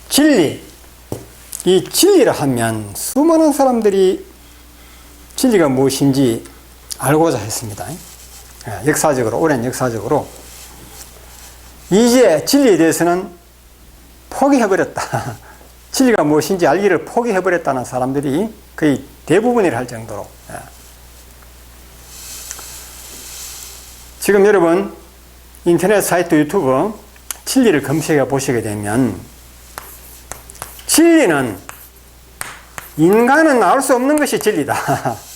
진리. 이 진리를 하면 수많은 사람들이 진리가 무엇인지 알고자 했습니다. 역사적으로, 오랜 역사적으로. 이제 진리에 대해서는 포기해버렸다. 진리가 무엇인지 알기를 포기해버렸다는 사람들이 거의 대부분이라 할 정도로. 지금 여러분 인터넷 사이트 유튜브 진리를 검색해 보시게 되면 진리는 인간은 알 수 없는 것이 진리다.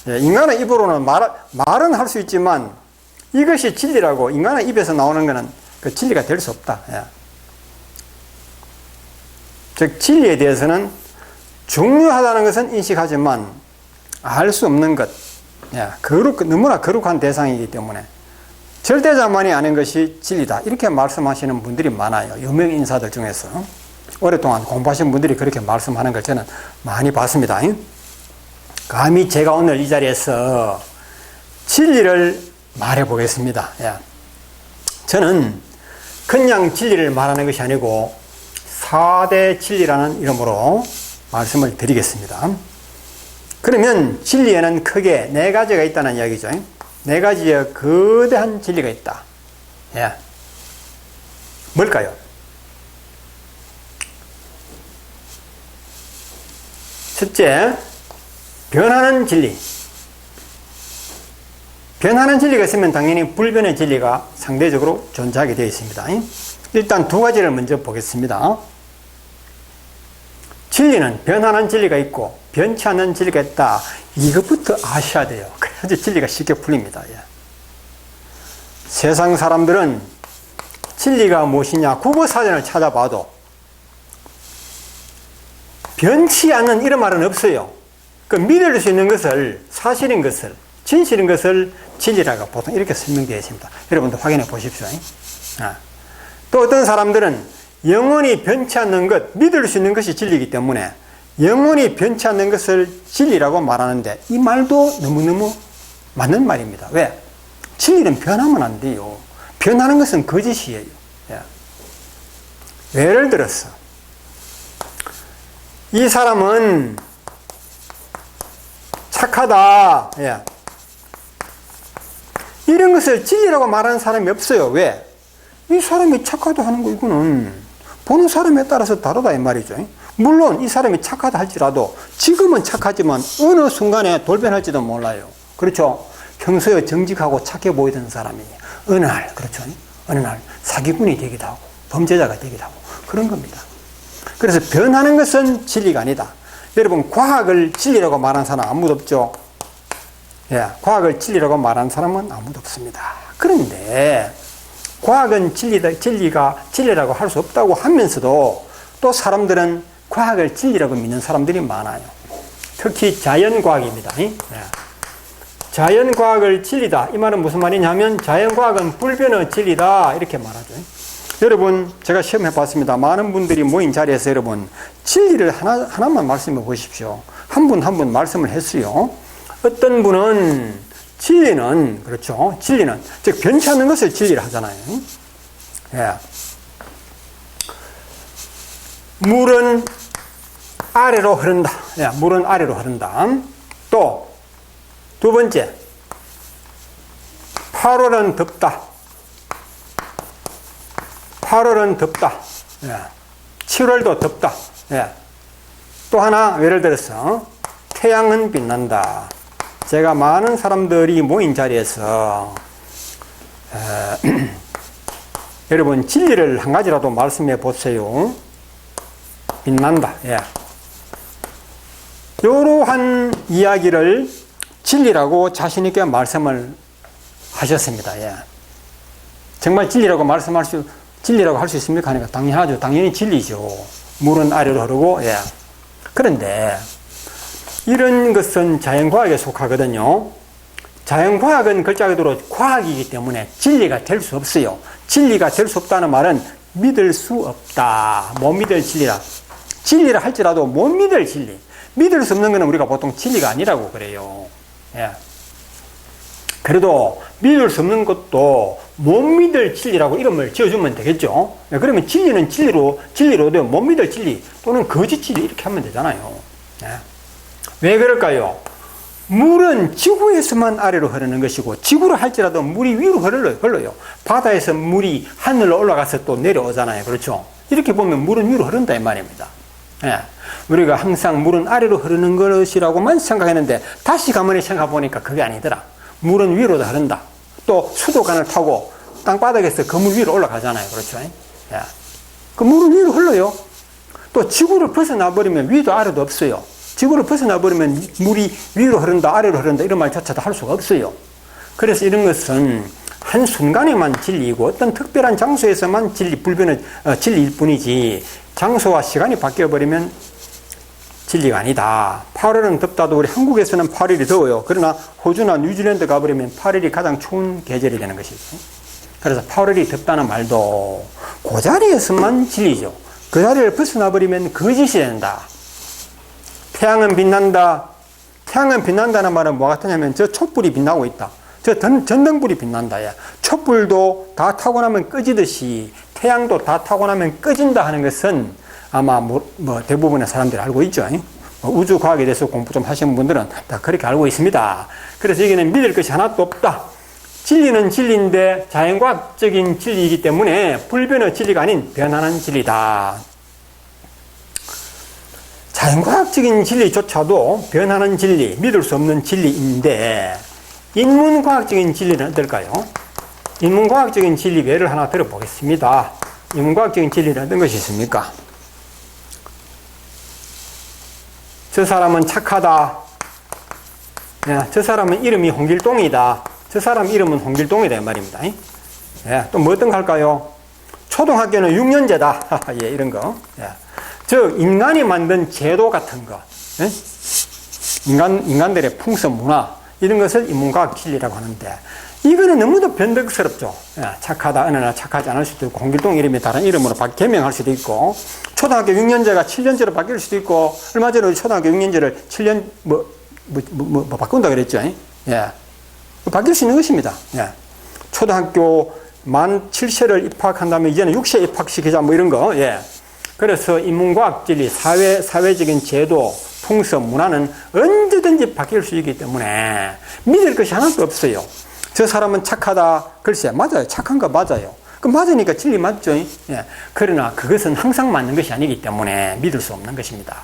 인간의 입으로는 말은 할 수 있지만 이것이 진리라고 인간의 입에서 나오는 것은 그 진리가 될 수 없다. 즉 진리에 대해서는 중요하다는 것은 인식하지만 알 수 없는 것, 너무나 거룩한 대상이기 때문에 절대자만이 아는 것이 진리다. 이렇게 말씀하시는 분들이 많아요. 유명 인사들 중에서. 오랫동안 공부하신 분들이 그렇게 말씀하는 걸 저는 많이 봤습니다. 감히 제가 오늘 이 자리에서 진리를 말해 보겠습니다. 저는 그냥 진리를 말하는 것이 아니고 4대 진리라는 이름으로 말씀을 드리겠습니다. 그러면 진리에는 크게 4가지가 있다는 이야기죠. 4가지의 거대한 진리가 있다. 뭘까요? 첫째, 변하는 진리. 변하는 진리가 있으면 당연히 불변의 진리가 상대적으로 존재하게 되어 있습니다. 일단 2가지를 먼저 보겠습니다. 진리는 변하는 진리가 있고 변치 않는 진리가 있다. 이것부터 아셔야 돼요. 그래야지 진리가 쉽게 풀립니다. 세상 사람들은 진리가 무엇이냐 국어사전을 찾아봐도 변치 않는 이런 말은 없어요. 그 믿을 수 있는 것을, 사실인 것을, 진실인 것을 진리라고 보통 이렇게 설명되어 있습니다. 여러분도 확인해 보십시오. 또 어떤 사람들은 영원히 변치 않는 것, 믿을 수 있는 것이 진리이기 때문에 영원히 변치 않는 것을 진리라고 말하는데 이 말도 너무너무 맞는 말입니다. 왜? 진리는 변하면 안 돼요. 변하는 것은 거짓이에요. 예를 들어서 이 사람은 착하다. 이런 것을 진리라고 말하는 사람이 없어요. 왜? 이 사람이 착하다 하는 거 이거는 보는 사람에 따라서 다르다 이 말이죠. 물론 이 사람이 착하다 할지라도 지금은 착하지만 어느 순간에 돌변할지도 몰라요. 그렇죠? 평소에 정직하고 착해 보이던 사람이 어느 날, 그렇죠? 어느 날 사기꾼이 되기도 하고 범죄자가 되기도 하고 그런 겁니다. 그래서 변하는 것은 진리가 아니다. 여러분 과학을 진리라고 말하는 사람 아무도 없죠? 과학을 진리라고 말하는 사람은 아무도 없습니다. 그런데 과학은 진리라고 할 수 없다고 하면서도 또 사람들은 과학을 진리라고 믿는 사람들이 많아요. 특히 자연과학입니다. 자연과학을 진리다. 이 말은 무슨 말이냐면 자연과학은 불변의 진리다. 이렇게 말하죠. 여러분 제가 시험해 봤습니다. 많은 분들이 모인 자리에서 여러분 진리를 하나만 말씀해 보십시오. 한 분 한 분 말씀을 했어요. 어떤 분은 진리는 그렇죠. 진리는 즉 변치 않는 것을 진리를 하잖아요. 물은 아래로 흐른다. 물은 아래로 흐른다. 또 두 번째 8월은 덥다. 8월은 덥다. 7월도 덥다. 또 하나 예를 들어서 태양은 빛난다. 제가 많은 사람들이 모인 자리에서 여러분 진리를 한 가지라도 말씀해 보세요. 빛난다. 이러한 이야기를 진리라고 자신 있게 말씀을 하셨습니다. 정말 진리라고 할 수 있습니까? 하니까 당연하죠. 당연히 진리죠. 물은 아래로 흐르고, 그런데 이런 것은 자연과학에 속하거든요. 자연과학은 글자 그대로 과학이기 때문에 진리가 될 수 없어요. 진리가 될 수 없다는 말은 믿을 수 없다. 못 믿을 진리라. 진리라 할지라도 못 믿을 진리. 믿을 수 없는 것은 우리가 보통 진리가 아니라고 그래요. 그래도 믿을 수 없는 것도 못 믿을 진리라고 이름을 지어주면 되겠죠. 그러면 진리는 진리로 못 믿을 진리 또는 거짓 진리 이렇게 하면 되잖아요. 왜 그럴까요? 물은 지구에서만 아래로 흐르는 것이고 지구로 할지라도 물이 위로 흘러요. 바다에서 물이 하늘로 올라가서 또 내려오잖아요. 그렇죠? 이렇게 보면 물은 위로 흐른다 이 말입니다. 우리가 항상 물은 아래로 흐르는 것이라고만 생각했는데 다시 가만히 생각해 보니까 그게 아니더라. 물은 위로도 흐른다. 또 수도관을 타고 땅바닥에서 그 물 위로 올라가잖아요. 그렇죠? 그 물은 위로 흘러요. 또 지구를 벗어나 버리면 위도 아래도 없어요. 지구를 벗어나 버리면 물이 위로 흐른다 아래로 흐른다 이런 말조차도 할 수가 없어요. 그래서 이런 것은 한순간에만 진리이고 어떤 특별한 장소에서만 불변의 진리일 뿐이지 장소와 시간이 바뀌어버리면 진리가 아니다. 8월은 덥다도 우리 한국에서는 8월이 더워요. 그러나 호주나 뉴질랜드 가버리면 8월이 가장 추운 계절이 되는 것이죠. 그래서 8월이 덥다는 말도 그 자리에서만 진리죠. 그 자리를 벗어나 버리면 거짓이 된다. 태양은 빛난다. 태양은 빛난다는 말은 뭐 같으냐면 저 촛불이 빛나고 있다. 저 전등불이 빛난다. 촛불도 다 타고 나면 꺼지듯이 태양도 다 타고 나면 꺼진다 하는 것은 아마 대부분의 사람들이 알고 있죠. 우주 과학에 대해서 공부 좀 하시는 분들은 다 그렇게 알고 있습니다. 그래서 여기는 믿을 것이 하나도 없다. 진리는 진리인데 자연과학적인 진리이기 때문에 불변의 진리가 아닌 변하는 진리다. 자연과학적인 진리조차도 변하는 진리, 믿을 수 없는 진리인데 인문과학적인 진리는 어떨까요? 인문과학적인 진리 예를 하나 들어보겠습니다. 인문과학적인 진리는 어떤 것이 있습니까? 저 사람은 착하다. 저 사람은 이름이 홍길동이다. 저 사람 이름은 홍길동이다 이 말입니다. 또 뭐 어떤 거 할까요? 초등학교는 6년제다. 이런 거. 즉 인간이 만든 제도 같은 거, 인간들의 풍습 문화 이런 것을 인문과학 진리라고 하는데 이거는 너무도 변덕스럽죠. 착하다 어느 날 착하지 않을 수도 있고 홍길동 이름이 다른 이름으로 개명할 수도 있고 초등학교 6년제가 7년제로 바뀔 수도 있고 얼마 전에 초등학교 6년제를 7년 바꾼다 그랬죠. 바뀔 수 있는 것입니다. 초등학교 만 7세를 입학한 다음에 이제는 6세 입학시키자 이런 거. 그래서 인문과학 진리, 사회적인 제도, 풍습, 문화는 언제든지 바뀔 수 있기 때문에 믿을 것이 하나도 없어요. 저 사람은 착하다. 글쎄, 맞아요. 착한 거 맞아요. 그 맞으니까 진리 맞죠? 그러나 그것은 항상 맞는 것이 아니기 때문에 믿을 수 없는 것입니다.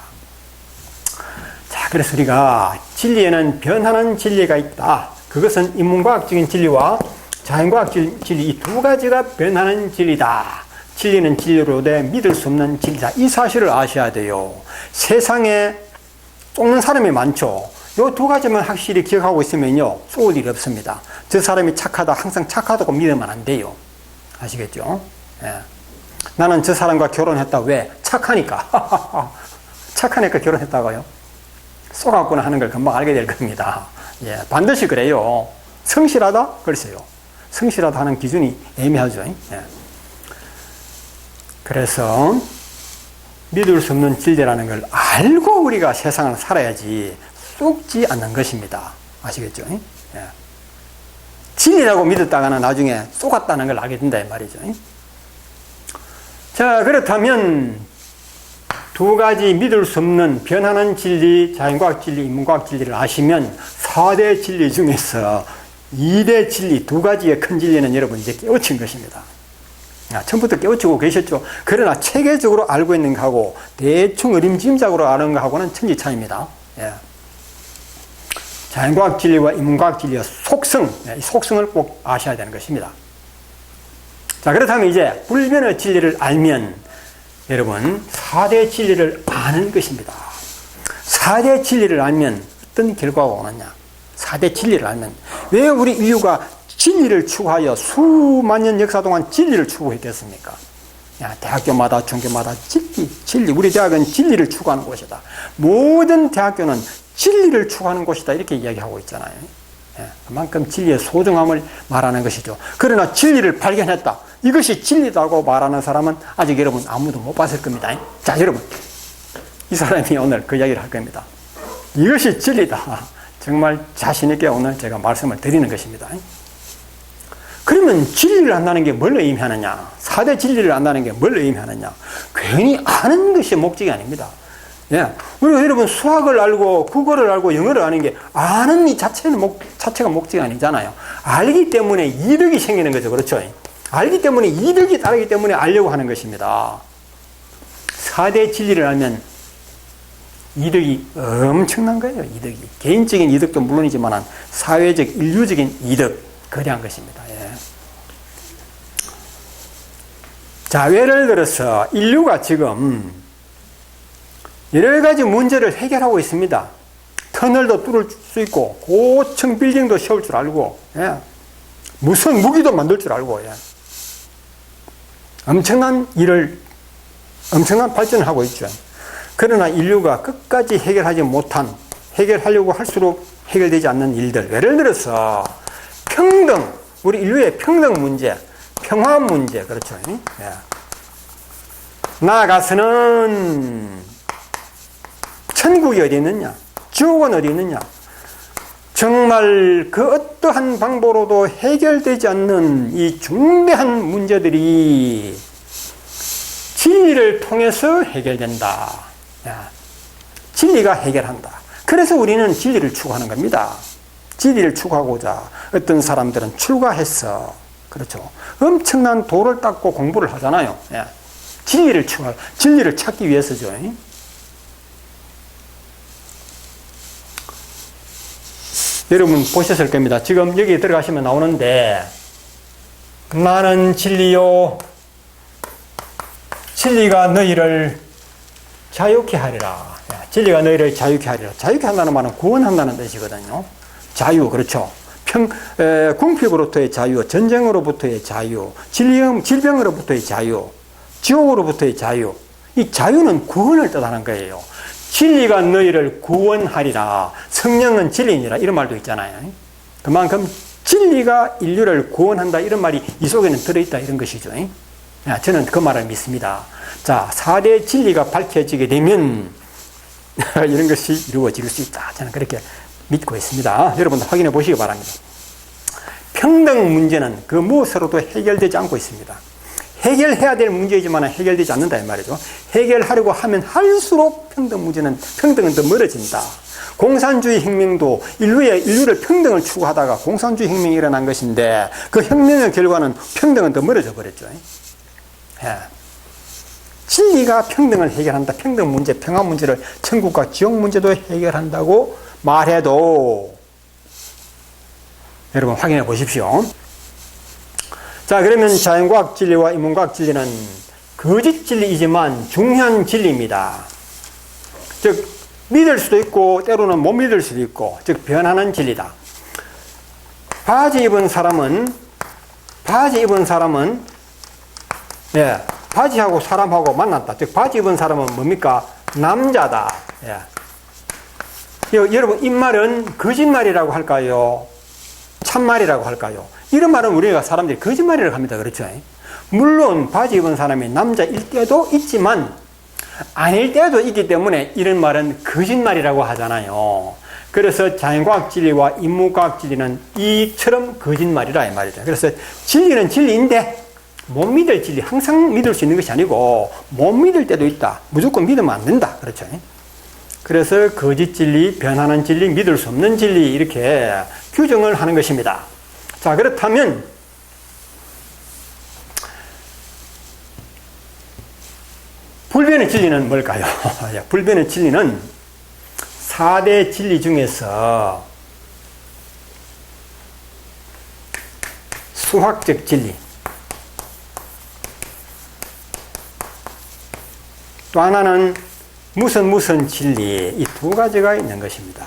자, 그래서 우리가 진리에는 변하는 진리가 있다. 그것은 인문과학적인 진리와 자연과학 진리 이 두 가지가 변하는 진리다. 진리는 진리로 돼 믿을 수 없는 진리다. 이 사실을 아셔야 돼요. 세상에 속는 사람이 많죠. 이 두 가지만 확실히 기억하고 있으면요, 쏘을 일이 없습니다. 저 사람이 착하다, 항상 착하다고 믿으면 안 돼요. 아시겠죠? 나는 저 사람과 결혼했다. 왜? 착하니까. 착하니까 결혼했다고요? 쏘갔구나 하는 걸 금방 알게 될 겁니다. 반드시 그래요. 성실하다? 글쎄요. 성실하다 하는 기준이 애매하죠. 그래서 믿을 수 없는 진리라는 걸 알고 우리가 세상을 살아야지 쏙지 않는 것입니다. 아시겠죠? 진리라고 믿었다가는 나중에 쏙았다는 걸 알게 된다 이 말이죠. 자, 그렇다면 두 가지 믿을 수 없는 변하는 진리, 자연과학 진리, 인문과학 진리를 아시면 4대 진리 중에서 2대 진리, 두 가지의 큰 진리는 여러분 이제 깨우친 것입니다. 처음부터 깨우치고 계셨죠. 그러나 체계적으로 알고 있는 거하고 대충 어림짐작으로 아는 거하고는 천지차이입니다. 자연과학 진리와 인문과학 진리의 속성, 이 속성을 꼭 아셔야 되는 것입니다. 자, 그렇다면 이제 불변의 진리를 알면 여러분 4대 진리를 아는 것입니다. 4대 진리를 알면 어떤 결과가 오느냐? 4대 진리를 알면 왜 우리 인류가 진리를 추구하여 수만 년 역사 동안 진리를 추구했겠습니까? 대학교마다 종교마다 진리. 우리 대학은 진리를 추구하는 곳이다. 모든 대학교는 진리를 추구하는 곳이다. 이렇게 이야기하고 있잖아요. 그만큼 진리의 소중함을 말하는 것이죠. 그러나 진리를 발견했다. 이것이 진리다고 말하는 사람은 아직 여러분 아무도 못 봤을 겁니다. 자, 여러분. 이 사람이 오늘 그 이야기를 할 겁니다. 이것이 진리다. 정말 자신있게 오늘 제가 말씀을 드리는 것입니다. 그러면 진리를 안다는 게 뭘 의미하느냐? 4대 진리를 안다는 게 뭘 의미하느냐? 괜히 아는 것이 목적이 아닙니다. 예. 우리가 여러분 수학을 알고 국어를 알고 영어를 아는 게 아는 이 자체가 목적이 아니잖아요. 알기 때문에 이득이 생기는 거죠. 그렇죠? 알기 때문에 이득이 따르기 때문에 알려고 하는 것입니다. 4대 진리를 알면 이득이 엄청난 거예요. 이득이. 개인적인 이득도 물론이지만 사회적, 인류적인 이득, 거대한 것입니다. 예. 자, 예를 들어서 인류가 지금 여러 가지 문제를 해결하고 있습니다. 터널도 뚫을 수 있고 고층 빌딩도 세울 줄 알고, 예. 무슨 무기도 만들 줄 알고, 예. 엄청난 발전을 하고 있죠. 그러나 인류가 끝까지 해결하려고 할수록 해결되지 않는 일들. 예를 들어서 평등, 우리 인류의 평등 문제, 평화 문제, 그렇죠. 예. 나아가서는 천국이 어디 있느냐? 지옥은 어디 있느냐? 정말 그 어떠한 방법으로도 해결되지 않는 이 중대한 문제들이 진리를 통해서 해결된다. 진리가 해결한다. 그래서 우리는 진리를 추구하는 겁니다. 진리를 추구하고자 어떤 사람들은 출가해서, 그렇죠, 엄청난 도를 닦고 공부를 하잖아요. 진리를 찾기 위해서죠. 여러분 보셨을 겁니다. 지금 여기 들어가시면 나오는데, 나는 진리요, 진리가 너희를 자유케 하리라. 진리가 너희를 자유케 하리라. 자유케 한다는 말은 구원한다는 뜻이거든요. 자유, 그렇죠. 궁핍으로부터의 자유, 전쟁으로부터의 자유, 질병으로부터의 자유, 지옥으로부터의 자유. 이 자유는 구원을 뜻하는 거예요. 진리가 너희를 구원하리라. 성령은 진리니라. 이런 말도 있잖아요. 그만큼 진리가 인류를 구원한다. 이런 말이 이 속에는 들어있다. 이런 것이죠. 저는 그 말을 믿습니다. 자, 4대 진리가 밝혀지게 되면 이런 것이 이루어질 수 있다. 저는 그렇게 믿고 있습니다. 여러분도 확인해 보시기 바랍니다. 평등 문제는 그 무엇으로도 해결되지 않고 있습니다. 해결해야 될 문제이지만 해결되지 않는다 이 말이죠. 해결하려고 하면 할수록 평등은 더 멀어진다. 공산주의 혁명도 인류를 평등을 추구하다가 공산주의 혁명이 일어난 것인데 그 혁명의 결과는 평등은 더 멀어져 버렸죠. 예. 진리가 평등을 해결한다. 평등 문제, 평화 문제를 천국과 지옥 문제도 해결한다고 말해도 여러분 확인해 보십시오. 자, 그러면 자연과학 진리와 인문과학 진리는 거짓 진리이지만 중요한 진리입니다. 즉 믿을 수도 있고 때로는 못 믿을 수도 있고, 즉 변하는 진리다. 바지 입은 사람은 예, 바지하고 사람하고 만났다. 즉 바지 입은 사람은 뭡니까? 남자다. 예. 여러분 이 말은 거짓말이라고 할까요? 참말이라고 할까요? 이런 말은 우리가 사람들이 거짓말이라고 합니다. 그렇죠? 물론 바지 입은 사람이 남자일 때도 있지만 아닐 때도 있기 때문에 이런 말은 거짓말이라고 하잖아요. 그래서 자연과학 진리와 인문과학 진리는 이처럼 거짓말이라 이 말이죠. 그래서 진리는 진리인데 못 믿을 진리, 항상 믿을 수 있는 것이 아니고 못 믿을 때도 있다. 무조건 믿으면 안 된다. 그렇죠? 그래서 거짓 진리, 변하는 진리, 믿을 수 없는 진리 이렇게 규정을 하는 것입니다. 자, 그렇다면 불변의 진리는 뭘까요? 불변의 진리는 4대 진리 중에서 수학적 진리, 또 하나는 무슨 진리, 이 두 가지가 있는 것입니다.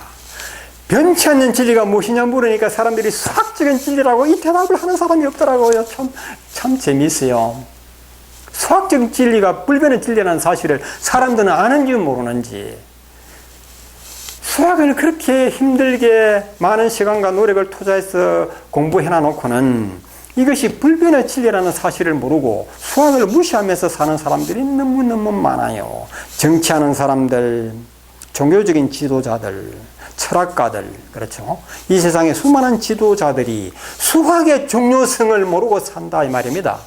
변치 않는 진리가 무엇이냐 물으니까 사람들이 수학적인 진리라고 이 대답을 하는 사람이 없더라고요. 참 재미있어요. 수학적 진리가 불변의 진리라는 사실을 사람들은 아는지 모르는지, 수학을 그렇게 힘들게 많은 시간과 노력을 투자해서 공부해 놔놓고는 이것이 불변의 진리라는 사실을 모르고 수학을 무시하면서 사는 사람들이 너무너무 많아요. 정치하는 사람들, 종교적인 지도자들, 철학가들, 그렇죠. 이 세상의 수많은 지도자들이 수학의 중요성을 모르고 산다 이 말입니다.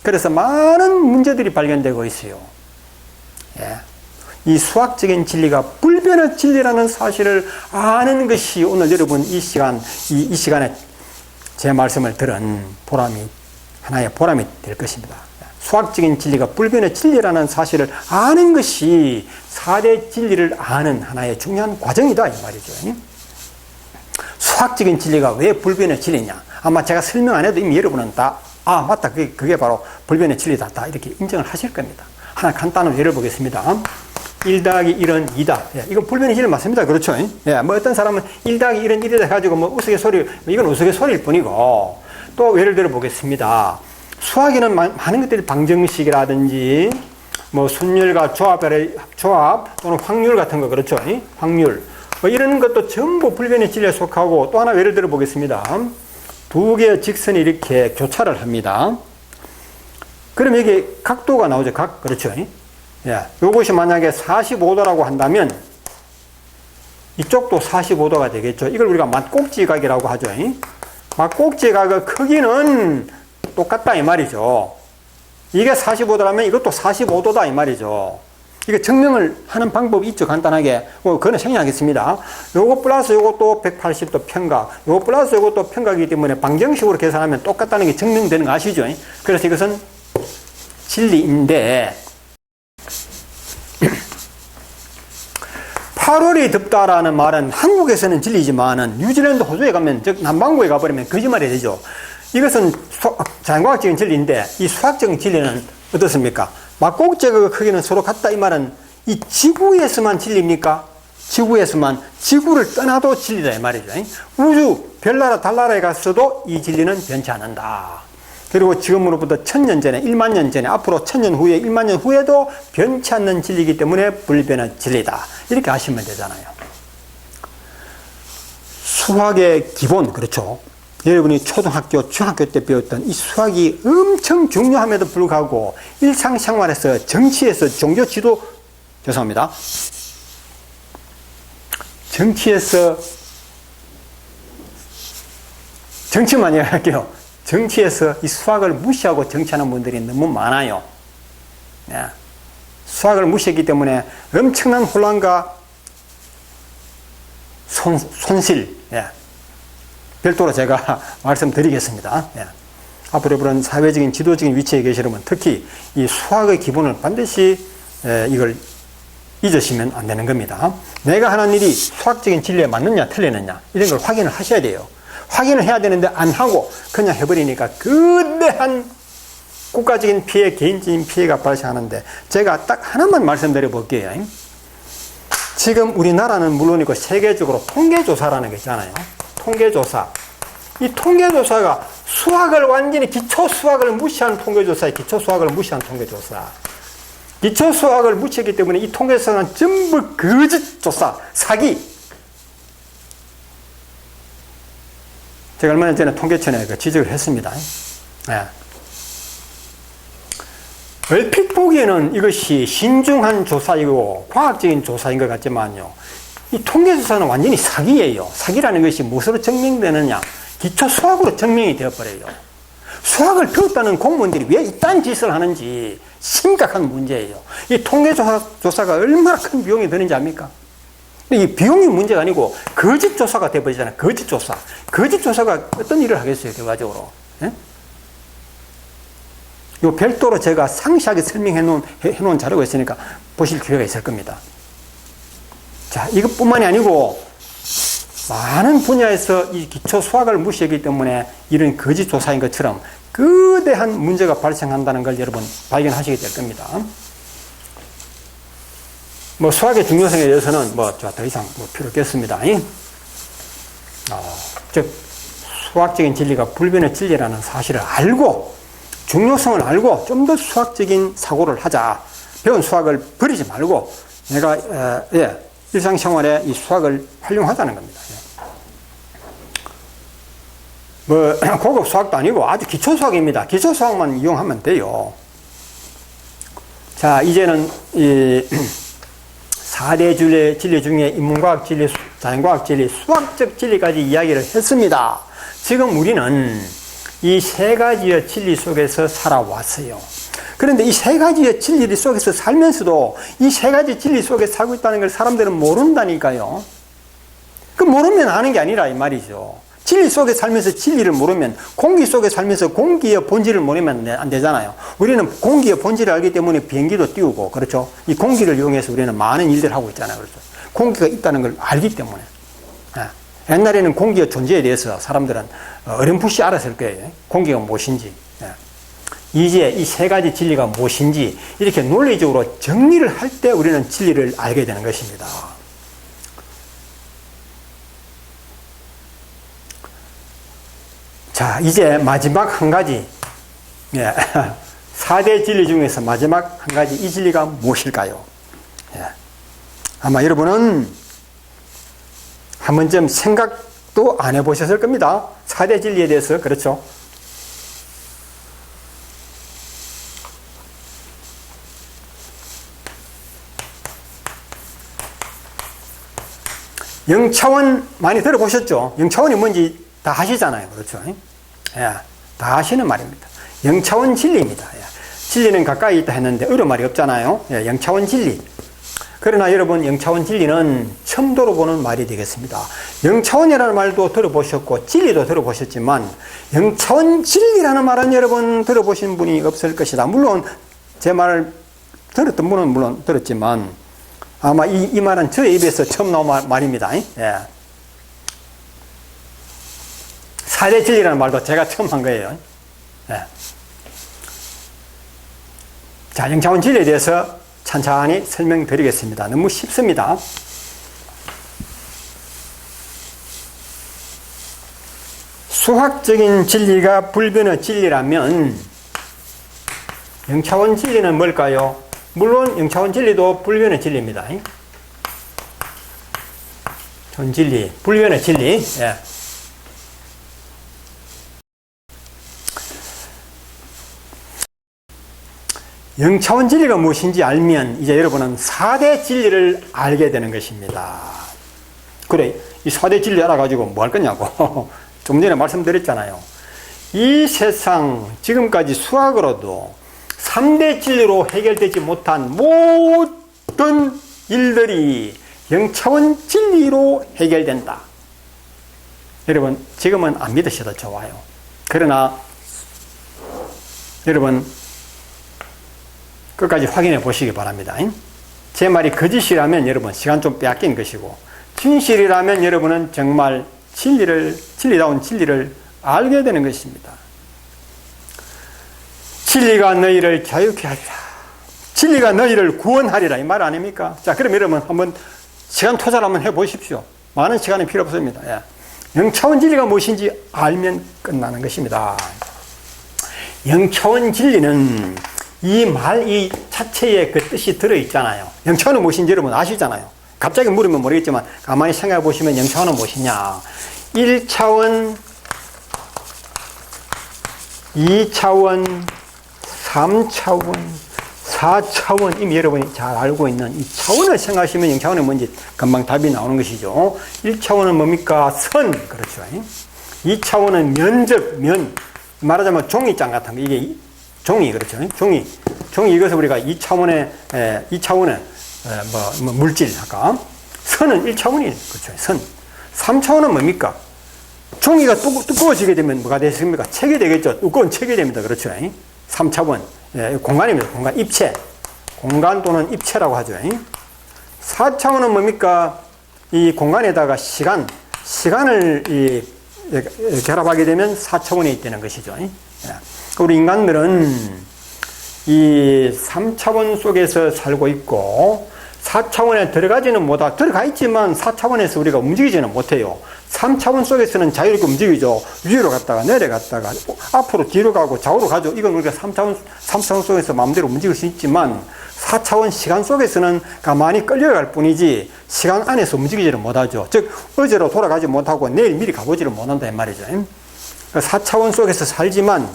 그래서 많은 문제들이 발견되고 있어요. 예. 이 수학적인 진리가 불변의 진리라는 사실을 아는 것이 오늘 여러분 이 시간에 제 말씀을 들은 하나의 보람이 될 것입니다. 수학적인 진리가 불변의 진리라는 사실을 아는 것이 4대 진리를 아는 하나의 중요한 과정이다 이 말이죠. 수학적인 진리가 왜 불변의 진리냐? 아마 제가 설명 안 해도 이미 여러분은 다 맞다, 그게 바로 불변의 진리다, 다 이렇게 인정을 하실 겁니다. 하나 간단한 예를 보겠습니다. 1 더하기 1은 2다. 예, 이건 불변의 진리 맞습니다. 그렇죠? 예, 뭐 어떤 사람은 1 더하기 1은 1이다 해가지고 뭐 이건 우스갯소리일 뿐이고, 또 예를 들어 보겠습니다. 수학에는 많은 것들이 방정식이라든지 뭐 순열과 조합 또는 확률 같은 거, 그렇죠? 확률 뭐 이런 것도 전부 불변의 진리에 속하고, 또 하나 예를 들어 보겠습니다. 두 개의 직선이 이렇게 교차를 합니다. 그럼 여기 각도가 나오죠. 그렇죠? 예, 이것이 만약에 45도라고 한다면 이쪽도 45도가 되겠죠. 이걸 우리가 맞꼭지각이라고 하죠. 맞꼭지각의 크기는 똑같다 이 말이죠. 이게 45도라면 이것도 45도다 이 말이죠. 이게 증명을 하는 방법이 있죠. 간단하게. 그거는 생략하겠습니다. 요거 플러스 요것도 180도 평각, 요거 플러스 요것도 평각이기 때문에 방정식으로 계산하면 똑같다는 게 증명되는 거 아시죠? 그래서 이것은 진리인데, 8월이 덥다라는 말은 한국에서는 진리지만은 뉴질랜드, 호주에 가면, 즉 남반구에 가버리면 거짓말이 되죠. 이것은 자연과학적인 진리인데, 이 수학적인 진리는 어떻습니까? 막곡제의 크기는 서로 같다 이 말은 이 지구에서만 진리입니까? 지구를 떠나도 진리다 이 말이죠. 우주, 별나라, 달나라에 갔어도 이 진리는 변치 않는다. 그리고 지금으로부터 1000년 전에, 1만 년 전에, 앞으로 1000년 후에, 1만 년 후에도 변치 않는 진리이기 때문에 불변의 진리다. 이렇게 아시면 되잖아요. 수학의 기본, 그렇죠. 여러분이 초등학교, 중학교 때 배웠던 이 수학이 엄청 중요함에도 불구하고 일상생활에서, 정치에서, 종교 지도, 죄송합니다. 정치만 이야기할게요. 정치에서 이 수학을 무시하고 정치하는 분들이 너무 많아요. 예. 수학을 무시했기 때문에 엄청난 혼란과 손실, 예. 별도로 제가 말씀드리겠습니다. 예. 앞으로 그런 사회적인 지도적인 위치에 계시려면 특히 이 수학의 기본을 반드시 이걸 잊으시면 안 되는 겁니다. 내가 하는 일이 수학적인 진리에 맞느냐 틀리느냐 이런 걸 확인을 하셔야 돼요. 확인을 해야 되는데 안 하고 그냥 해버리니까 거대한 국가적인 피해, 개인적인 피해가 발생하는데, 제가 딱 하나만 말씀드려 볼게요. 지금 우리나라는 물론이고 세계적으로 통계조사라는 게 있잖아요. 통계조사. 이 통계조사가 수학을 완전히 기초수학을 무시한 통계조사에 기초수학을 무시한 통계조사. 기초수학을 무시했기 때문에 이 통계조사는 전부 거짓조사, 사기. 제가 얼마 전에 통계청에 지적을 했습니다. 네. 얼핏 보기에는 이것이 신중한 조사이고 과학적인 조사인 것 같지만요, 이 통계조사는 완전히 사기예요. 사기라는 것이 무엇으로 증명되느냐? 기초 수학으로 증명이 되어버려요. 수학을 배웠다는 공무원들이 왜 이딴 짓을 하는지 심각한 문제예요. 이 통계조사가 얼마나 큰 비용이 드는지 압니까? 이 비용이 문제가 아니고 거짓조사가 되어버리잖아요. 거짓조사. 거짓조사가 어떤 일을 하겠어요, 결과적으로. 예? 요 별도로 제가 상세하게 설명해 놓은 자료가 있으니까 보실 기회가 있을 겁니다. 자, 이것뿐만이 아니고 많은 분야에서 이 기초 수학을 무시하기 때문에 이런 거짓조사인 것처럼 거대한 문제가 발생한다는 걸 여러분 발견하시게 될 겁니다. 뭐 수학의 중요성에 대해서는 더 이상 필요 없겠습니다. 즉 수학적인 진리가 불변의 진리라는 사실을 알고 중요성을 알고 좀 더 수학적인 사고를 하자. 배운 수학을 버리지 말고 내가 일상생활에 이 수학을 활용하자는 겁니다. 뭐 고급 수학도 아니고 아주 기초 수학입니다. 기초 수학만 이용하면 돼요. 자, 이제는 이 4대 진리 중에 인문과학 진리 자연과학 진리, 수학적 진리까지 이야기를 했습니다. 지금 우리는 이 세 가지의 진리 속에서 살아왔어요. 그런데 이 세 가지의 진리 속에서 살면서도 이 세 가지 진리 속에 살고 있다는 걸 사람들은 모른다니까요. 그 모르면 아는 게 아니라 이 말이죠. 진리 속에 살면서 진리를 모르면, 공기 속에 살면서 공기의 본질을 모르면 안 되잖아요. 우리는 공기의 본질을 알기 때문에 비행기도 띄우고, 그렇죠? 이 공기를 이용해서 우리는 많은 일들을 하고 있잖아요. 그렇죠? 공기가 있다는 걸 알기 때문에. 옛날에는 공기의 존재에 대해서 사람들은 어렴풋이 알았을 거예요. 공기가 무엇인지. 이제 이 세 가지 진리가 무엇인지 이렇게 논리적으로 정리를 할 때 우리는 진리를 알게 되는 것입니다. 자, 이제 마지막 한 가지. 4대 진리 중에서 마지막 한 가지, 이 진리가 무엇일까요? 아마 여러분은 한 번쯤 생각도 안 해보셨을 겁니다. 4대 진리에 대해서. 그렇죠? 영차원 많이 들어보셨죠? 영차원이 뭔지 다 아시잖아요. 그렇죠? 다 아시는 말입니다. 영차원 진리입니다. 진리는 가까이 있다 했는데 어려운 말이 없잖아요. 영차원 진리. 그러나 여러분, 영차원 진리는 처음 들어보는 말이 되겠습니다. 영차원이라는 말도 들어보셨고 진리도 들어보셨지만 영차원 진리라는 말은 여러분 들어보신 분이 없을 것이다. 물론 제 말을 들었던 분은 물론 들었지만 아마 이 말은 저의 입에서 처음 나온 말입니다. 4대 진리라는 말도 제가 처음 한 거예요. 자, 영차원 진리에 대해서 천천히 설명드리겠습니다. 너무 쉽습니다. 수학적인 진리가 불변의 진리라면 영차원 진리는 뭘까요? 물론 영차원 진리도 불변의 진리입니다. 전진리, 불변의 진리. 영차원 진리가 무엇인지 알면 이제 여러분은 4대 진리를 알게 되는 것입니다. 그래, 이 4대 진리 알아가지고 뭐 할 거냐고. 좀 전에 말씀드렸잖아요. 이 세상 지금까지 수학으로도 3대 진리로 해결되지 못한 모든 일들이 영차원 진리로 해결된다. 여러분, 지금은 안 믿으셔도 좋아요. 그러나 여러분 끝까지 확인해 보시기 바랍니다. 제 말이 거짓이라면 여러분 시간 좀 빼앗긴 것이고, 진실이라면 여러분은 정말 진리다운 진리를 알게 되는 것입니다. 진리가 너희를 자유케 하리라. 진리가 너희를 구원하리라. 이 말 아닙니까? 자, 그럼 여러분 한번 시간 투자를 한번 해 보십시오. 많은 시간이 필요 없습니다. 영차원 진리가 무엇인지 알면 끝나는 것입니다. 영차원 진리는 이 자체에 그 뜻이 들어있잖아요. 영차원은 무엇인지 여러분 아시잖아요. 갑자기 물으면 모르겠지만 가만히 생각해 보시면 영차원은 무엇이냐. 1차원, 2차원, 3차원, 4차원, 이미 여러분이 잘 알고 있는 이 차원을 생각하시면 영차원은 뭔지 금방 답이 나오는 것이죠. 1차원은 뭡니까? 선. 그렇죠. 2차원은 면적, 말하자면 종이장 같은 거. 이게 종이, 그렇죠. 종이 이것을 우리가 2차원의 물질, 아까. 선은 1차원이에요. 그렇죠. 선. 3차원은 뭡니까? 종이가 두꺼워지게 되면 뭐가 되겠습니까? 책이 되겠죠. 두꺼운 책이 됩니다. 그렇죠. 3차원. 공간입니다. 공간, 입체. 공간 또는 입체라고 하죠. 4차원은 뭡니까? 이 공간에다가 시간을 결합하게 되면 4차원이 되는 것이죠. 우리 인간들은 이 3차원 속에서 살고 있고 4차원에 들어가지는 못하고, 들어가 있지만 4차원에서 우리가 움직이지는 못해요. 3차원 속에서는 자유롭게 움직이죠. 위로 갔다가 내려갔다가 앞으로 뒤로 가고 좌우로 가죠. 이건 우리가 3차원 속에서 마음대로 움직일 수 있지만 4차원 시간 속에서는 가만히 끌려갈 뿐이지 시간 안에서 움직이지를 못하죠. 즉 어제로 돌아가지 못하고 내일 미리 가보지를 못한다 이 말이죠. 4차원 속에서 살지만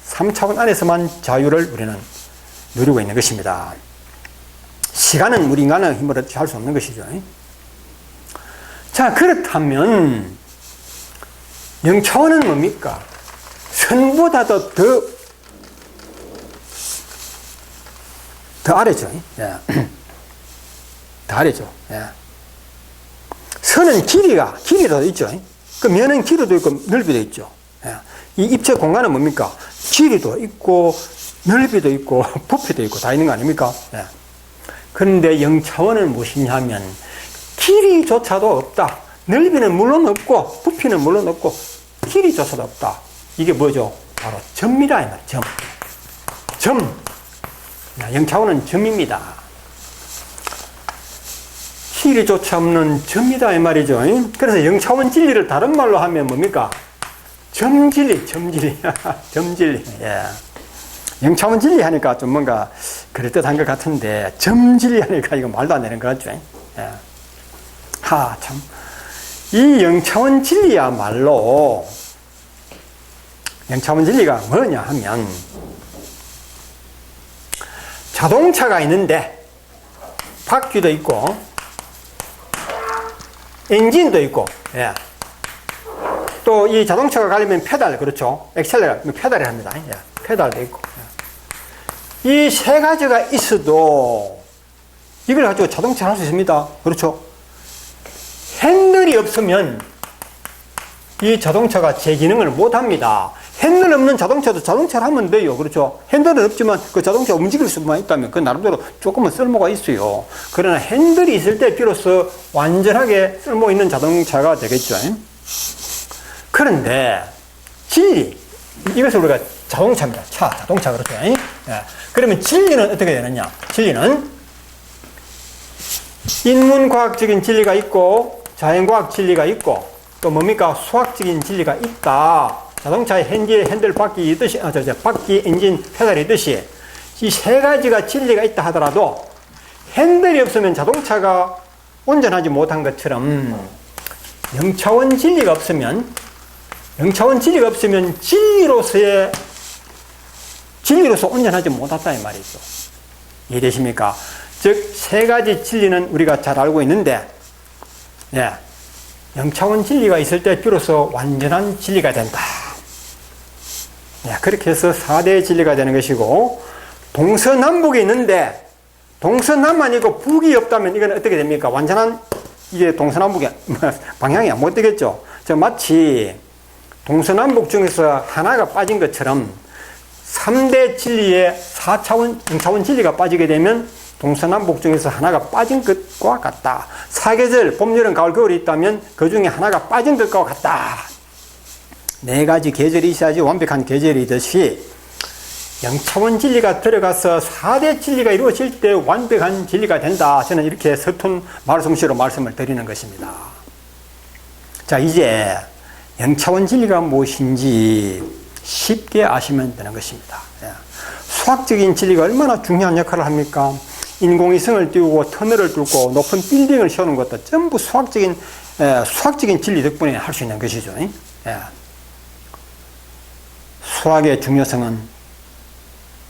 3차원 안에서만 자유를 우리는 누리고 있는 것입니다. 시간은 우리 인간의 힘으로 할 수 없는 것이죠. 자, 그렇다면 영차원은 뭡니까? 선보다도 더 아래죠. 예. 더 아래죠. 예. 선은 길이도 있죠. 그 면은 길이도 있고 넓이도 있죠. 예. 이 입체 공간은 뭡니까? 길이도 있고 넓이도 있고 부피도 있고 다 있는 거 아닙니까? 예. 그런데 영차원은 무엇이냐 하면 길이조차도 없다. 넓이는 물론 없고 부피는 물론 없고 길이조차도 없다. 이게 뭐죠? 바로 점이라 이 말이에요. 점. 영차원은 점입니다. 길이조차 없는 점이다 이 말이죠. 그래서 영차원 진리를 다른 말로 하면 뭡니까? 점진리. 점진리. 예. 영차원 진리 하니까 좀 뭔가 그럴듯한 것 같은데 점진리 하니까 이거 말도 안 되는 것 같죠. 예. 참. 이 영차원 진리야말로 영차원 진리가 뭐냐 하면 자동차가 있는데 바퀴도 있고 엔진도 있고 예. 또 이 자동차가 가려면 페달 그렇죠. 엑셀레터 페달을 합니다. 예. 페달도 있고 이 세 가지가 있어도 이걸 가지고 자동차를 할 수 있습니다. 그렇죠. 핸들이 없으면 이 자동차가 제 기능을 못합니다. 핸들 없는 자동차도 자동차를 하면 돼요. 그렇죠. 핸들은 없지만 그 자동차 움직일 수만 있다면 그 나름대로 조금은 쓸모가 있어요. 그러나 핸들이 있을 때 비로소 완전하게 쓸모 있는 자동차가 되겠죠. 그런데 진리, 이것을 우리가 자동차입니다. 자동차 그렇죠. 그러면 진리는 어떻게 되느냐? 진리는 인문과학적인 진리가 있고 자연과학 진리가 있고 또 뭡니까? 수학적인 진리가 있다. 자동차의 핸들 바퀴 있듯이, 바퀴, 엔진, 페달이 있듯이 이 세 가지가 진리가 있다 하더라도 핸들이 없으면 자동차가 운전하지 못한 것처럼 영차원 진리가 없으면 진리로서 운전하지 못했다 이 말이죠. 이해되십니까? 즉, 세 가지 진리는 우리가 잘 알고 있는데, 예, 영차원 진리가 있을 때 비로소 완전한 진리가 된다. 예, 그렇게 해서 4대 진리가 되는 것이고, 동서남북이 있는데, 동서남만이고 북이 없다면 이건 어떻게 됩니까? 완전한, 이게 동서남북이 방향이 못 되겠죠. 마치 동서남북 중에서 하나가 빠진 것처럼 3대 진리에 4차원, 영차원 진리가 빠지게 되면 동서남북 중에서 하나가 빠진 것과 같다. 사계절, 봄, 여름, 가을, 겨울이 있다면 그 중에 하나가 빠진 것과 같다. 네 가지 계절이 있어야지 완벽한 계절이듯이 영차원 진리가 들어가서 4대 진리가 이루어질 때 완벽한 진리가 된다. 저는 이렇게 서툰 말솜씨로 말씀을 드리는 것입니다. 자, 이제 영차원 진리가 무엇인지 쉽게 아시면 되는 것입니다. 수학적인 진리가 얼마나 중요한 역할을 합니까? 인공위성을 띄우고 터널을 뚫고 높은 빌딩을 세우는 것도 전부 수학적인 진리 덕분에 할 수 있는 것이죠. 수학의 중요성은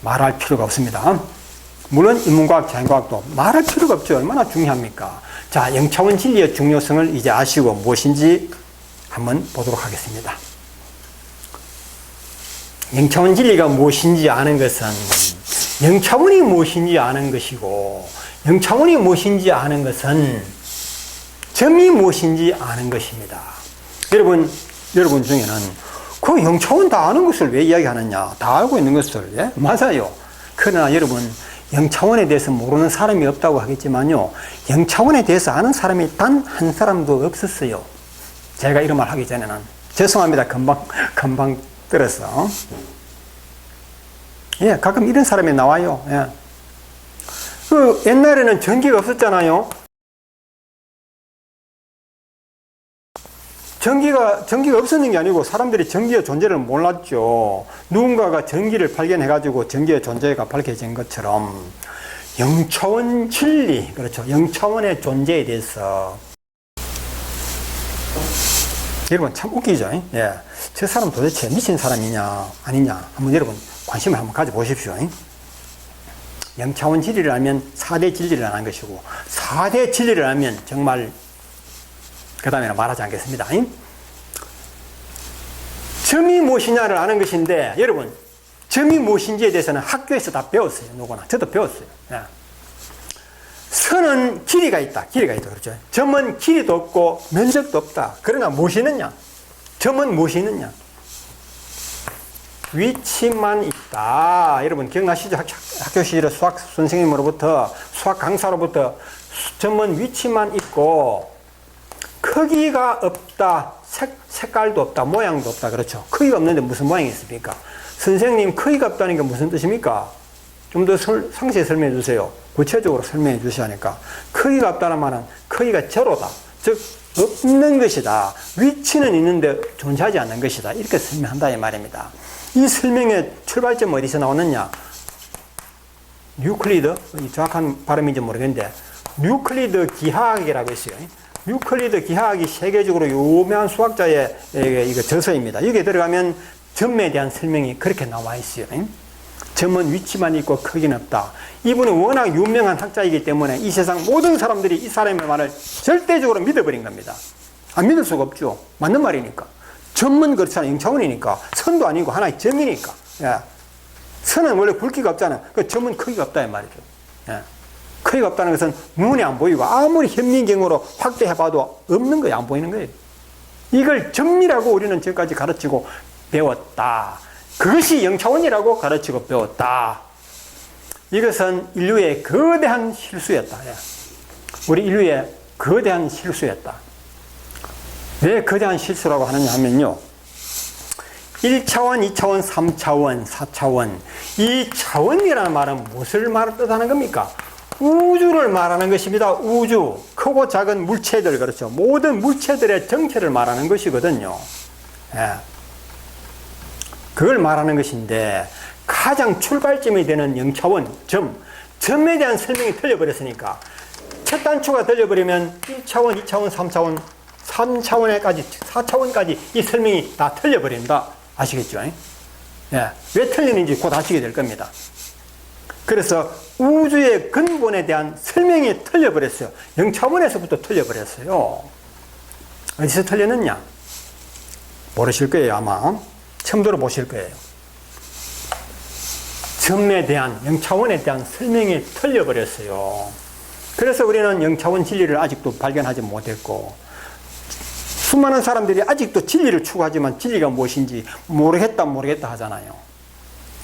말할 필요가 없습니다. 물론 인문과학, 자연과학도 말할 필요가 없죠. 얼마나 중요합니까? 자, 영차원 진리의 중요성을 이제 아시고 무엇인지 한번 보도록 하겠습니다. 영차원 진리가 무엇인지 아는 것은 영차원이 무엇인지 아는 것이고, 영차원이 무엇인지 아는 것은 점이 무엇인지 아는 것입니다. 여러분 중에는 그 영차원 다 아는 것을 왜 이야기하느냐? 다 알고 있는 것을. 예? 맞아요. 그러나 여러분, 영차원에 대해서 모르는 사람이 없다고 하겠지만요, 영차원에 대해서 아는 사람이 단 한 사람도 없었어요. 제가 이런 말 하기 전에는. 죄송합니다. 금방 들어서. 예, 가끔 이런 사람이 나와요. 예. 그 옛날에는 전기가 없었잖아요. 전기가 없었는 게 아니고 사람들이 전기의 존재를 몰랐죠. 누군가가 전기를 발견해가지고 전기의 존재가 밝혀진 것처럼 영차원 진리, 그렇죠. 영차원의 존재에 대해서. 여러분 참 웃기죠. 예. 저 사람 도대체 미친 사람이냐 아니냐 한번 여러분 관심을 한번 가져보십시오. 영차원 진리를 알면 4대 진리를 아는 것이고, 4대 진리를 알면 정말 그 다음에는 말하지 않겠습니다. 점이 무엇이냐를 아는 것인데, 여러분, 점이 무엇인지에 대해서는 학교에서 다 배웠어요. 누구나. 저도 배웠어요. 예. 선은 길이가 있다. 길이가 있다. 그렇죠. 점은 길이도 없고 면적도 없다. 그러나 무엇이 있느냐? 점은 무엇이 있느냐? 위치만 있다. 여러분 기억나시죠? 학교 시절에 수학 선생님으로부터, 수학 강사로부터 점은 위치만 있고 크기가 없다. 색깔도 없다. 모양도 없다. 그렇죠. 크기가 없는데 무슨 모양이 있습니까? 선생님, 크기가 없다는 게 무슨 뜻입니까? 좀 더 상세히 설명해 주세요. 구체적으로 설명해 주셔야 하니까. 크기가 없다는 말은 크기가 제로다. 즉 없는 것이다. 위치는 있는데 존재하지 않는 것이다. 이렇게 설명한다 이 말입니다. 이 설명의 출발점은 어디서 나오느냐? 유클리드, 정확한 발음인지 모르겠는데 유클리드 기하학이라고 있어요. 유클리드 기하학이 세계적으로 유명한 수학자의 이거 저서입니다. 여기에 들어가면 점에 대한 설명이 그렇게 나와 있어요. 점은 위치만 있고 크기는 없다. 이분은 워낙 유명한 학자이기 때문에 이 세상 모든 사람들이 이 사람의 말을 절대적으로 믿어버린 겁니다. 안 믿을 수가 없죠. 맞는 말이니까. 점은 그렇잖아요. 영차원이니까. 선도 아니고 하나의 점이니까. 예. 선은 원래 굵기가 없잖아요. 그 점은 크기가 없다 이 말이죠. 예. 크기가 없다는 것은 눈에 안 보이고 아무리 현미경으로 확대해봐도 없는 거예요. 안 보이는 거예요. 이걸 점이라고 우리는 지금까지 가르치고 배웠다. 그것이 영차원이라고 가르치고 배웠다. 이것은 인류의 거대한 실수였다. 예. 우리 인류의 거대한 실수였다. 왜 거대한 실수라고 하느냐 하면요. 1차원, 2차원, 3차원, 4차원. 이 차원이라는 말은 무엇을 뜻하는 겁니까? 우주를 말하는 것입니다. 우주. 크고 작은 물체들, 그렇죠. 모든 물체들의 정체를 말하는 것이거든요. 예. 그걸 말하는 것인데 가장 출발점이 되는 0차원, 점에 대한 설명이 틀려버렸으니까 첫 단추가 틀려버리면 1차원, 2차원, 3차원, 3차원까지, 4차원까지 이 설명이 다 틀려버린다. 아시겠죠? 예. 왜 틀리는지 곧 아시게 될 겁니다. 그래서 우주의 근본에 대한 설명이 틀려버렸어요. 0차원에서부터 틀려버렸어요. 어디서 틀렸느냐? 모르실 거예요, 아마. 처음 들어보실 거예요. 점에 대한, 0차원에 대한 설명이 틀려버렸어요. 그래서 우리는 0차원 진리를 아직도 발견하지 못했고, 수많은 사람들이 아직도 진리를 추구하지만 진리가 무엇인지 모르겠다 하잖아요.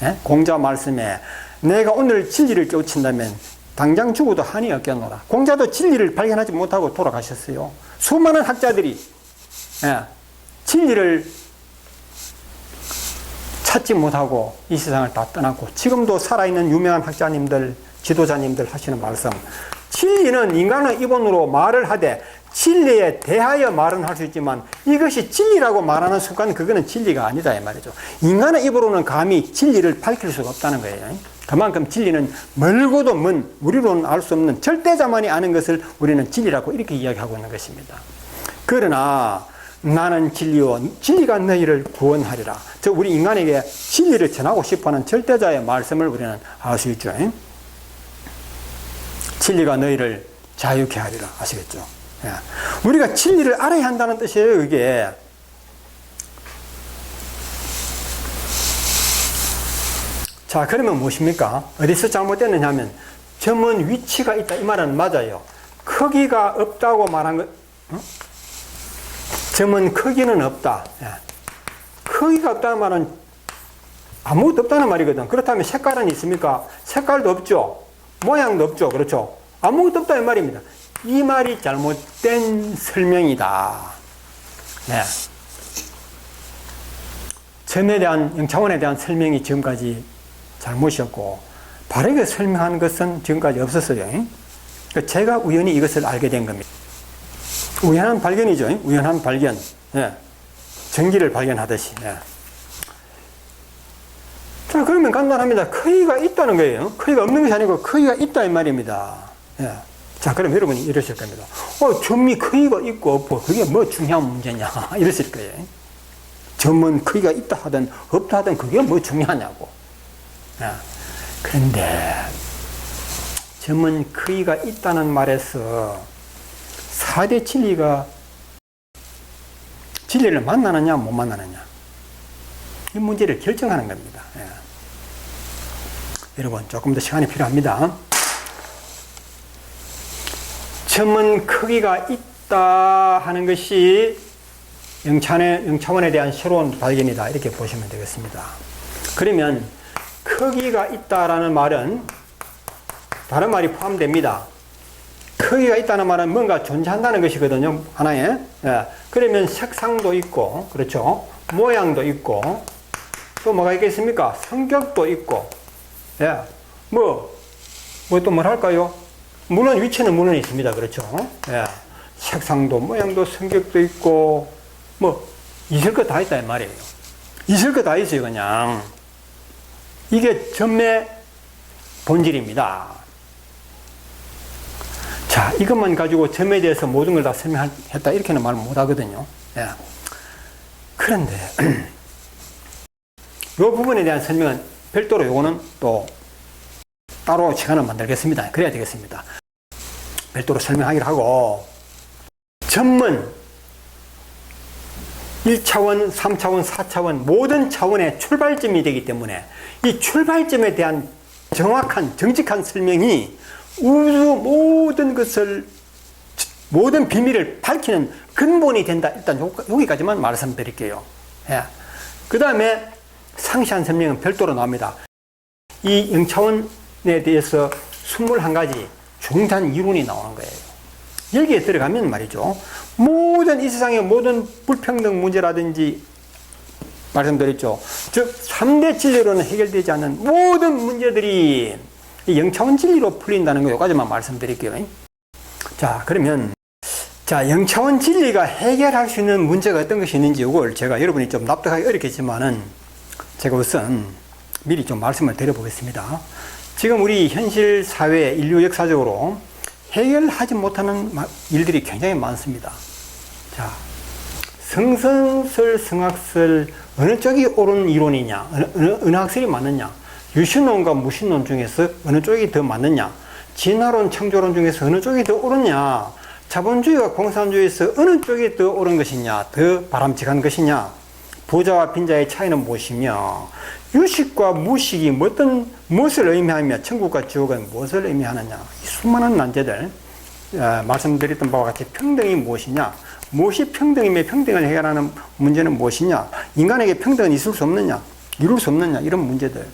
예? 공자 말씀에 내가 오늘 진리를 깨우친다면 당장 죽어도 한이 없겠노라. 공자도 진리를 발견하지 못하고 돌아가셨어요. 수많은 학자들이 진리를 찾지 못하고 이 세상을 다 떠났고 지금도 살아있는 유명한 학자님들, 지도자님들 하시는 말씀, 진리는 인간의 입언으로 말을 하되 진리에 대하여 말은 할 수 있지만 이것이 진리라고 말하는 순간 그거는 진리가 아니다 이 말이죠. 인간의 입으로는 감히 진리를 밝힐 수가 없다는 거예요. 그만큼 진리는 멀고도 먼, 우리로는 알 수 없는 절대자만이 아는 것을 우리는 진리라고 이렇게 이야기하고 있는 것입니다. 그러나 나는 진리요 진리가 너희를 구원하리라. 즉 우리 인간에게 진리를 전하고 싶어하는 절대자의 말씀을 우리는 알 수 있죠. 진리가 너희를 자유케 하리라. 아시겠죠? 예. 우리가 진리를 알아야 한다는 뜻이에요. 이게 자 그러면 무엇입니까? 어디서 잘못됐느냐 하면 점은 위치가 있다 이 말은 맞아요. 크기가 없다고 말한 것 점은 크기는 없다. 예. 크기가 없다는 말은 아무것도 없다는 말이거든. 그렇다면 색깔은 있습니까? 색깔도 없죠. 모양도 없죠. 그렇죠. 아무것도 없다 이 말입니다. 이 말이 잘못된 설명이다. 네. 점에 대한, 영차원에 대한 설명이 지금까지 잘못이었고 바르게 설명한 것은 지금까지 없었어요. 제가 우연히 이것을 알게 된 겁니다. 우연한 발견이죠. 우연한 발견. 네. 전기를 발견하듯이. 네. 자, 그러면 간단합니다. 크기가 있다는 거예요. 크기가 없는 것이 아니고 크기가 있다 이 말입니다. 네. 자, 그럼 여러분이 이러실 겁니다. 점이 크기가 있고 없고 그게 뭐 중요한 문제냐 이러실 거예요. 점은 크기가 있다 하든 없다 하든 그게 뭐 중요하냐고. 네. 그런데 점은 크기가 있다는 말에서 4대 진리가 진리를 만나느냐 못 만나느냐, 이 문제를 결정하는 겁니다. 예. 여러분 조금 더 시간이 필요합니다. 점은 크기가 있다 하는 것이 영차원에 대한 새로운 발견이다, 이렇게 보시면 되겠습니다. 그러면 크기가 있다라는 말은 다른 말이 포함됩니다. 크기가 있다는 말은 뭔가 존재한다는 것이거든요, 하나에. 예. 그러면 색상도 있고, 그렇죠, 모양도 있고, 또 뭐가 있겠습니까? 성격도 있고, 예. 또 뭘 할까요? 물론 위치는 물론 있습니다. 그렇죠? 예. 색상도, 모양도, 성격도 있고, 있을 거 다 있다, 이 말이에요. 있을 거 다 있어요, 그냥. 이게 점의 본질입니다. 자, 이것만 가지고 점에 대해서 모든 걸 다 설명했다, 이렇게는 말 못 하거든요. 예. 그런데, 이 부분에 대한 설명은 별도로 요거는 또 따로 시간을 만들겠습니다. 그래야 되겠습니다. 별도로 설명하기로 하고, 점은 1차원, 3차원, 4차원 모든 차원의 출발점이 되기 때문에 이 출발점에 대한 정확한, 정직한 설명이 우주 모든 비밀을 밝히는 근본이 된다. 일단 여기까지만 말씀드릴게요. 예. 그 다음에 상세한 설명은 별도로 나옵니다. 이 영차원에 대해서 21가지 중단 이론이 나오는 거예요. 여기에 들어가면 말이죠, 모든 이 세상의 모든 불평등 문제라든지 말씀드렸죠, 즉 3대 진리로는 해결되지 않는 모든 문제들이 이 영차원 진리로 풀린다는 거, 여기까지만 말씀드릴게요. 자, 그러면 영차원 진리가 해결할 수 있는 문제가 어떤 것이 있는지 이걸 제가 여러분이 좀 납득하기 어렵겠지만은 제가 우선 미리 좀 말씀을 드려보겠습니다. 지금 우리 현실 사회, 인류 역사적으로 해결하지 못하는 일들이 굉장히 많습니다. 자, 성선설, 성학설, 어느 쪽이 옳은 이론이냐, 어느 학설이 맞느냐, 유신론과 무신론 중에서 어느 쪽이 더 맞느냐, 진화론, 창조론 중에서 어느 쪽이 더 옳으냐, 자본주의와 공산주의에서 어느 쪽이 더 옳은 것이냐, 더 바람직한 것이냐, 부자와 빈자의 차이는 무엇이며, 유식과 무식이 무엇을 의미하며 천국과 지옥은 무엇을 의미하느냐, 이 수많은 난제들, 말씀드렸던 바와 같이 평등이 무엇이냐, 무엇이 평등이며 평등을 해결하는 문제는 무엇이냐, 인간에게 평등은 있을 수 없느냐, 이룰 수 없느냐, 이런 문제들,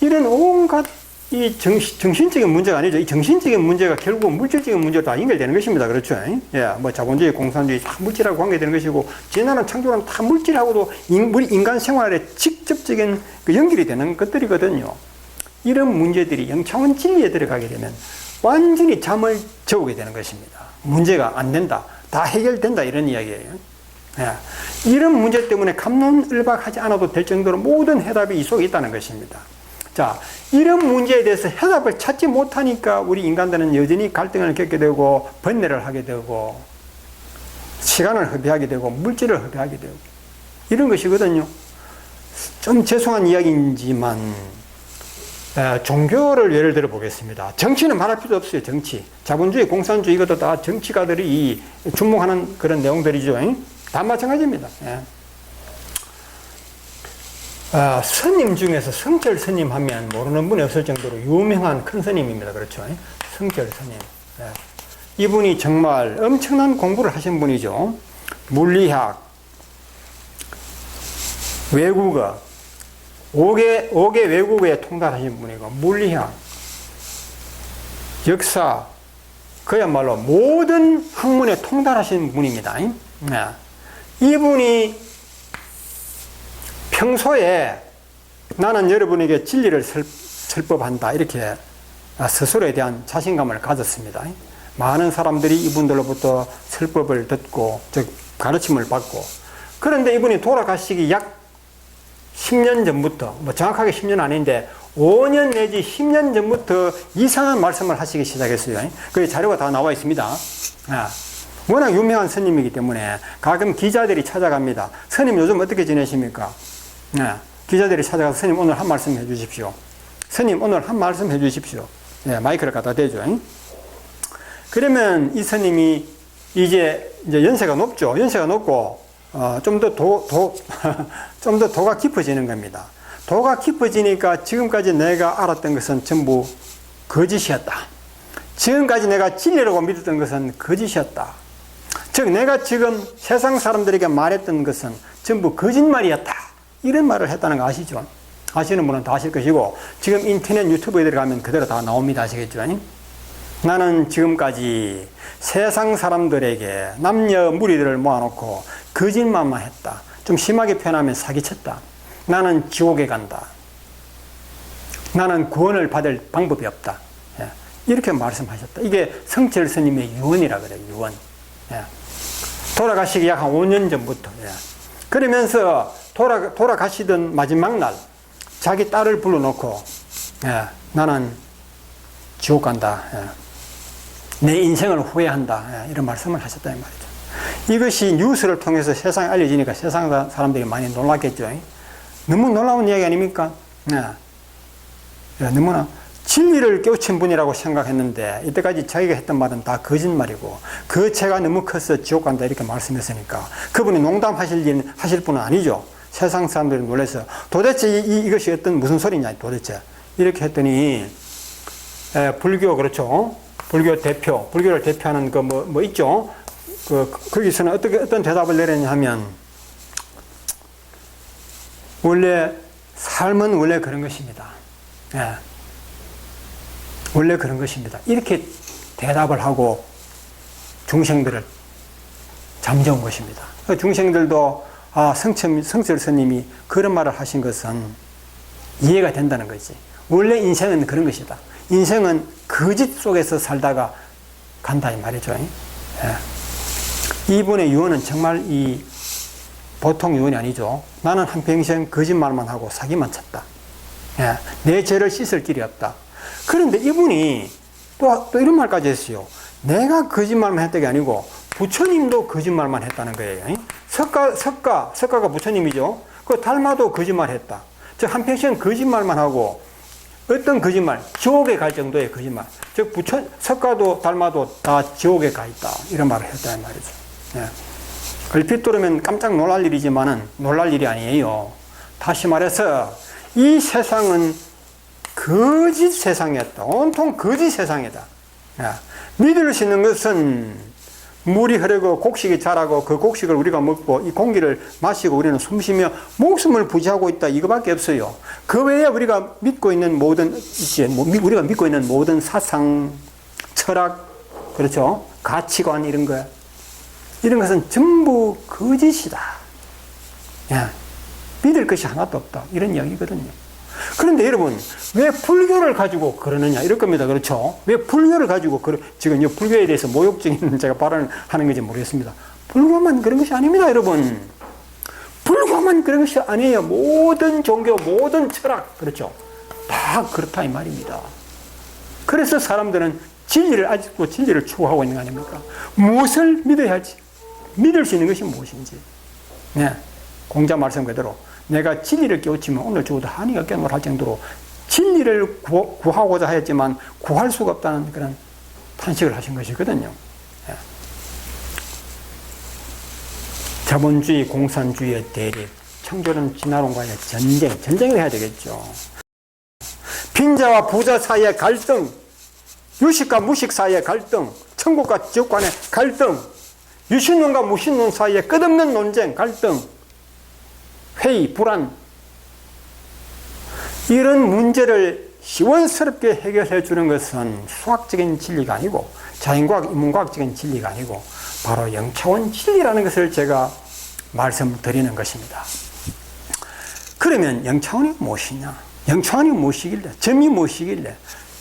이런 온갖 이 정신적인 문제가 아니죠. 이 정신적인 문제가 결국 물질적인 문제로 다 연결되는 것입니다. 그렇죠? 예, 자본주의, 공산주의 다 물질하고 관계되는 것이고, 진화는 창조는 다 물질하고도 우리 인간 생활에 직접적인 연결이 되는 것들이거든요. 이런 문제들이 영차원 진리에 들어가게 되면 완전히 잠을 재우게 되는 것입니다. 문제가 안 된다, 다 해결된다, 이런 이야기예요. 예, 이런 문제 때문에 갑론을박하지 않아도 될 정도로 모든 해답이 이 속에 있다는 것입니다. 자, 이런 문제에 대해서 해답을 찾지 못하니까 우리 인간들은 여전히 갈등을 겪게 되고, 번뇌를 하게 되고, 시간을 허비하게 되고, 물질을 허비하게 되고, 이런 것이거든요. 좀 죄송한 이야기이지만, 종교를 예를 들어 보겠습니다. 정치는 말할 필요 없어요. 정치, 자본주의, 공산주의, 이것도 다 정치가들이 주목하는 그런 내용들이죠. 다 마찬가지입니다. 예. 스님 중에서 성철 스님 하면 모르는 분이 없을 정도로 유명한 큰 스님입니다. 그렇죠? 성철 스님. 이분이 정말 엄청난 공부를 하신 분이죠. 물리학, 외국어, 5개 외국어에 통달하신 분이고, 물리학, 역사, 그야말로 모든 학문에 통달하신 분입니다. 이분이 평소에 나는 여러분에게 진리를 설법한다, 이렇게 스스로에 대한 자신감을 가졌습니다. 많은 사람들이 이분들로부터 설법을 듣고, 즉 가르침을 받고, 그런데 이분이 돌아가시기 약 10년 전부터, 정확하게 10년 아닌데 5년 내지 10년 전부터 이상한 말씀을 하시기 시작했어요. 그 자료가 다 나와 있습니다. 워낙 유명한 스님이기 때문에 가끔 기자들이 찾아갑니다. 스님 요즘 어떻게 지내십니까? 기자들이 찾아가서 스님 오늘 한 말씀 해주십시오. 스님 오늘 한 말씀 해주십시오. 마이크를 갖다 대죠. 그러면 이 스님이 이제 연세가 높죠. 연세가 높고 좀 더 좀 더 도가 깊어지는 겁니다. 도가 깊어지니까 지금까지 내가 알았던 것은 전부 거짓이었다. 지금까지 내가 진리라고 믿었던 것은 거짓이었다. 즉 내가 지금 세상 사람들에게 말했던 것은 전부 거짓말이었다. 이런 말을 했다는 거 아시죠? 아시는 분은 다 아실 것이고 지금 인터넷 유튜브에 들어가면 그대로 다 나옵니다. 아시겠죠? 나는 지금까지 세상 사람들에게 남녀 무리들을 모아놓고 거짓말만 했다. 좀 심하게 표현하면 사기쳤다. 나는 지옥에 간다. 나는 구원을 받을 방법이 없다. 이렇게 말씀하셨다. 이게 성철 스님의 유언이라 그래요. 유언. 돌아가시기 약 한 5년 전부터. 그러면서 돌아가시던 마지막 날 자기 딸을 불러놓고 나는 지옥 간다. 내 인생을 후회한다. 이런 말씀을 하셨다 이 말이죠. 이것이 뉴스를 통해서 세상에 알려지니까 세상 사람들이 많이 놀랐겠죠. 너무 놀라운 이야기 아닙니까? 너무나 진리를 깨우친 분이라고 생각했는데 이때까지 자기가 했던 말은 다 거짓말이고 그 죄가 너무 커서 지옥 간다 이렇게 말씀했으니까 그분이 농담하실 분은 아니죠. 세상 사람들이 놀라서 도대체 이것이 무슨 소리냐 도대체 이렇게 했더니 불교 그렇죠. 불교를 대표하는 그 뭐 있죠. 거기서는 어떤 대답을 내렸냐 하면 원래 삶은 원래 그런 것입니다. 원래 그런 것입니다. 이렇게 대답을 하고 중생들을 잠재운 것입니다. 중생들도 성철 스님이 그런 말을 하신 것은 이해가 된다는 거지. 원래 인생은 그런 것이다. 인생은 거짓 속에서 살다가 간다 이 말이죠. 이분의 유언은 정말 보통 유언이 아니죠. 나는 한평생 거짓말만 하고 사기만 쳤다. 내 죄를 씻을 길이 없다. 그런데 이분이 또 이런 말까지 했어요. 내가 거짓말만 했던 게 아니고 부처님도 거짓말만 했다는 거예요. 석가가 부처님이죠. 그 달마도 거짓말 했다. 즉 한평생 거짓말만 하고 어떤 거짓말, 지옥에 갈 정도의 거짓말. 즉 석가도 달마도 다 지옥에 가 있다. 이런 말을 했다 이 말이죠. 얼핏 들으면 깜짝 놀랄 일이지만은 놀랄 일이 아니에요. 다시 말해서 이 세상은 거짓 세상이었다. 온통 거짓 세상이다. 믿을 수 있는 것은 물이 흐르고 곡식이 자라고 그 곡식을 우리가 먹고 이 공기를 마시고 우리는 숨쉬며 목숨을 부지하고 있다. 이거밖에 없어요. 그 외에 우리가 믿고 있는 모든 사상, 철학, 그렇죠? 가치관 이런 것은 전부 거짓이다. 믿을 것이 하나도 없다. 이런 이야기거든요. 그런데 여러분, 왜 불교를 가지고 그러느냐? 이럴 겁니다. 그렇죠? 왜 불교를 가지고, 지금 이 불교에 대해서 모욕적인 제가 발언을 하는 건지 모르겠습니다. 불교만 그런 것이 아닙니다, 여러분. 불교만 그런 것이 아니에요. 모든 종교, 모든 철학, 그렇죠? 다 그렇다, 이 말입니다. 그래서 사람들은 아직도 진리를 추구하고 있는 거 아닙니까? 무엇을 믿어야 할지, 믿을 수 있는 것이 무엇인지. 공자 말씀 그대로. 내가 진리를 깨우치면 오늘 죽어도 한이가 깨물 할 정도로 진리를 구하고자 하였지만 구할 수가 없다는 그런 탄식을 하신 것이거든요. 자본주의, 공산주의의 대립, 창조론 진화론과의 전쟁을 해야 되겠죠. 빈자와 부자 사이의 갈등, 유식과 무식 사이의 갈등, 천국과 지옥 간의 갈등, 유신론과 무신론 사이의 끝없는 논쟁, 갈등, 회의, 불안, 이런 문제를 시원스럽게 해결해 주는 것은 수학적인 진리가 아니고 자연과학, 인문과학적인 진리가 아니고 바로 영차원 진리라는 것을 제가 말씀드리는 것입니다. 그러면 영차원이 무엇이냐? 영차원이 무엇이길래? 점이 무엇이길래?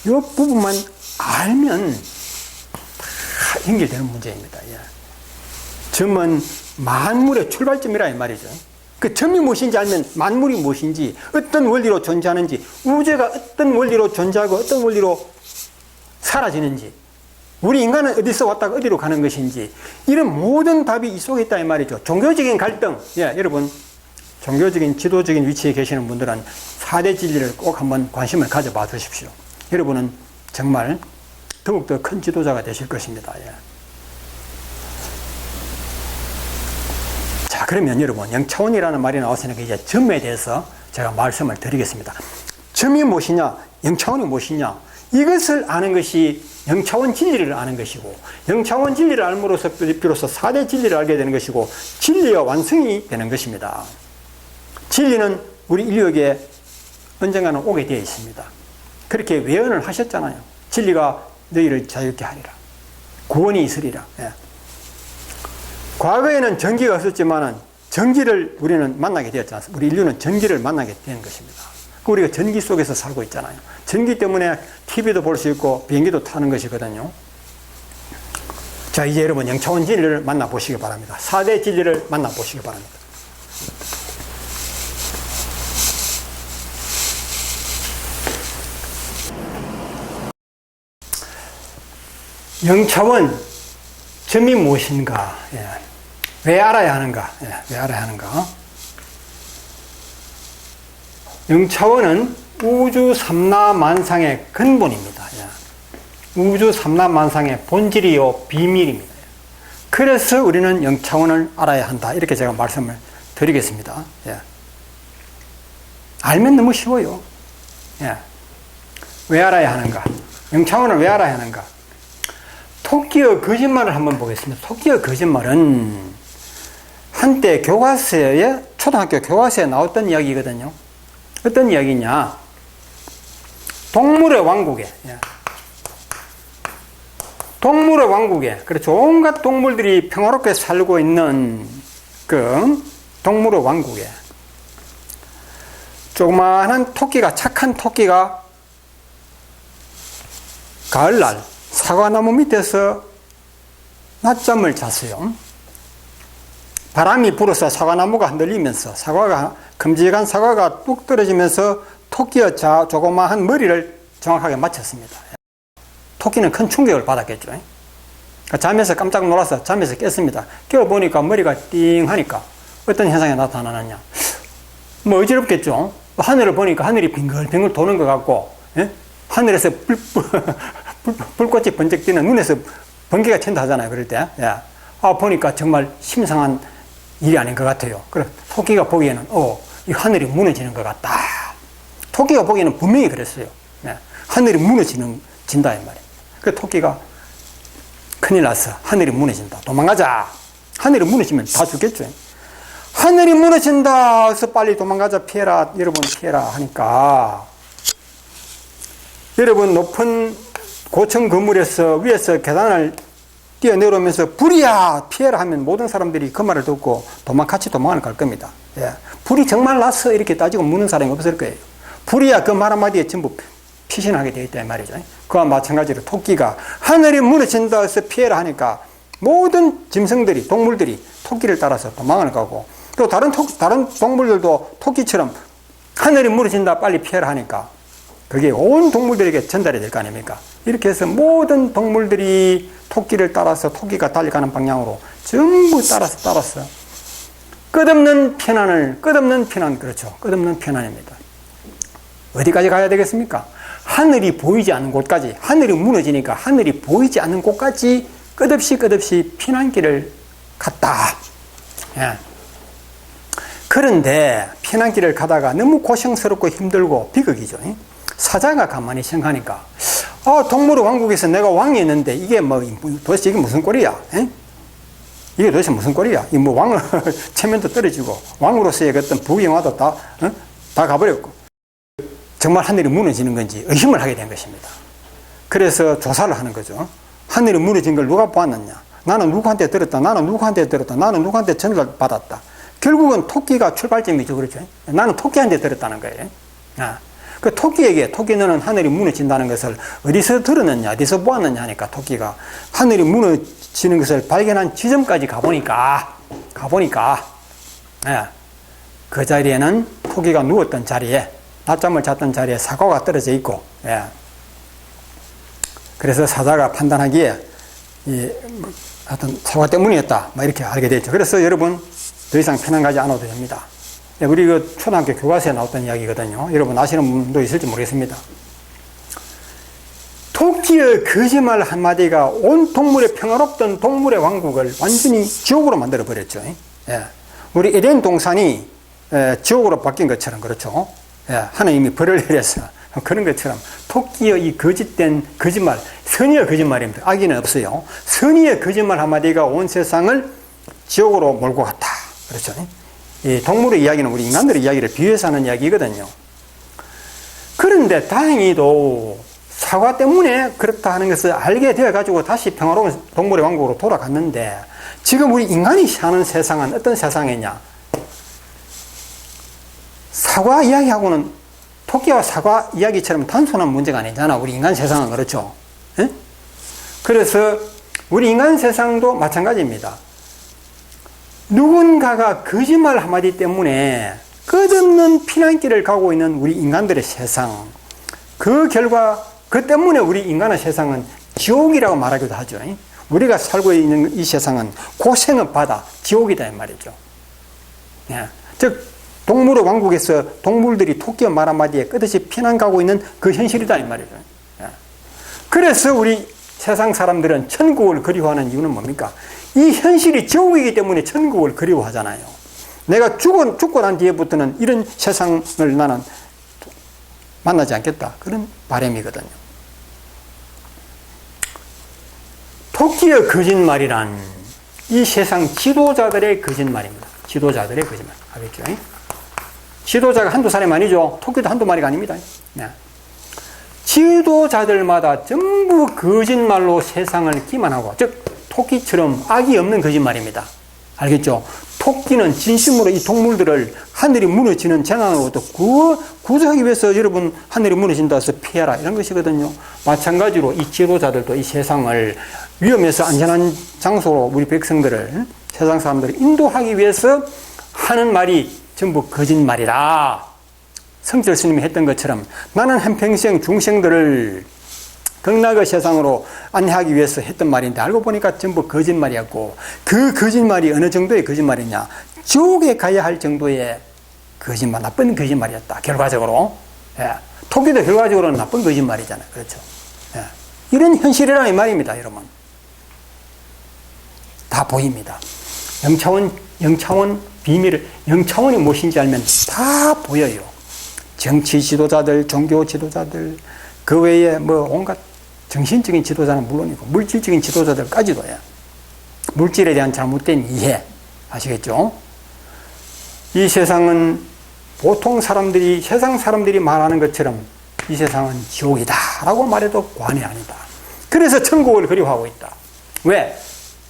이 부분만 알면 다 연결되는 문제입니다. 점은 만물의 출발점이라 이 말이죠. 그 점이 무엇인지 알면 만물이 무엇인지, 어떤 원리로 존재하는지, 우주가 어떤 원리로 존재하고 어떤 원리로 사라지는지, 우리 인간은 어디서 왔다가 어디로 가는 것인지, 이런 모든 답이 이 속에 있다 이 말이죠. 종교적인 갈등, 여러분 종교적인 지도적인 위치에 계시는 분들은 4대 진리를 꼭 한번 관심을 가져봐 주십시오. 여러분은 정말 더욱더 큰 지도자가 되실 것입니다. 자, 그러면 여러분, 영차원이라는 말이 나왔으니까 이제 점에 대해서 제가 말씀을 드리겠습니다. 점이 무엇이냐? 영차원이 무엇이냐? 이것을 아는 것이 영차원 진리를 아는 것이고, 영차원 진리를 알므로써 비로소 4대 진리를 알게 되는 것이고, 진리의 완성이 되는 것입니다. 진리는 우리 인류에게 언젠가는 오게 되어 있습니다. 그렇게 외언을 하셨잖아요. 진리가 너희를 자유롭게 하리라. 구원이 있으리라. 예. 과거에는 전기가 없었지만은 전기를 우리는 만나게 되었지 않습니까? 우리 인류는 전기를 만나게 된 것입니다. 우리가 전기 속에서 살고 있잖아요. 전기 때문에 TV도 볼 수 있고 비행기도 타는 것이거든요. 자, 이제 여러분 영차원 진리를 만나보시기 바랍니다. 4대 진리를 만나보시기 바랍니다. 영차원 점이 무엇인가? 예. 왜 알아야 하는가? 예. 왜 알아야 하는가? 영차원은 우주 삼라만상의 근본입니다. 예. 우주 삼라만상의 본질이요 비밀입니다. 그래서 우리는 영차원을 알아야 한다. 이렇게 제가 말씀을 드리겠습니다. 예. 알면 너무 쉬워요. 예. 왜 알아야 하는가? 영차원을 왜 알아야 하는가? 토끼의 거짓말을 한번 보겠습니다. 토끼의 거짓말은 한때 교과서에, 초등학교 교과서에 나왔던 이야기거든요. 어떤 이야기냐? 동물의 왕국에, 동물의 왕국에, 그렇죠. 온갖 동물들이 평화롭게 살고 있는 그 동물의 왕국에 조그마한 토끼가, 착한 토끼가 가을날 사과나무 밑에서 낮잠을 잤어요. 바람이 불어서 사과나무가 흔들리면서 큼직한 사과가 뚝 떨어지면서 토끼의 조그마한 머리를 정확하게 맞췄습니다. 토끼는 큰 충격을 받았겠죠. 잠에서 깜짝 놀라서 잠에서 깼습니다. 깨어보니까 머리가 띵 하니까 어떤 현상이 나타나느냐. 뭐 어지럽겠죠. 하늘을 보니까 하늘이 빙글빙글 도는 것 같고, 예? 하늘에서 불꽃이 번쩍 뛰는, 눈에서 번개가 튄다 하잖아요. 그럴 때. 예. 보니까 정말 심상한 일이 아닌 것 같아요. 그래, 토끼가 보기에는, 이 하늘이 무너지는 것 같다. 토끼가 보기에는 분명히 그랬어요. 예. 하늘이 진다, 이 말이에요. 그 토끼가 큰일 났어. 하늘이 무너진다. 도망가자. 하늘이 무너지면 다 죽겠죠. 하늘이 무너진다. 그래서 빨리 도망가자. 피해라. 여러분 피해라. 하니까, 여러분 높은 고층 건물에서 위에서 계단을 뛰어내려오면서 불이야 피해라 하면 모든 사람들이 그 말을 듣고 같이 도망을 갈 겁니다. 예. 불이 정말 났어 이렇게 따지고 묻는 사람이 없을 거예요. 불이야 그 말 한마디에 전부 피신하게 되어 있다 이 말이죠. 그와 마찬가지로 토끼가 하늘이 무너진다 해서 피해라 하니까 모든 짐승들이, 동물들이 토끼를 따라서 도망을 가고, 또 다른 동물들도 토끼처럼 하늘이 무너진다 빨리 피해라 하니까 그게 온 동물들에게 전달이 될 거 아닙니까? 이렇게 해서 모든 동물들이 토끼를 따라서 토끼가 달려가는 방향으로 전부 따라서 끝없는 편안, 그렇죠. 끝없는 편안입니다. 어디까지 가야 되겠습니까? 하늘이 보이지 않는 곳까지, 하늘이 무너지니까 하늘이 보이지 않는 곳까지 끝없이 피난길을 갔다. 예. 그런데 피난길을 가다가 너무 고생스럽고 힘들고 비극이죠. 사자가 가만히 생각하니까, 동물의 왕국에서 내가 왕이었는데 이게 도대체 이게 무슨 꼴이야? 에? 이게 도대체 무슨 꼴이야? 이 왕을 체면도 떨어지고 왕으로서의 어떤 부귀영화도 다 가버렸고, 정말 하늘이 무너지는 건지 의심을 하게 된 것입니다. 그래서 조사를 하는 거죠. 하늘이 무너진 걸 누가 보았느냐? 나는 누구한테 들었다. 나는 누구한테 전달 받았다. 결국은 토끼가 출발점이죠. 그렇죠? 나는 토끼한테 들었다는 거예요. 그 토끼에게, 토끼 너는 하늘이 무너진다는 것을 어디서 들었느냐, 어디서 보았느냐 하니까 토끼가 하늘이 무너지는 것을 발견한 지점까지 가보니까, 그 자리에는 토끼가 누웠던 자리에, 낮잠을 잤던 자리에 사과가 떨어져 있고, 그래서 사자가 판단하기에, 하여튼 사과 때문이었다, 이렇게 알게 됐죠. 그래서 여러분, 더 이상 편안 가지 않아도 됩니다. 우리 그 초등학교 교과서에 나왔던 이야기거든요. 여러분 아시는 분도 있을지 모르겠습니다. 토끼의 거짓말 한마디가 온 동물의 평화롭던 동물의 왕국을 완전히 지옥으로 만들어 버렸죠. 우리 에덴 동산이 지옥으로 바뀐 것처럼, 그렇죠? 하나님이 벌을 내려서 그런 것처럼 토끼의 이 거짓된 거짓말, 선의의 거짓말입니다. 악의는 없어요. 선의의 거짓말 한마디가 온 세상을 지옥으로 몰고 갔다. 그렇죠? 이 동물의 이야기는 우리 인간들의 이야기를 비유해서 하는 이야기거든요. 그런데 다행히도 사과 때문에 그렇다 하는 것을 알게 되어가지고 다시 평화로운 동물의 왕국으로 돌아갔는데, 지금 우리 인간이 사는 세상은 어떤 세상이냐? 사과 이야기하고는 토끼와 사과 이야기처럼 단순한 문제가 아니잖아. 우리 인간 세상은. 그렇죠? 에? 그래서 우리 인간 세상도 마찬가지입니다. 누군가가 거짓말 한마디 때문에 끝없는 피난길을 가고 있는 우리 인간들의 세상, 그 결과, 그 때문에 우리 인간의 세상은 지옥이라고 말하기도 하죠. 우리가 살고 있는 이 세상은 고생의 바다, 지옥이다 이 말이죠. 즉 동물의 왕국에서 동물들이 토끼의 말 한마디에 끝없이 피난 가고 있는 그 현실이다 이 말이죠. 그래서 우리 세상 사람들은 천국을 그리워하는 이유는 뭡니까? 이 현실이 지옥이기 때문에 천국을 그리워하잖아요. 내가 죽고 난 뒤에부터는 이런 세상을 나는 만나지 않겠다. 그런 바람이거든요. 토끼의 거짓말이란 이 세상 지도자들의 거짓말입니다. 지도자들의 거짓말. 알겠죠? 지도자가 한두 사람이 아니죠. 토끼도 한두 마리가 아닙니다. 지도자들마다 전부 거짓말로 세상을 기만하고, 즉 토끼처럼 악이 없는 거짓말입니다. 알겠죠? 토끼는 진심으로 이 동물들을 하늘이 무너지는 재난으로부터 구조하기 위해서 여러분 하늘이 무너진다 해서 피해라 이런 것이거든요. 마찬가지로 이 지도자들도 이 세상을 위험해서 안전한 장소로 우리 백성들을, 세상 사람들을 인도하기 위해서 하는 말이 전부 거짓말이라. 성철 스님이 했던 것처럼 나는 한평생 중생들을 극락의 세상으로 안내하기 위해서 했던 말인데 알고 보니까 전부 거짓말이었고, 그 거짓말이 어느 정도의 거짓말이냐? 지옥에 가야 할 정도의 거짓말, 나쁜 거짓말이었다. 결과적으로. 토끼도 결과적으로는 나쁜 거짓말이잖아요. 그렇죠? 이런 현실이라 이 말입니다, 여러분. 다 보입니다. 영차원 비밀을, 영차원이 무엇인지 알면 다 보여요. 정치 지도자들, 종교 지도자들, 그 외에 온갖 정신적인 지도자는 물론이고 물질적인 지도자들까지도요. 물질에 대한 잘못된 이해, 아시겠죠? 이 세상은 보통 사람들이, 세상 사람들이 말하는 것처럼 이 세상은 지옥이다 라고 말해도 과언이 아니다. 그래서 천국을 그리워하고 있다. 왜?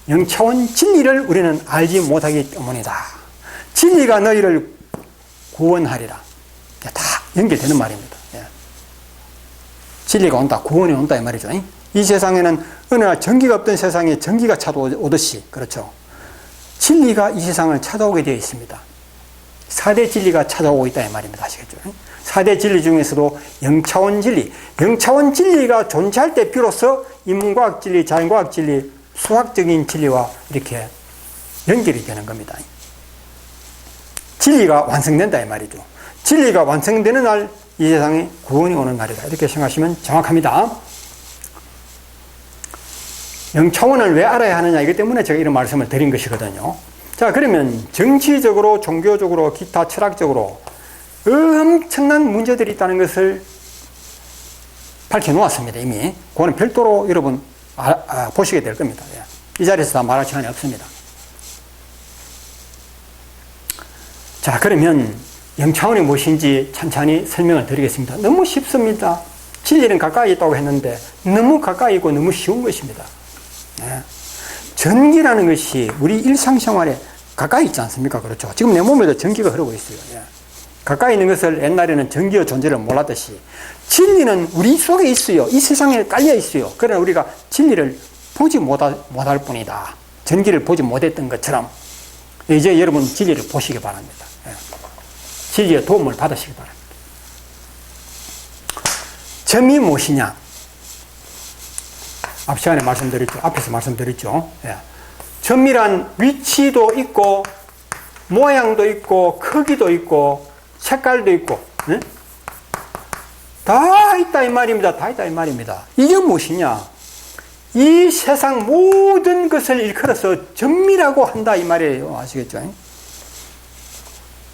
영차원 진리를 우리는 알지 못하기 때문이다. 진리가 너희를 구원하리라. 다 연결되는 말입니다. 진리가 온다, 구원이 온다 이 말이죠. 이 세상에는 어느 날 전기가 없던 세상에 전기가 찾아오듯이, 그렇죠? 진리가 이 세상을 찾아오게 되어 있습니다. 4대 진리가 찾아오고 있다 이 말입니다. 아시겠죠? 4대 진리 중에서도 영차원 진리, 영차원 진리가 존재할 때 비로소 인문과학 진리, 자연과학 진리, 수학적인 진리와 이렇게 연결이 되는 겁니다. 진리가 완성된다 이 말이죠. 진리가 완성되는 날 이 세상에 구원이 오는 날이다. 이렇게 생각하시면 정확합니다. 영차원을 왜 알아야 하느냐, 이것 때문에 제가 이런 말씀을 드린 것이거든요. 자, 그러면 정치적으로, 종교적으로, 기타 철학적으로 엄청난 문제들이 있다는 것을 밝혀놓았습니다. 이미. 그거는 별도로 여러분 보시게 될 겁니다. 이 자리에서 다 말할 시간이 없습니다. 자, 그러면 영차원이 무엇인지 천천히 설명을 드리겠습니다. 너무 쉽습니다. 진리는 가까이 있다고 했는데 너무 가까이 있고 너무 쉬운 것입니다. 전기라는 것이 우리 일상생활에 가까이 있지 않습니까? 그렇죠? 지금 내 몸에도 전기가 흐르고 있어요. 가까이 있는 것을 옛날에는 전기의 존재를 몰랐듯이 진리는 우리 속에 있어요. 이 세상에 깔려 있어요. 그러나 우리가 진리를 보지 못할 뿐이다. 전기를 보지 못했던 것처럼 이제 여러분 진리를 보시기 바랍니다. 진리의 도움을 받으시기 바랍니다. 점이 무엇이냐? 앞 시간에 말씀드렸죠. 앞에서 말씀드렸죠. 점이란 위치도 있고 모양도 있고 크기도 있고 색깔도 있고 다 있다 이 말입니다. 다 있다 이 말입니다. 이게 무엇이냐? 이 세상 모든 것을 일컬어서 점이라고 한다 이 말이에요. 아시겠죠?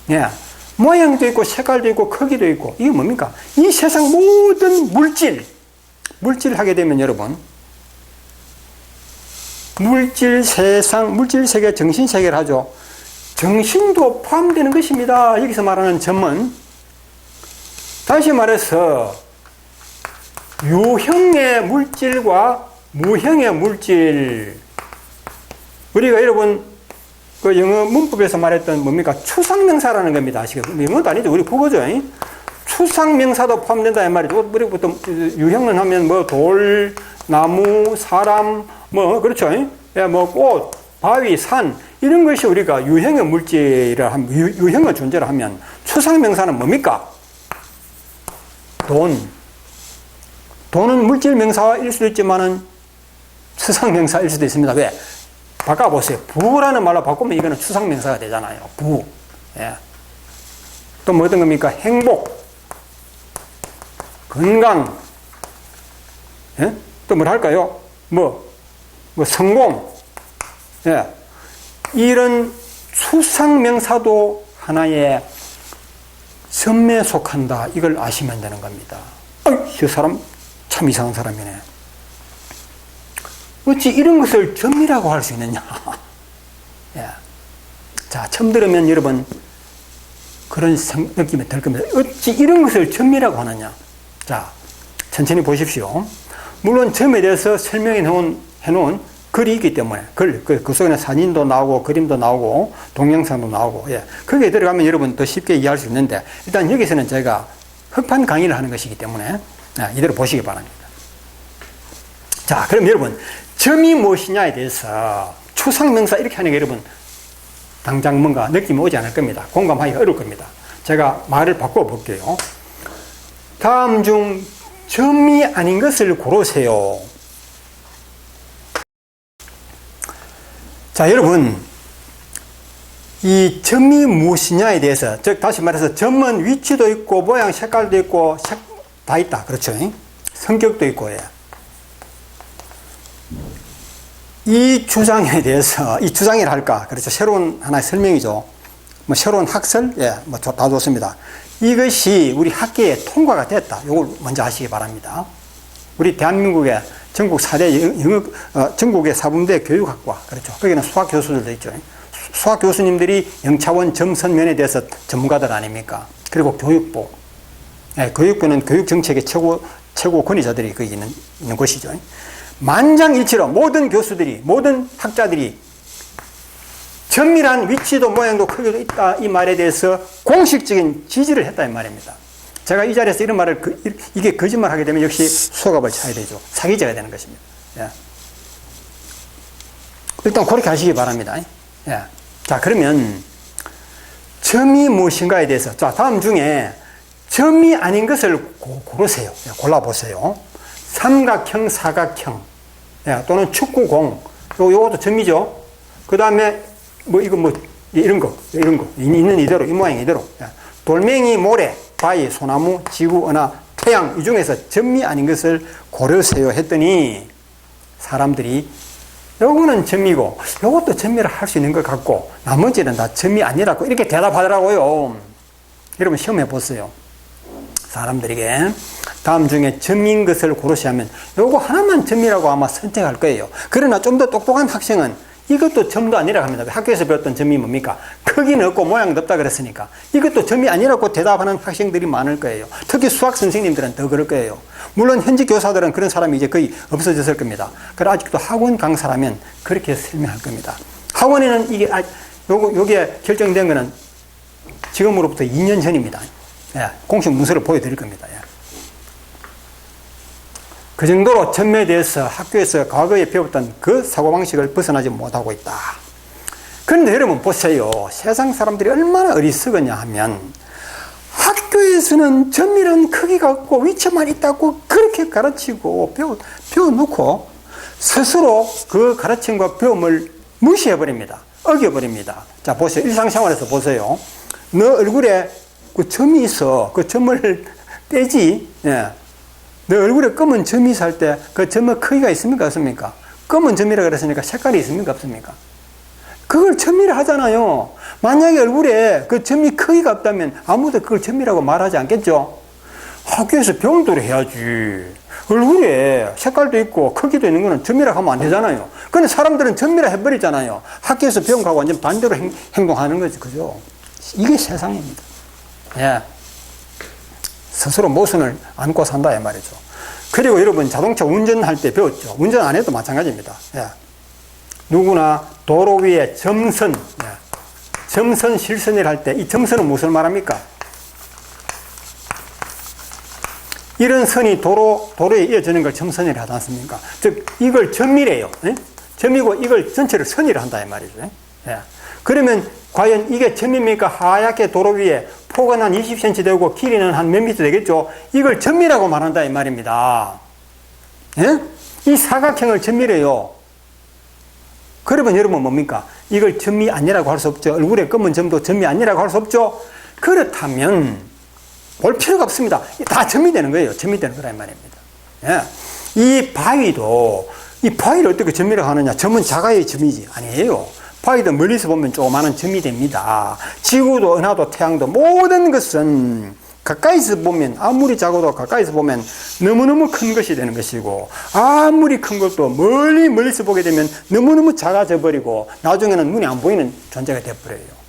예. 모양도 있고, 색깔도 있고, 크기도 있고, 이게 뭡니까? 이 세상 모든 물질 하게 되면 여러분, 물질 세계, 정신 세계를 하죠. 정신도 포함되는 것입니다. 여기서 말하는 점은, 다시 말해서, 유형의 물질과 무형의 물질. 우리가 여러분, 그 영어 문법에서 말했던 뭡니까? 추상명사라는 겁니다. 아시겠어요? 영어도 아니죠. 우리 국어죠. 추상명사도 포함된다, 이 말이죠. 우리 보통 유형은 하면 뭐 돌, 나무, 사람, 뭐, 그렇죠. 예, 뭐 꽃, 바위, 산, 이런 것이 우리가 유형의 물질을 하면, 유형의 존재를 하면 추상명사는 뭡니까? 돈은 물질 명사일 수도 있지만은 추상명사일 수도 있습니다. 왜? 바꿔보세요. 부라는 말로 바꾸면 이거는 추상명사가 되잖아요. 부. 예. 또 뭐 어떤 겁니까? 행복, 건강, 예? 또 뭘 할까요? 뭐 성공. 예. 이런 추상명사도 하나의 선매에 속한다. 이걸 아시면 되는 겁니다. 저 사람 참 이상한 사람이네. 어찌 이런 것을 점이라고 할 수 있느냐. 예. 자, 처음 들으면 여러분 그런 느낌이 들 겁니다. 어찌 이런 것을 점이라고 하느냐. 자, 천천히 보십시오. 물론 점에 대해서 설명해 놓은 글이 있기 때문에 그 속에는 사진도 나오고 그림도 나오고 동영상도 나오고, 예. 거기에 들어가면 여러분 더 쉽게 이해할 수 있는데, 일단 여기서는 제가 흡판 강의를 하는 것이기 때문에 이대로 보시기 바랍니다. 자, 그럼 여러분 점이 무엇이냐에 대해서 추상명사 이렇게 하는 게 여러분 당장 뭔가 느낌이 오지 않을 겁니다. 공감하기가 어려울 겁니다. 제가 말을 바꿔 볼게요. 다음 중 점이 아닌 것을 고르세요. 자, 여러분 이 점이 무엇이냐에 대해서, 즉 다시 말해서 점은 위치도 있고 모양 색깔도 있고 다 있다. 그렇죠? 성격도 있고. 예. 이 주장에 대해서, 이 주장이라 할까? 그렇죠. 새로운 하나의 설명이죠. 뭐 새로운 학설? 예, 뭐 다 좋습니다. 이것이 우리 학계에 통과가 됐다. 이걸 먼저 아시기 바랍니다. 우리 대한민국의 전국 4대 전국의 사범대 교육학과, 그렇죠. 거기는 수학 교수들도 있죠. 수학 교수님들이 영차원 점선면에 대해서 전문가들 아닙니까? 그리고 교육부. 예, 교육부는 교육 정책의 최고 권위자들이 거기 있는 곳이죠. 만장일치로 모든 교수들이, 모든 학자들이 점이란 위치도 모양도 크기도 있다, 이 말에 대해서 공식적인 지지를 했다, 이 말입니다. 제가 이 자리에서 이런 말을, 이게 거짓말 하게 되면 역시 수갑을 차야 되죠. 사기죄가 되는 것입니다. 예. 일단 그렇게 하시기 바랍니다. 예. 자, 그러면 점이 무엇인가에 대해서, 자, 다음 중에 점이 아닌 것을 고르세요. 골라보세요. 삼각형, 사각형, 예, 또는 축구공, 요것도 점이죠. 그 다음에 이런 거 있는 이대로, 이 모양 이대로. 예. 돌멩이, 모래, 바위, 소나무, 지구, 은하, 태양, 이 중에서 점이 아닌 것을 고르세요 했더니 사람들이 요거는 점이고 요것도 점이라 할 수 있는 것 같고 나머지는 다 점이 아니라고 이렇게 대답하더라고요. 여러분 시험해 보세요. 사람들에게 다음 중에 점인 것을 고르시 하면 요거 하나만 점이라고 아마 선택할 거예요. 그러나 좀 더 똑똑한 학생은 이것도 점도 아니라고 합니다. 학교에서 배웠던 점이 뭡니까? 크기는 없고 모양도 없다 그랬으니까 이것도 점이 아니라고 대답하는 학생들이 많을 거예요. 특히 수학 선생님들은 더 그럴 거예요. 물론 현직 교사들은 그런 사람이 이제 거의 없어졌을 겁니다. 그러나 아직도 학원 강사라면 그렇게 설명할 겁니다. 학원에는 요게 결정된 거는 지금으로부터 2년 전입니다. 예, 공식 문서를 보여드릴 겁니다. 예. 그 정도로 점에 대해서 학교에서 과거에 배웠던 그 사고방식을 벗어나지 못하고 있다. 그런데 여러분 보세요. 세상 사람들이 얼마나 어리석었냐 하면 학교에서는 점이란 크기가 없고 위치만 있다고 그렇게 가르치고 배워놓고 스스로 그 가르침과 배움을 무시해버립니다. 어겨버립니다. 자, 보세요. 일상생활에서 보세요. 너 얼굴에 그 점이 있어. 그 점을 떼지. 예. 너 얼굴에 검은 점이 있을 때 그 점의 크기가 있습니까? 없습니까? 검은 점이라 그랬으니까 색깔이 있습니까? 없습니까? 그걸 점미를 하잖아요. 만약에 얼굴에 그 점미 크기가 없다면 아무도 그걸 점미라고 말하지 않겠죠? 학교에서 병도를 해야지. 얼굴에 색깔도 있고 크기도 있는 거는 점미라고 하면 안 되잖아요. 근데 사람들은 점미라 해버리잖아요. 학교에서 병하고 완전 반대로 행동하는 거지. 그죠? 이게 세상입니다. 예. 스스로 모순을 안고 산다, 이 말이죠. 그리고 여러분, 자동차 운전할 때 배웠죠? 운전 안 해도 마찬가지입니다. 예. 누구나 도로 위에 점선, 예. 점선 실선을 할 때 이 점선은 무엇을 말합니까? 이런 선이 도로에 이어지는 걸 점선이라 하지 않습니까? 즉, 이걸 점이래요. 예? 점이고 이걸 전체를 선이라 한다, 이 말이죠. 예. 그러면 과연 이게 점입니까? 하얗게 도로 위에 폭은 한 20cm 되고 길이는 한 몇 미터 되겠죠? 이걸 점이라고 말한다, 이 말입니다. 예? 이 사각형을 점이래요. 그러면 여러분 뭡니까? 이걸 점이 아니라고 할 수 없죠. 얼굴에 검은 점도 점이 아니라고 할 수 없죠. 그렇다면 볼 필요가 없습니다. 다 점이 되는 거예요. 점이 되는 거란 말입니다. 예. 이 바위를 어떻게 점이라고 하느냐? 점은 자가의 점이지 아니에요. 바위도 멀리서 보면 조그마한 점이 됩니다. 지구도 은하도 태양도 모든 것은 가까이서 보면, 아무리 작아도 가까이서 보면 너무너무 큰 것이 되는 것이고, 아무리 큰 것도 멀리서 보게 되면 너무너무 작아져 버리고 나중에는 눈이 안 보이는 존재가 되어버려요.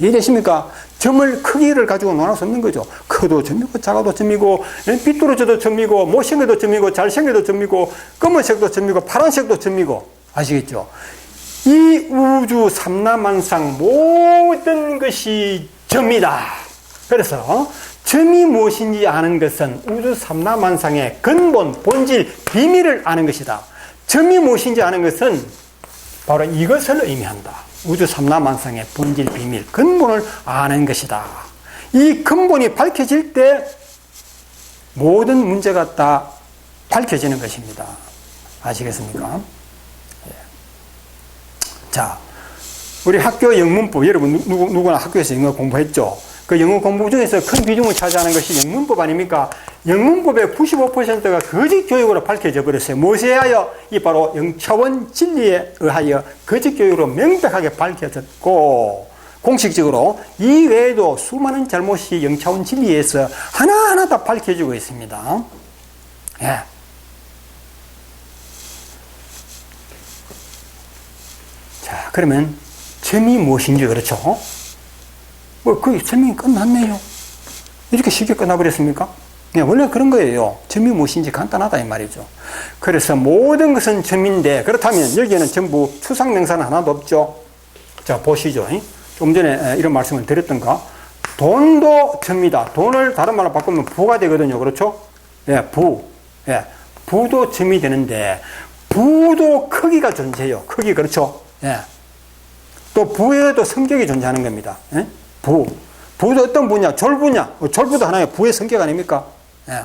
이해되십니까? 점을 크기를 가지고 논할 수 없는 거죠. 커도 점이고 작아도 점이고 삐뚤어져도 점이고 못생겨도 점이고 잘생겨도 점이고 검은색도 점이고 파란색도 점이고. 아시겠죠? 이 우주 삼라만상 모든 것이 점이다. 그래서 점이 무엇인지 아는 것은 우주 삼라만상의 근본, 본질, 비밀을 아는 것이다. 점이 무엇인지 아는 것은 바로 이것을 의미한다. 우주 삼라만상의 본질, 비밀, 근본을 아는 것이다. 이 근본이 밝혀질 때 모든 문제가 다 밝혀지는 것입니다. 아시겠습니까? 자, 우리 학교 영문법, 여러분 누구나 학교에서 영어 공부했죠? 그 영어 공부 중에서 큰 비중을 차지하는 것이 영문법 아닙니까? 영문법의 95%가 거짓 교육으로 밝혀져 버렸어요. 무엇에 의하여? 이 바로 영차원 진리에 의하여 거짓 교육으로 명백하게 밝혀졌고, 공식적으로 이 외에도 수많은 잘못이 영차원 진리에서 하나하나 다 밝혀지고 있습니다. 예. 자, 그러면 점이 무엇인지, 그렇죠? 그 설명이 끝났네요. 이렇게 쉽게 끝나버렸습니까? 네, 원래 그런 거예요. 점이 무엇인지 간단하다, 이 말이죠. 그래서 모든 것은 점인데, 그렇다면 여기에는 전부 추상명사는 하나도 없죠. 자, 보시죠. 좀 전에 이런 말씀을 드렸던가? 돈도 점이다. 돈을 다른 말로 바꾸면 부가 되거든요. 그렇죠? 예, 부. 예, 부도 점이 되는데, 부도 크기가 존재해요. 크기, 그렇죠? 예. 또 부에도 성격이 존재하는 겁니다. 예? 부도 어떤 부냐? 졸부냐? 졸부도 하나의 부의 성격 아닙니까? 예.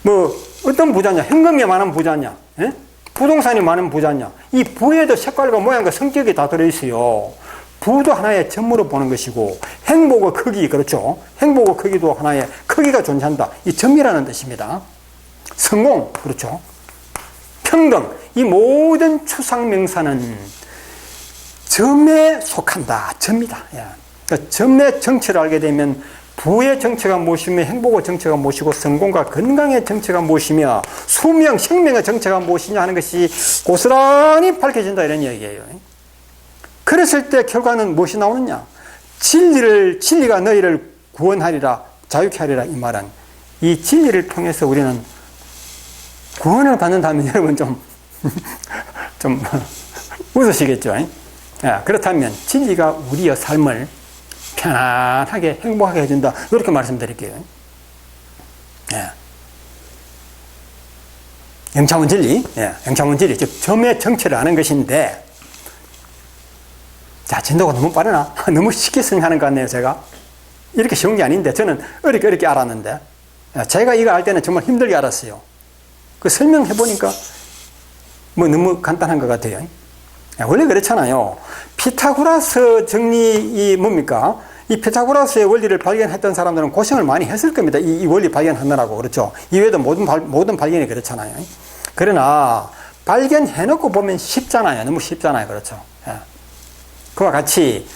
뭐 어떤 부자냐? 현금이 많은 부자냐? 예? 부동산이 많은 부자냐? 이 부에도 색깔과 모양과 성격이 다 들어있어요. 부도 하나의 점으로 보는 것이고, 행복의 크기, 그렇죠? 행복의 크기도 하나의 크기가 존재한다. 이 점이라는 뜻입니다. 성공, 그렇죠? 평등, 이 모든 추상명사는 점에 속한다. 점이다. 그러니까 점의 정체를 알게 되면 부의 정체가 무엇이며, 행복의 정체가 무엇이고, 성공과 건강의 정체가 무엇이며, 수명, 생명의 정체가 무엇이냐 하는 것이 고스란히 밝혀진다, 이런 얘기예요. 그랬을 때 결과는 무엇이 나오느냐? 진리가 너희를 구원하리라, 자유케 하리라, 이 말은 이 진리를 통해서 우리는 구원을 받는다면 여러분 좀 웃으시겠죠? 그렇다면 진리가 우리의 삶을 편안하게 행복하게 해준다, 이렇게 말씀드릴게요. 영차원 진리, 영차원 진리, 즉 점의 정체를 아는 것인데, 자, 진도가 너무 빠르나? 너무 쉽게 설명하는 것 같네요. 제가 이렇게 쉬운 게 아닌데, 저는 어렵게 알았는데, 제가 이거 알 때는 정말 힘들게 알았어요. 그 설명해 보니까 뭐 너무 간단한 것 같아요. 원래 그렇잖아요. 피타고라스 정리, 뭡니까? 이 피타고라스의 원리를 발견했던 사람들은 고생을 많이 했을 겁니다. 이 원리 발견하느라고. 그렇죠? 이외에도 모든 발견이 그렇잖아요. 그러나 발견해놓고 보면 쉽잖아요. 너무 쉽잖아요. 그렇죠. 예. 그와 같이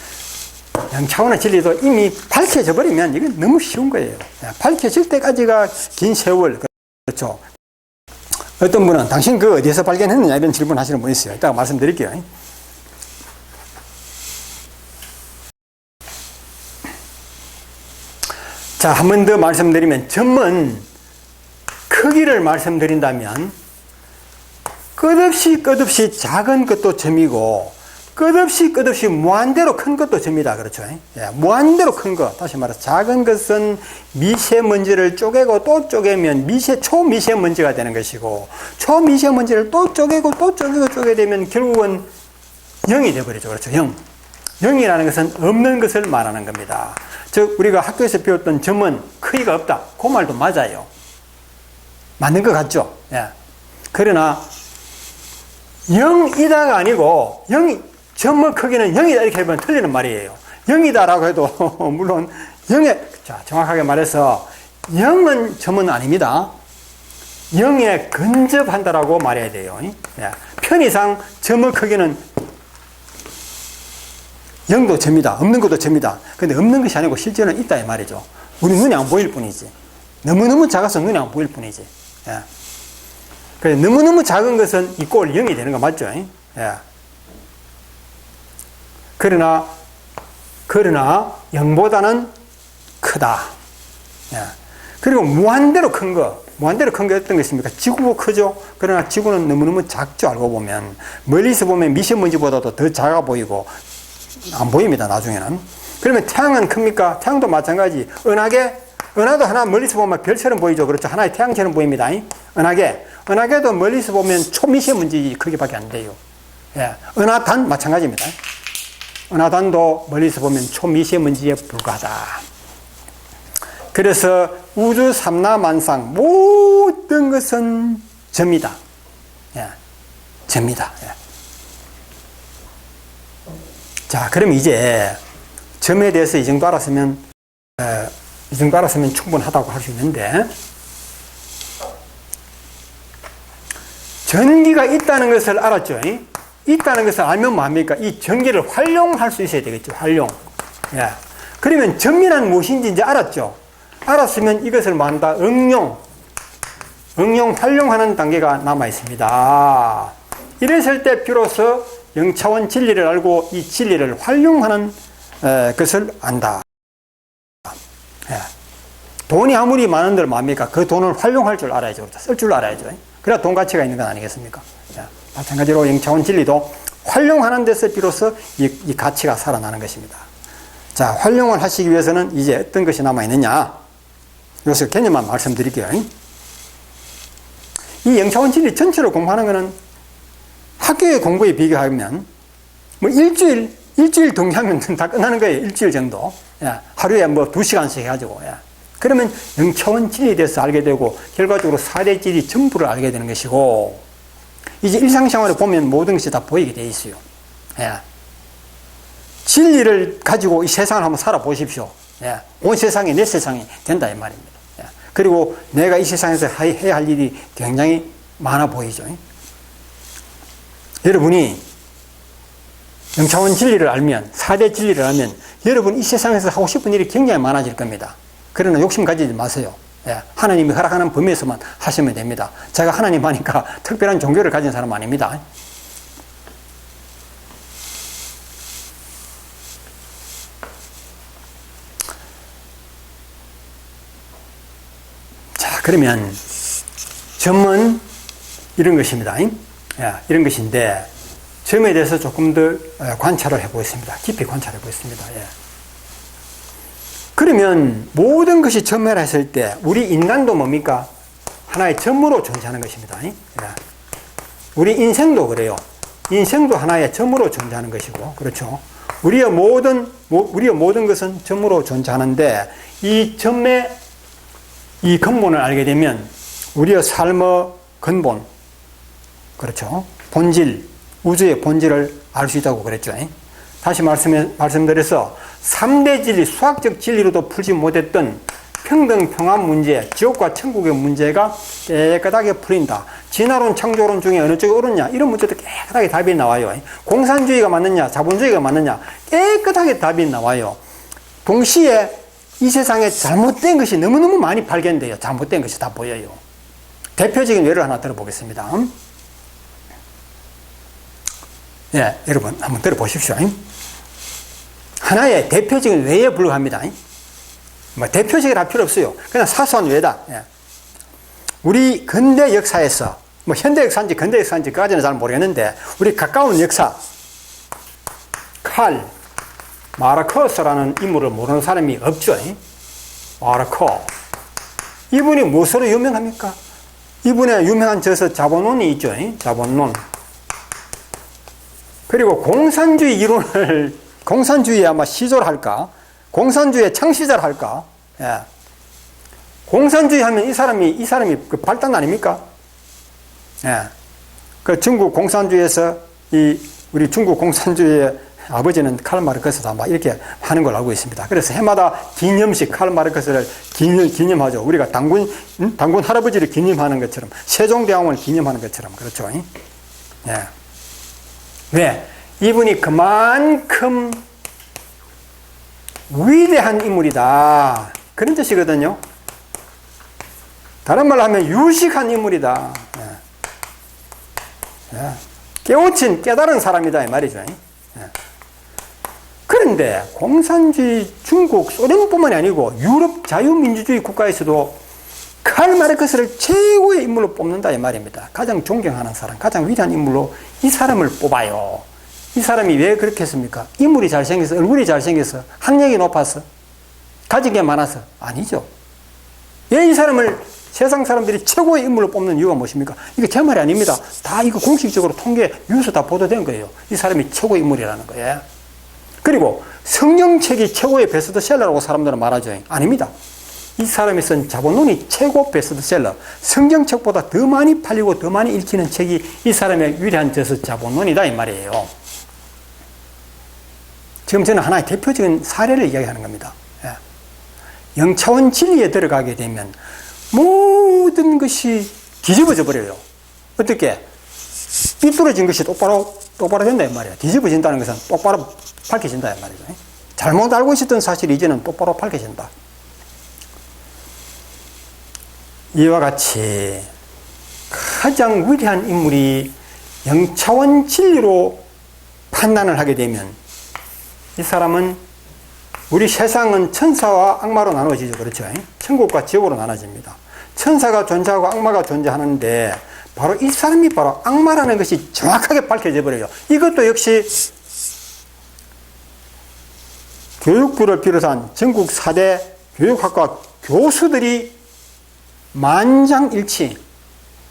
영차원의 진리도 이미 밝혀져 버리면 이건 너무 쉬운 거예요. 예. 밝혀질 때까지가 긴 세월. 그렇죠. 어떤 분은 당신 그 어디에서 발견했느냐 이런 질문 하시는 분이 있어요. 이따가 말씀드릴게요. 자, 한 번 더 말씀드리면 점은 크기를 말씀드린다면 끝없이 작은 것도 점이고 끝없이 무한대로 큰 것도 점이다. 그렇죠? 예, 무한대로 큰 것. 다시 말해서 작은 것은 미세먼지를 쪼개고 또 쪼개면 초미세먼지가 되는 것이고 초미세먼지를 또 쪼개고 쪼개 되면 결국은 0이 되어버리죠. 그렇죠? 0. 0이라는 것은 없는 것을 말하는 겁니다. 즉 우리가 학교에서 배웠던 점은 크기가 없다. 그 말도 맞아요. 맞는 것 같죠? 예. 그러나 0이다가 아니고 점의 크기는 0이다 이렇게 해보면 틀리는 말이에요. 0이다라고 해도 물론 0에 정확하게 말해서 0은 점은 아닙니다. 0에 근접한다라고 말해야 돼요. 예. 편의상 점의 크기는 0도 점이다. 없는 것도 점이다. 근데 없는 것이 아니고 실제는 있다 이 말이죠. 우리 눈이 안 보일 뿐이지. 너무너무 작아서 눈이 안 보일 뿐이지. 예. 그래, 너무너무 작은 것은 이꼴 0이 되는 거 맞죠? 예. 그러나 0보다는 크다. 예. 그리고 무한대로 큰 거 어떤 것입니까? 지구가 크죠? 그러나 지구는 너무너무 작죠, 알고 보면. 멀리서 보면 미세먼지보다도 더 작아 보이고, 안 보입니다, 나중에는. 그러면 태양은 큽니까? 태양도 마찬가지. 은하도 하나 멀리서 보면 별처럼 보이죠? 그렇죠? 하나의 태양처럼 보입니다. 은하계도 멀리서 보면 초미세먼지 크기밖에 안 돼요. 예. 은하단 마찬가지입니다. 은하단도 멀리서 보면 초미세먼지에 불과하다. 그래서 우주 삼라만상 모든 것은 점이다. 예. 점이다. 예. 자, 그럼 이제 점에 대해서 이 정도 알았으면 충분하다고 할 수 있는데, 전기가 있다는 것을 알았죠? 있다는 것을 알면 뭐합니까? 이 전기를 활용할 수 있어야 되겠죠. 활용. 예. 그러면 점이란 무엇인지 이제 알았죠? 알았으면 이것을 뭐한다? 활용하는 단계가 남아 있습니다. 이랬을 때 비로소 영차원 진리를 알고 이 진리를 활용하는 것을 안다. 예. 돈이 아무리 많은들 뭐합니까? 그 돈을 활용할 줄 알아야죠. 쓸 줄 알아야죠. 그래야 돈 가치가 있는 건 아니겠습니까? 예. 마찬가지로 영차원 진리도 활용하는 데서 비로소 이 가치가 살아나는 것입니다. 자, 활용을 하시기 위해서는 이제 어떤 것이 남아있느냐? 여기서 개념만 말씀드릴게요. 이 영차원 진리 전체를 공부하는 것은 학교의 공부에 비교하면 뭐 일주일 동의하면 다 끝나는 거예요. 일주일 정도. 예. 하루에 뭐 2시간씩 해가지고. 예. 그러면 영차원 진리에 대해서 알게 되고 결과적으로 4대 진리 전부를 알게 되는 것이고, 이제 일상생활을 보면 모든 것이 다 보이게 돼 있어요. 예. 진리를 가지고 이 세상을 한번 살아보십시오. 예. 온 세상이 내 세상이 된다 이 말입니다. 예. 그리고 내가 이 세상에서 해야 할 일이 굉장히 많아 보이죠. 여러분이 영차원 진리를 알면, 4대 진리를 알면 여러분 이 세상에서 하고 싶은 일이 굉장히 많아질 겁니다. 그러나 욕심 가지지 마세요. 예, 하나님이 허락하는 범위에서만 하시면 됩니다. 제가 하나님 하니까 특별한 종교를 가진 사람 아닙니다. 자, 그러면 점은 이런 것입니다. 예, 이런 것인데 점에 대해서 조금 더 관찰을 해보겠습니다. 깊이 관찰해 보겠습니다. 예. 그러면 모든 것이 점이라 했을 때 우리 인간도 뭡니까? 하나의 점으로 존재하는 것입니다. 예. 우리 인생도 그래요. 인생도 하나의 점으로 존재하는 것이고, 그렇죠? 우리의 모든 것은 점으로 존재하는데 이 점의 이 근본을 알게 되면 우리의 삶의 근본, 그렇죠? 본질, 우주의 본질을 알 수 있다고 그랬죠. 다시 말씀드려서 3대 진리, 수학적 진리로도 풀지 못했던 평등, 평안 문제, 지옥과 천국의 문제가 깨끗하게 풀린다. 진화론, 창조론 중에 어느 쪽이 옳으냐? 이런 문제도 깨끗하게 답이 나와요. 공산주의가 맞느냐? 자본주의가 맞느냐? 깨끗하게 답이 나와요. 동시에 이 세상에 잘못된 것이 너무너무 많이 발견돼요. 잘못된 것이 다 보여요. 대표적인 예를 하나 들어보겠습니다. 예, 여러분 한번 들어보십시오. 하나의 대표적인 외에 불과합니다. 뭐 대표적이라 할 필요 없어요. 그냥 사소한 외다. 예. 우리 근대 역사에서 뭐 현대 역사인지 근대 역사인지까지는 잘 모르겠는데 우리 가까운 역사 칼 마르크스라는 인물을 모르는 사람이 없죠. 마르크 이분이 무엇으로 유명합니까? 이분의 유명한 저서 자본론이 있죠. 자본론. 그리고 공산주의 이론을 공산주의에 아마 시조할까? 공산주의의 창시자랄까? 예. 공산주의 하면 이 사람이 그 발단 아닙니까? 예. 그 중국 공산주의에서 우리 중국 공산주의의 아버지는 칼 마르크스다. 막 이렇게 하는 걸 알고 있습니다. 그래서 해마다 기념식 칼 마르크스를 기념하죠. 우리가 당군 할아버지를 기념하는 것처럼, 세종대왕을 기념하는 것처럼. 그렇죠. 예. 왜? 이분이 그만큼 위대한 인물이다. 그런 뜻이거든요. 다른 말로 하면 유식한 인물이다. 예. 예. 깨우친, 깨달은 사람이다. 이 말이죠. 예. 그런데 공산주의 중국, 소련뿐만이 아니고 유럽 자유민주주의 국가에서도 칼 마르크스를 최고의 인물로 뽑는다 이 말입니다. 가장 존경하는 사람, 가장 위대한 인물로 이 사람을 뽑아요. 이 사람이 왜 그렇게 했습니까? 인물이 잘생겨서, 얼굴이 잘생겨서, 학력이 높아서, 가진 게 많아서? 아니죠. 왜 이 사람을 세상 사람들이 최고의 인물로 뽑는 이유가 무엇입니까? 이게 제 말이 아닙니다. 다 이거 공식적으로 통계, 뉴스 다 보도된 거예요. 이 사람이 최고의 인물이라는 거예요. 그리고 성경책이 최고의 베스트셀러라고 사람들은 말하죠. 아닙니다. 이 사람이 쓴 자본론이 최고 베스트셀러, 성경책보다 더 많이 팔리고 더 많이 읽히는 책이 이 사람의 위대한 저서 자본론이다 이 말이에요. 지금 저는 하나의 대표적인 사례를 이야기하는 겁니다. 영차원 진리에 들어가게 되면 모든 것이 뒤집어져 버려요. 어떻게? 삐뚤어진 것이 똑바로 된다 이 말이에요. 뒤집어진다는 것은 똑바로 밝혀진다 이 말이죠. 잘못 알고 있었던 사실이 이제는 똑바로 밝혀진다. 이와 같이 가장 위대한 인물이 영차원 진리로 판단을 하게 되면 이 사람은 우리 세상은 천사와 악마로 나눠지죠. 그렇죠? 천국과 지옥으로 나눠집니다. 천사가 존재하고 악마가 존재하는데 바로 이 사람이 바로 악마라는 것이 정확하게 밝혀져 버려요. 이것도 역시 교육부를 비롯한 전국 4대 교육학과 교수들이 만장일치,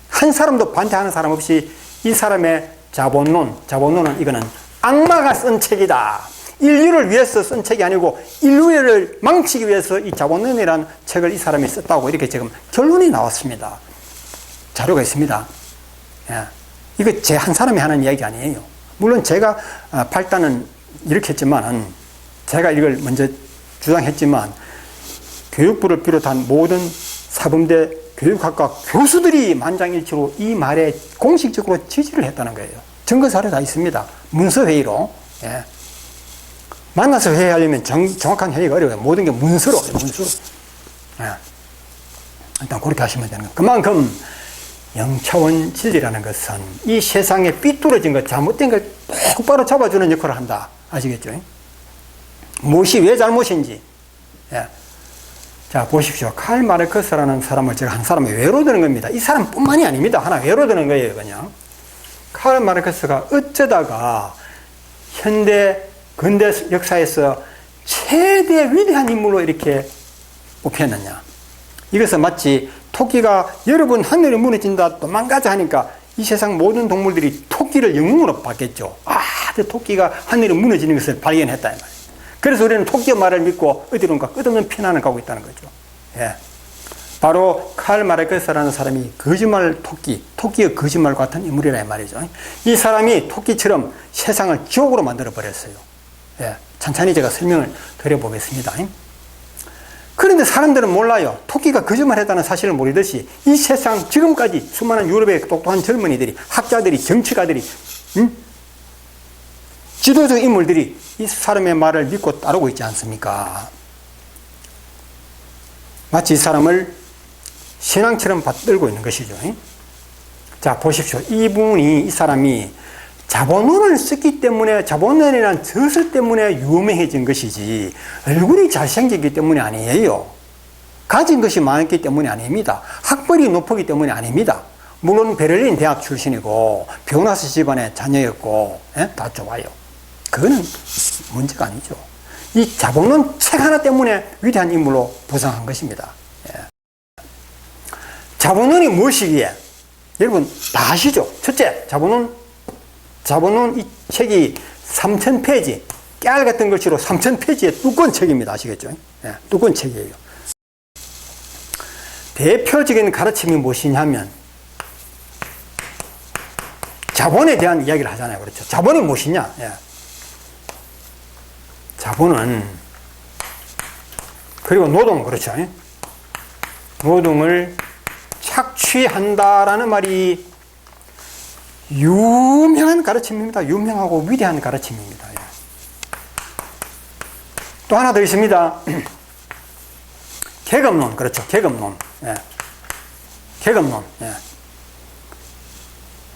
한 사람도 반대하는 사람 없이 이 사람의 자본론은 이거는 악마가 쓴 책이다. 인류를 위해서 쓴 책이 아니고 인류를 망치기 위해서 이 자본론이라는 책을 이 사람이 썼다고 이렇게 지금 결론이 나왔습니다. 자료가 있습니다. 예. 이거 제 한 사람이 하는 이야기 아니에요. 물론 제가 발단은 이렇게 했지만, 제가 이걸 먼저 주장했지만 교육부를 비롯한 모든 사범대 교육학과 교수들이 만장일치로 이 말에 공식적으로 지지를 했다는 거예요. 증거 사례 다 있습니다. 문서회의로. 예. 만나서 회의하려면 정확한 회의가 어려워요. 모든 게 문서로. 예. 일단 그렇게 하시면 되는 거예요. 그만큼 영차원 진리라는 것은 이 세상에 삐뚤어진 것, 잘못된 걸 똑바로 잡아주는 역할을 한다. 아시겠죠? 무엇이 왜 잘못인지. 예. 자, 보십시오. 칼 마르크스라는 사람을 제가 한 사람이 외로 드는 겁니다. 이 사람뿐만이 아닙니다. 하나 외로 드는 거예요, 그냥. 칼 마르크스가 어쩌다가 근대 역사에서 최대 위대한 인물로 이렇게 뽑혔느냐. 이것은 마치 토끼가 여러분 하늘이 무너진다 도망가자 하니까 이 세상 모든 동물들이 토끼를 영웅으로 봤겠죠. 저 토끼가 하늘이 무너지는 것을 발견했다 이 말이에요. 그래서 우리는 토끼의 말을 믿고 어디론가 끝없는 피난을 가고 있다는 거죠. 예. 바로 칼 마르크스라는 사람이 토끼의 거짓말 같은 인물이라 이 말이죠. 이 사람이 토끼처럼 세상을 지옥으로 만들어 버렸어요. 예. 천천히 제가 설명을 드려보겠습니다. 그런데 사람들은 몰라요. 토끼가 거짓말했다는 사실을 모르듯이 이 세상 지금까지 수많은 유럽의 똑똑한 젊은이들이, 학자들이, 정치가들이, 지도적 인물들이 이 사람의 말을 믿고 따르고 있지 않습니까? 마치 이 사람을 신앙처럼 받들고 있는 것이죠. 자, 보십시오. 이 사람이 자본론을 썼기 때문에, 자본론이라는 저서 때문에 유명해진 것이지 얼굴이 잘생겼기 때문이 아니에요. 가진 것이 많았기 때문이 아닙니다. 학벌이 높았기 때문이 아닙니다. 물론 베를린 대학 출신이고 변호사 집안의 자녀였고 다 좋아요. 그거는 문제가 아니죠. 이 자본론 책 하나 때문에 위대한 인물로 부상한 것입니다. 자본론이 무엇이기에? 여러분 다 아시죠? 첫째, 자본론 이 책이 3,000페이지, 깨알 같은 글씨로 3,000페이지의 두꺼운 책입니다. 아시겠죠? 두꺼운 책이에요. 대표적인 가르침이 무엇이냐면 자본에 대한 이야기를 하잖아요. 그렇죠? 자본이 무엇이냐? 자본은, 그리고 노동, 그렇죠? 노동을 착취한다라는 말이 유명한 가르침입니다. 유명하고 위대한 가르침입니다. 또 하나 더 있습니다. 계급론, 그렇죠. 계급론. 계급론.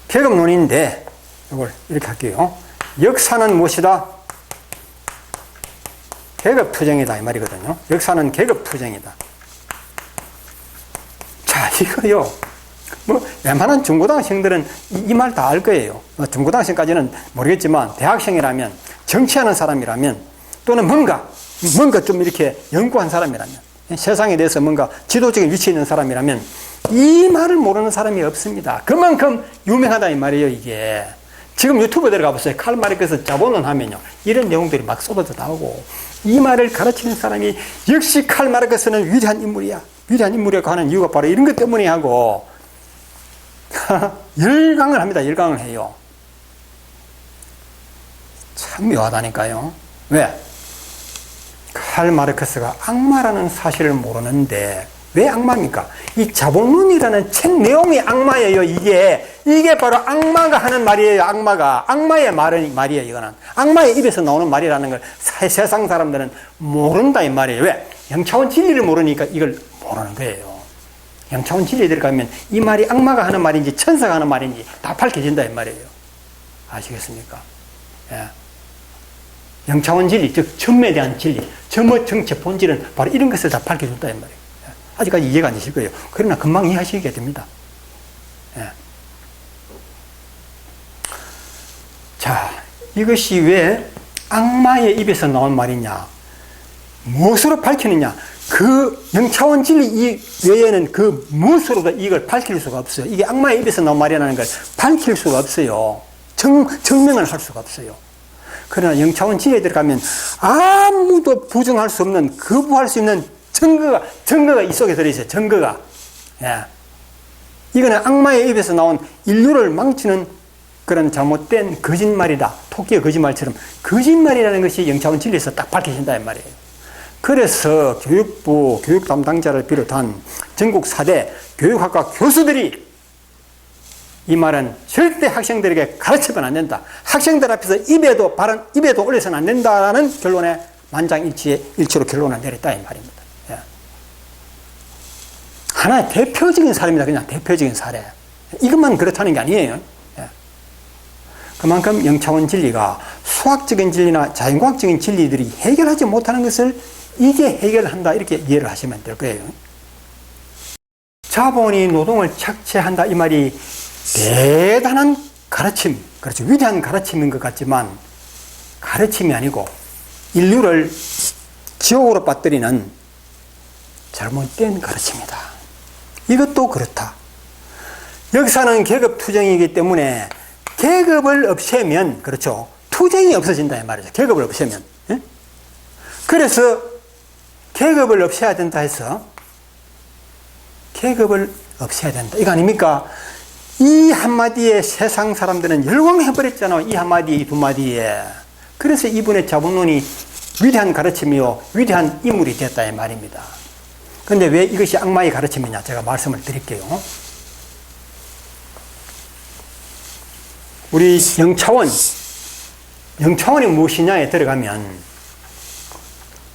계급론인데, 이걸 이렇게 할게요. 역사는 무엇이다? 계급투쟁이다. 이 말이거든요. 역사는 계급투쟁이다. 자, 이거요. 웬만한 중고등학생들은 이 말 다 알 거예요. 중고등학생까지는 모르겠지만, 대학생이라면, 정치하는 사람이라면, 또는 뭔가 좀 이렇게 연구한 사람이라면, 세상에 대해서 뭔가 지도적인 위치에 있는 사람이라면, 이 말을 모르는 사람이 없습니다. 그만큼 유명하다 이 말이에요, 이게. 지금 유튜브 들어가 보세요. 칼 마르크스 자본론 하면요, 이런 내용들이 막 쏟아져 나오고, 이 말을 가르치는 사람이 역시 칼 마르크스는 위대한 인물이야. 위대한 인물이라고 하는 이유가 바로 이런 것 때문에 하고, 열강을 합니다. 열강을 해요. 참 묘하다니까요. 왜? 칼 마르크스가 악마라는 사실을 모르는데, 왜 악마입니까? 이 자본론이라는 책 내용이 악마예요. 이게 바로 악마가 하는 말이에요. 악마의 말이에요. 이거는 악마의 입에서 나오는 말이라는 걸 세상 사람들은 모른다 이 말이에요. 왜? 영차원 진리를 모르니까 이걸 모르는 거예요. 영차원 진리에 들어가면 이 말이 악마가 하는 말인지 천사가 하는 말인지 다 밝혀진다 이 말이에요. 아시겠습니까? 영차원 진리, 즉 점에 대한 진리, 점의 정체 본질은 바로 이런 것을 다 밝혀준다 이 말이에요. 아직까지 이해가 안 되실 거예요. 그러나 금방 이해하시게 됩니다. 자, 이것이 왜 악마의 입에서 나온 말이냐? 무엇으로 밝히느냐? 그 영차원 진리 외에는 그 무엇으로도 이걸 밝힐 수가 없어요. 이게 악마의 입에서 나온 말이라는 걸 밝힐 수가 없어요. 증명을 할 수가 없어요. 그러나 영차원 진리에 들어가면 아무도 부정할 수 없는, 거부할 수 있는 증거가 이 속에 들어있어요. 증거가. 이거는 악마의 입에서 나온 인류를 망치는 그런 잘못된 거짓말이다. 토끼의 거짓말처럼 거짓말이라는 것이 영차원 진리에서 딱 밝혀진다 이 말이에요. 그래서 교육부 교육 담당자를 비롯한 전국 4대 교육학과 교수들이 이 말은 절대 학생들에게 가르치면 안 된다. 학생들 앞에서 입에도 올려서는 안 된다라는 결론에 만장일치로 결론을 내렸다 이 말입니다. 하나의 대표적인 사례입니다. 그냥 대표적인 사례. 이것만 그렇다는 게 아니에요. 그만큼 영차원 진리가 수학적인 진리나 자연과학적인 진리들이 해결하지 못하는 것을 이게 해결한다 이렇게 이해를 하시면 될 거예요. 자본이 노동을 착취한다 이 말이 대단한 가르침, 그렇죠. 위대한 가르침인 것 같지만 가르침이 아니고 인류를 지옥으로 빠뜨리는 잘못된 가르침이다. 이것도 그렇다. 역사는 계급 투쟁이기 때문에 계급을 없애면, 그렇죠. 투쟁이 없어진다 이 말이죠. 계급을 없애면. 그래서 계급을 없애야 된다 해서 계급을 없애야 된다. 이거 아닙니까? 이 한마디에 세상 사람들은 열광해버렸잖아요. 이 한마디, 이 두 마디에. 그래서 이분의 자본론이 위대한 가르침이요, 위대한 인물이 됐다 이 말입니다. 근데 왜 이것이 악마의 가르침이냐? 제가 말씀을 드릴게요. 우리 영차원이 무엇이냐에 들어가면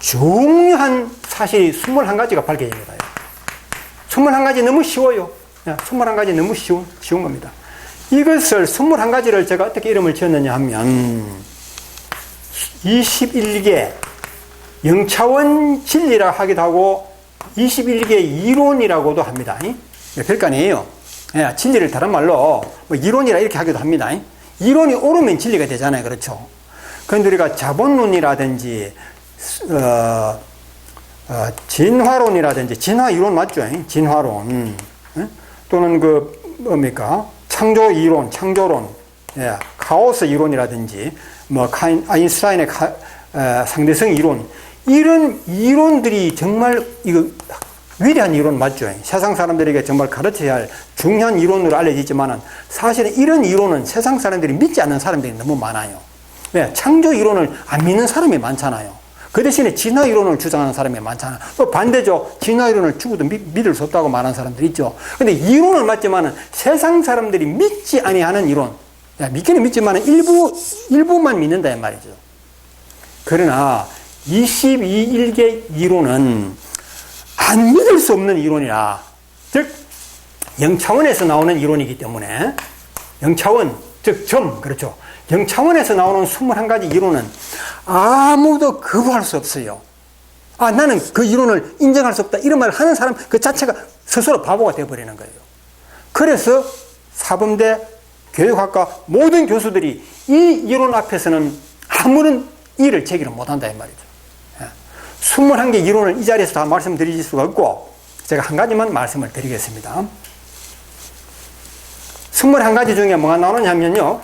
중요한 사실이 21가지가 밝혀집니다. 21가지 너무 쉬워요. 21가지 너무 쉬운 겁니다. 이것을 21가지를 제가 어떻게 이름을 지었느냐 하면 21개 영차원 진리라 하기도 하고 21개 이론이라고도 합니다. 별거 아니에요. 진리를 다른 말로 뭐 이론이라 이렇게 하기도 합니다. 이론이 옳으면 진리가 되잖아요. 그렇죠? 그런데 우리가 자본론이라든지 진화론이라든지 진화 이론 맞죠? 진화론 또는 뭡니까? 창조 이론, 창조론, 카오스 이론이라든지 뭐 아인슈타인의 상대성 이론, 이런 이론들이 정말 이거 위대한 이론 맞죠? 세상 사람들에게 정말 가르쳐야 할 중요한 이론으로 알려지지만은 사실은 이런 이론은 세상 사람들이 믿지 않는 사람들이 너무 많아요. 창조 이론을 안 믿는 사람이 많잖아요. 그 대신에 진화 이론을 주장하는 사람이 많잖아요. 또 반대죠. 진화 이론을 죽어도 믿을 수 없다고 말하는 사람들 있죠. 근데 이론은 맞지만은 세상 사람들이 믿지 아니하는 이론, 믿기는 믿지만은 일부만 믿는다 이 말이죠. 그러나 22일개 이론은 안 믿을 수 없는 이론이라, 즉 영차원에서 나오는 이론이기 때문에 영차원, 즉 그렇죠. 영차원에서 나오는 21가지 이론은 아무도 거부할 수 없어요. 나는 그 이론을 인정할 수 없다 이런 말을 하는 사람 그 자체가 스스로 바보가 되어버리는 거예요. 그래서 사범대 교육학과 모든 교수들이 이 이론 앞에서는 아무런 일을 제기를 못한다 이 말이죠. 21개 이론을 이 자리에서 다 말씀드릴 수가 없고 제가 한 가지만 말씀을 드리겠습니다. 21가지 중에 뭐가 나오느냐면요,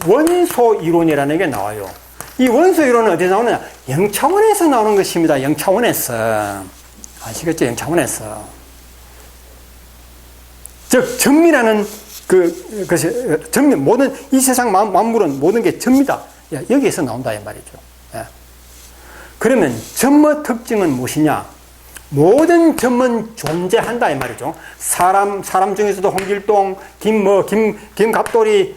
원소 이론이라는 게 나와요. 이 원소 이론은 어디서 나오느냐? 영차원에서 나오는 것입니다. 영차원에서. 아시겠죠? 영차원에서. 즉 전미라는 그것이 전미, 모든 이 세상 만물은 모든 게 전미다. 여기에서 나온다 이 말이죠. 그러면 전무 특징은 무엇이냐? 모든 점은 존재한다 이 말이죠. 사람 중에서도 홍길동, 김갑돌이,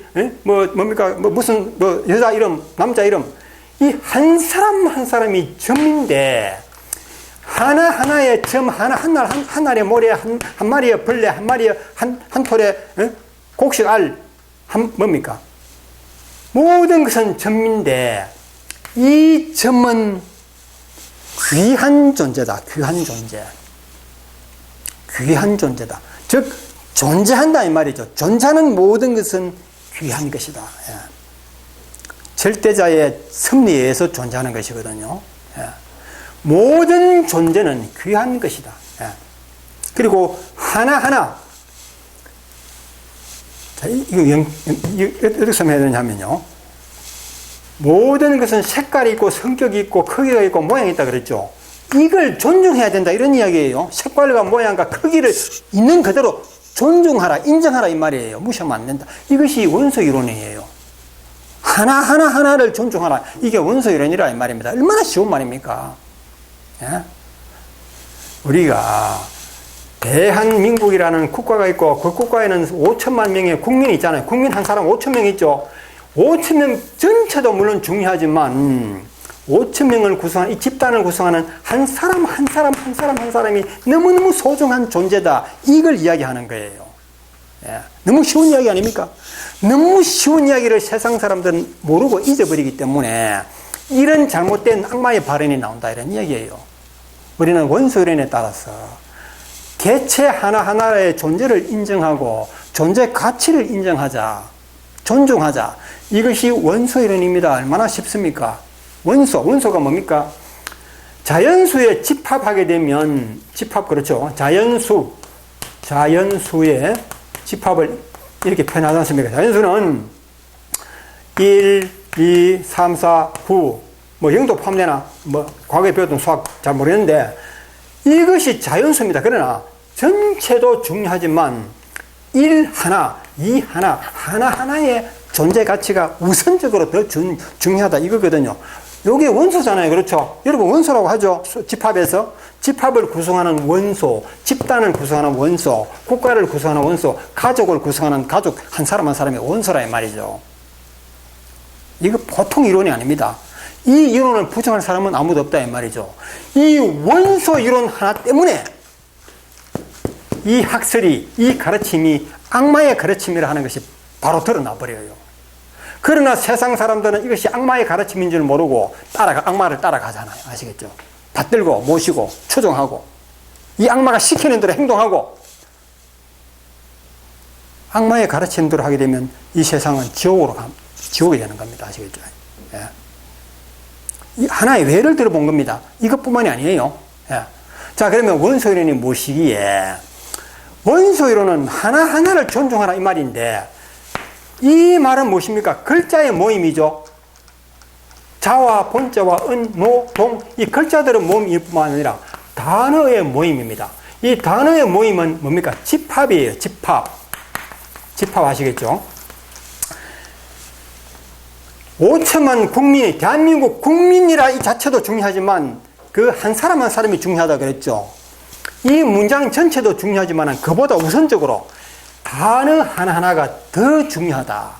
무슨 여자 이름, 남자 이름, 이 한 사람 한 사람이 점인데 하나하나의 점, 한 알의 모래, 한 마리의 벌레, 한 마리의 한 톨의 곡식 알, 뭡니까? 모든 것은 점인데 이 점은 귀한 존재다. 귀한 존재. 귀한 존재다. 즉 존재한다 이 말이죠. 존재하는 모든 것은 귀한 것이다. 절대자의 섭리에 의해서 존재하는 것이거든요. 모든 존재는 귀한 것이다. 그리고 하나하나, 자, 이거 어떻게 해야 되냐면요, 모든 것은 색깔이 있고 성격이 있고 크기가 있고 모양이 있다 그랬죠. 이걸 존중해야 된다 이런 이야기예요. 색깔과 모양과 크기를 있는 그대로 존중하라, 인정하라 이 말이에요. 무시하면 안 된다. 이것이 원소 이론이에요. 하나를 존중하라. 이게 원소 이론이라 이 말입니다. 얼마나 쉬운 말입니까? 우리가 대한민국이라는 국가가 있고 그 국가에는 5천만 명의 국민이 있잖아요. 국민 한 사람 5천 명 있죠. 5천 명 전체도 물론 중요하지만 5천 명을 구성하는 이 집단을 구성하는 한 사람이 너무너무 소중한 존재다. 이걸 이야기하는 거예요. 너무 쉬운 이야기 아닙니까? 너무 쉬운 이야기를 세상 사람들은 모르고 잊어버리기 때문에 이런 잘못된 악마의 발언이 나온다 이런 이야기예요. 우리는 원소이론에 따라서 개체 하나하나의 존재를 인정하고 존재 가치를 인정하자, 존중하자. 이것이 원소이론입니다. 얼마나 쉽습니까? 원소가 뭡니까? 자연수에 집합하게 되면, 그렇죠. 자연수의 집합을 이렇게 표현하지 않습니까? 자연수는 1, 2, 3, 4, 9, 영도 포함되나? 과거에 배웠던 수학 잘 모르겠는데, 이것이 자연수입니다. 그러나, 전체도 중요하지만, 1 하나, 2 하나의 존재 가치가 우선적으로 더 중요하다 이거거든요. 요게 원소잖아요. 그렇죠? 여러분 원소라고 하죠. 집합에서. 집합을 구성하는 원소, 집단을 구성하는 원소, 국가를 구성하는 원소, 가족을 구성하는 가족 한 사람 한 사람이 원소라 이 말이죠. 이거 보통 이론이 아닙니다. 이 이론을 부정할 사람은 아무도 없다 이 말이죠. 이 원소 이론 하나 때문에 이 학설이, 이 가르침이 악마의 가르침이라 하는 것이 바로 드러나 버려요. 그러나 세상 사람들은 이것이 악마의 가르침인 줄 모르고 악마를 따라가잖아요. 아시겠죠? 받들고 모시고 추종하고 이 악마가 시키는 대로 행동하고 악마의 가르침대로 하게 되면 이 세상은 지옥이 되는 겁니다. 아시겠죠? 예. 하나의 예를 들어본 겁니다. 이것뿐만이 아니에요. 예. 자, 그러면 원소이론이 무엇이기에? 원소이론은 하나하나를 존중하라 이 말인데 이 말은 무엇입니까? 글자의 모임이죠. 자와 본자와 은, 노, 동 이 글자들의 모임일 뿐만 아니라 단어의 모임입니다. 이 단어의 모임은 뭡니까? 집합이에요. 집합 아시겠죠? 5천만 국민이 대한민국 국민이라 이 자체도 중요하지만 그 한 사람 한 사람이 중요하다 그랬죠. 이 문장 전체도 중요하지만 그보다 우선적으로 단어 하나하나가 더 중요하다.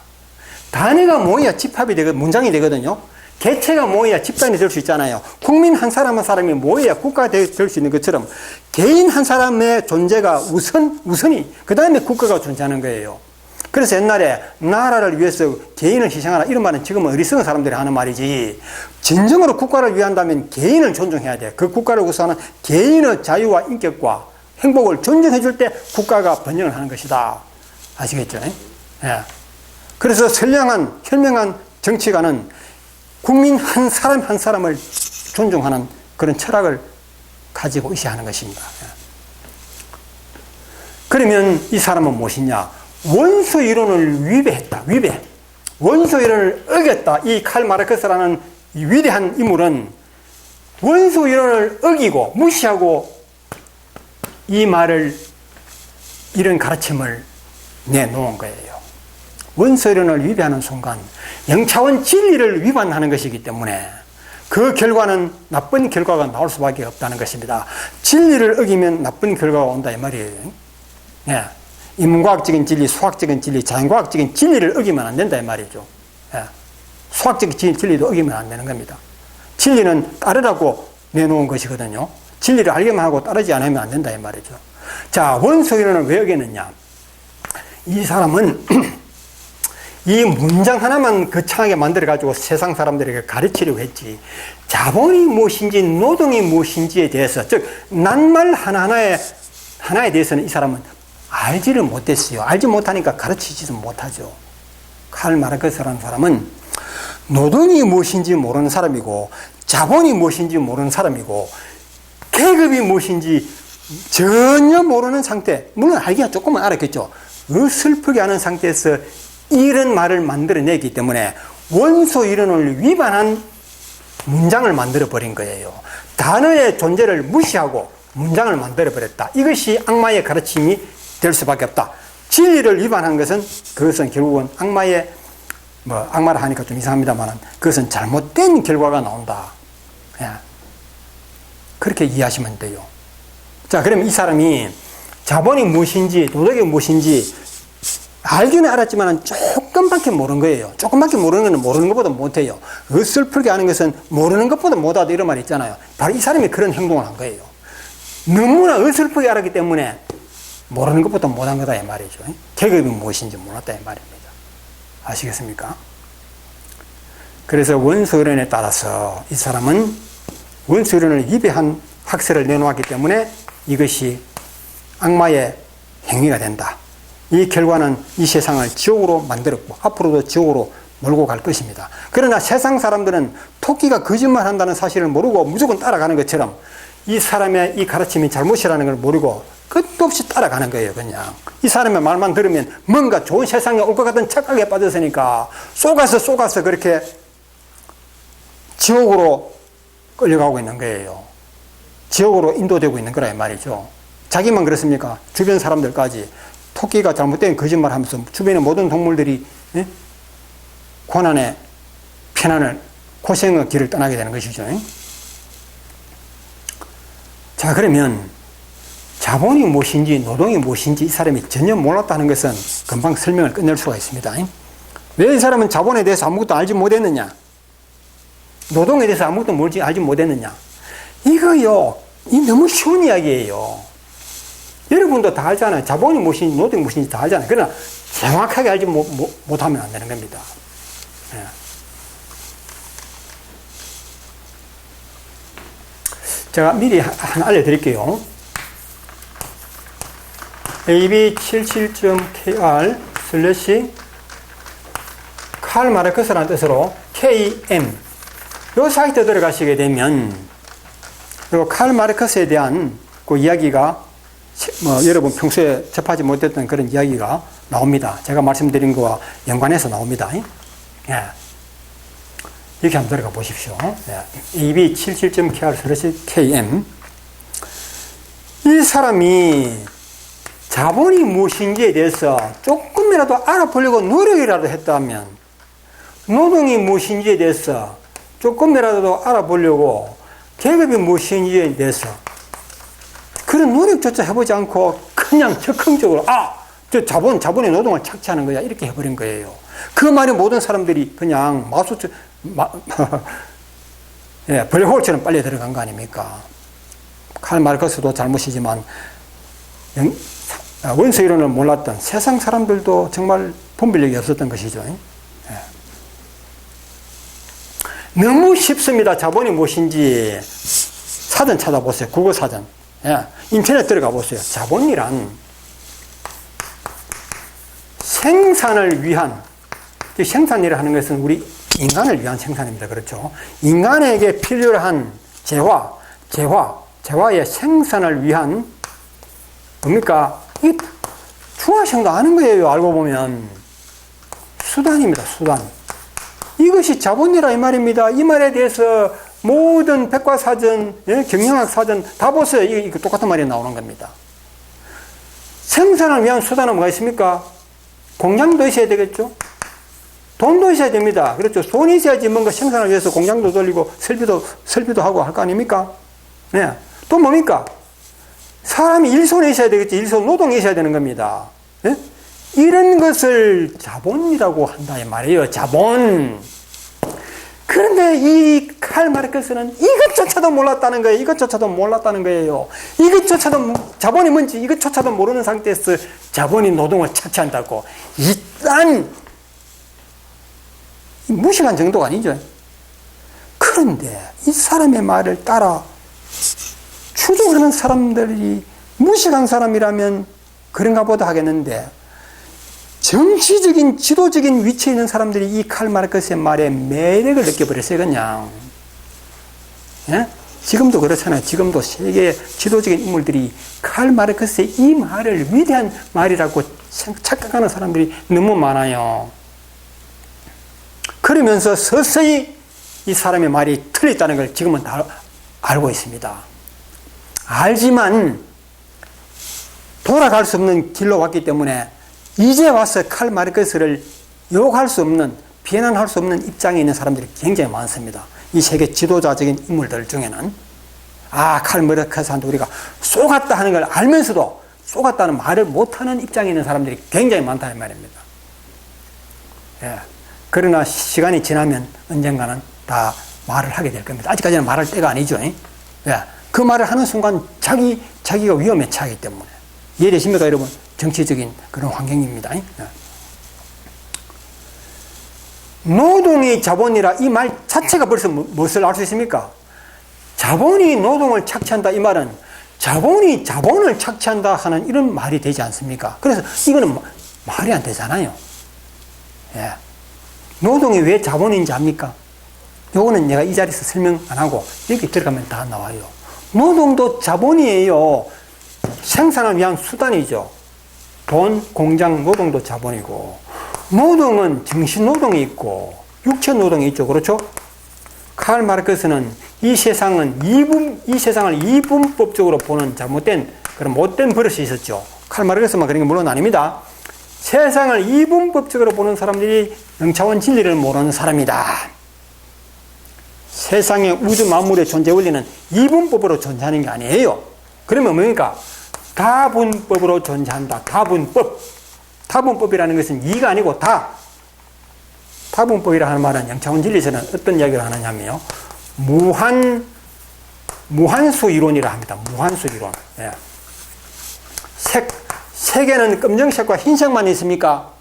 단어가 모여야 집합이 문장이 되거든요. 개체가 모여야 집단이 될 수 있잖아요. 국민 한 사람 한 사람이 모여야 국가가 될 수 있는 것처럼 개인 한 사람의 존재가 우선이 그 다음에 국가가 존재하는 거예요. 그래서 옛날에 나라를 위해서 개인을 희생하라 이런 말은 지금은 어리석은 사람들이 하는 말이지 진정으로 국가를 위한다면 개인을 존중해야 돼. 그 국가를 구성하는 개인의 자유와 인격과 행복을 존중해 줄 때 국가가 번영을 하는 것이다. 아시겠죠? 예. 그래서 현명한 정치가는 국민 한 사람 한 사람을 존중하는 그런 철학을 가지고 있어야 하는 것입니다. 예. 그러면 이 사람은 무엇이냐? 원소 이론을 위배했다. 원소 이론을 어겼다. 이 칼 마르크스라는 이 위대한 인물은 원소 이론을 어기고 무시하고 이런 가르침을 내놓은 거예요. 원소 이론을 위배하는 순간 영차원 진리를 위반하는 것이기 때문에 그 결과는 나쁜 결과가 나올 수밖에 없다는 것입니다. 진리를 어기면 나쁜 결과가 온다 이 말이에요. 네. 인문과학적인 진리, 수학적인 진리, 자연과학적인 진리를 어기면 안 된다 이 말이죠. 예. 수학적인 진리도 어기면 안 되는 겁니다. 진리는 따르라고 내놓은 것이거든요. 진리를 알기만 하고 따르지 않으면 안 된다 이 말이죠. 자, 원소 이론을 왜 어겼느냐? 이 사람은 이 문장 하나만 거창하게 만들어 가지고 세상 사람들에게 가르치려고 했지 자본이 무엇인지 노동이 무엇인지에 대해서 즉 낱말 하나에 대해서는 이 사람은 알지를 못했어요. 알지 못하니까 가르치지도 못하죠. 칼 마르크스라는 사람은 노동이 무엇인지 모르는 사람이고 자본이 무엇인지 모르는 사람이고 계급이 무엇인지 전혀 모르는 상태, 물론 알기가 조금은 알았겠죠. 어설프게 아는 상태에서 이런 말을 만들어내기 때문에 원소 이론을 위반한 문장을 만들어버린 거예요. 단어의 존재를 무시하고 문장을 만들어버렸다. 이것이 악마의 가르침이 될 수밖에 없다. 진리를 위반한 그것은 결국은 악마라 하니까 좀 이상합니다만 그것은 잘못된 결과가 나온다. 예. 그렇게 이해하시면 돼요. 자, 그럼 이 사람이 자본이 무엇인지 도덕이 무엇인지 알기는 알았지만 조금밖에 모르는 거예요. 조금밖에 모르는 것은 모르는 것보다 못해요. 어설프게 아는 것은 모르는 것보다 못하다 이런 말이 있잖아요. 바로 이 사람이 그런 행동을 한 거예요. 너무나 어설프게 알았기 때문에 모르는 것보다 못한 거다 이 말이죠. 계급이 무엇인지 몰랐다 이 말입니다. 아시겠습니까? 그래서 원소이론에 따라서 이 사람은 원소이론을 위배한 학설을 내놓았기 때문에 이것이 악마의 행위가 된다. 이 결과는 이 세상을 지옥으로 만들었고 앞으로도 지옥으로 몰고 갈 것입니다. 그러나 세상 사람들은 토끼가 거짓말한다는 사실을 모르고 무조건 따라가는 것처럼 이 사람의 이 가르침이 잘못이라는 걸 모르고 끝도 없이 따라가는 거예요. 그냥 이 사람의 말만 들으면 뭔가 좋은 세상에 올 것 같은 착각에 빠졌으니까 쏘가서 그렇게 지옥으로 끌려가고 있는 거예요. 지옥으로 인도되고 있는 거라 이 말이죠. 자기만 그렇습니까? 주변 사람들까지 토끼가 잘못된 거짓말하면서 주변의 모든 동물들이 고난의 편안을 고생의 길을 떠나게 되는 것이죠. 자, 그러면 자본이 무엇인지 노동이 무엇인지 이 사람이 전혀 몰랐다는 것은 금방 설명을 끝낼 수가 있습니다. 왜 이 사람은 자본에 대해서 아무것도 알지 못했느냐? 노동에 대해서 아무것도 알지 못했느냐? 이거요, 이 너무 쉬운 이야기예요. 여러분도 다 알잖아요. 자본이 무엇인지 노동이 무엇인지 다 알잖아요. 그러나 정확하게 알지 못하면 안 되는 겁니다. 예. 제가 미리 하나 알려드릴게요. ab77.kr 칼 마르크스라는 뜻으로 KM 이 사이트 들어가시게 되면 그리고 칼 마르크스에 대한 그 이야기가 여러분 평소에 접하지 못했던 그런 이야기가 나옵니다. 제가 말씀드린 거와 연관해서 나옵니다. 예. 이렇게 한번 들어가 보십시오. 예. ab77.kr/km 이 사람이 자본이 무엇인지에 대해서 조금이라도 알아보려고 노력이라도 했다면, 노동이 무엇인지에 대해서 조금이라도 알아보려고, 계급이 무엇인지에 대해서 그런 노력조차 해보지 않고 그냥 적극적으로 저 자본의 노동을 착취하는 거야 이렇게 해버린 거예요. 그 말에 모든 사람들이 그냥 블랙홀처럼 빨리 들어간 거 아닙니까? 칼 마르크스도 잘못이지만 원소 이론을 몰랐던 세상 사람들도 정말 분별력이 없었던 것이죠. 예. 너무 쉽습니다. 자본이 무엇인지 사전 찾아보세요. 국어 사전. 예. 인터넷 들어가 보세요. 자본이란 생산을 위한, 생산이라 하는 것은 우리 인간을 위한 생산입니다. 그렇죠? 인간에게 필요한 재화의 생산을 위한 뭡니까? 이 중화생도 아는 거예요. 알고 보면 수단입니다. 수단. 이것이 자본이라 이 말입니다. 이 말에 대해서 모든 백과사전, 경영학 사전 다 보세요. 이거 똑같은 말이 나오는 겁니다. 생산을 위한 수단은 뭐가 있습니까? 공장도 있어야 되겠죠. 돈도 있어야 됩니다. 그렇죠. 돈이 있어야지 뭔가 생산을 위해서 공장도 돌리고 설비도 하고 할 거 아닙니까? 네. 또 뭡니까? 사람이 일손에 있어야 되겠지. 일손 노동이 있어야 되는 겁니다. 네? 이런 것을 자본이라고 한다 이 말이에요. 자본. 그런데 이 칼 마르크스는 이것조차도 몰랐다는 거예요. 이것조차도 몰랐다는 거예요. 이것조차도 자본이 뭔지 이것조차도 모르는 상태에서 자본이 노동을 착취한다고. 일단 무식한 정도가 아니죠. 그런데 이 사람의 말을 따라 추종하는 사람들이 무식한 사람이라면 그런가 보다 하겠는데, 정치적인 지도적인 위치에 있는 사람들이 이 칼 마르크스의 말에 매력을 느껴버렸어요. 그냥. 예? 지금도 그렇잖아요. 지금도 세계 지도적인 인물들이 칼 마르크스의 이 말을 위대한 말이라고 착각하는 사람들이 너무 많아요. 그러면서 서서히 이 사람의 말이 틀렸다는 걸 지금은 다 알고 있습니다. 알지만 돌아갈 수 없는 길로 왔기 때문에 이제 와서 칼 마르크스를 욕할 수 없는, 비난할 수 없는 입장에 있는 사람들이 굉장히 많습니다. 이 세계 지도자적인 인물들 중에는 칼 마르크스한테 우리가 쏘갔다 하는 걸 알면서도 쏘갔다는 말을 못하는 입장에 있는 사람들이 굉장히 많다는 말입니다. 예. 그러나 시간이 지나면 언젠가는 다 말을 하게 될 겁니다. 아직까지는 말할 때가 아니죠. 예. 그 말을 하는 순간 자기가 위험에 처하기 때문에. 이해되십니까, 여러분? 정치적인 그런 환경입니다. 노동이 자본이라 이 말 자체가 벌써 무엇을 알 수 있습니까? 자본이 노동을 착취한다 이 말은 자본이 자본을 착취한다 하는 이런 말이 되지 않습니까? 그래서 이거는 말이 안 되잖아요. 예. 노동이 왜 자본인지 압니까? 요거는 내가 이 자리에서 설명 안 하고 여기 들어가면 다 나와요. 노동도 자본이에요. 생산을 위한 수단이죠. 돈, 공장, 노동도 자본이고, 노동은 정신노동이 있고 육체노동이 있죠. 그렇죠? 칼 마르크스는 이 세상을 이분법적으로 보는 잘못된 그런 못된 버릇이 있었죠. 칼 마르크스만 그런 게 물론 아닙니다. 세상을 이분법적으로 보는 사람들이 영차원 진리를 모르는 사람이다. 세상의 우주 만물의 존재 원리는 이분법으로 존재하는 게 아니에요. 그러면 뭡니까? 다분법으로 존재한다. 다분법. 다분법이라는 것은 이가 아니고 다. 다분법이라 하는 말은 영차원 진리에서는 어떤 이야기를 하느냐면요. 무한수 이론이라 합니다. 무한수 이론. 예. 색에는 검정색과 흰색만 있습니까?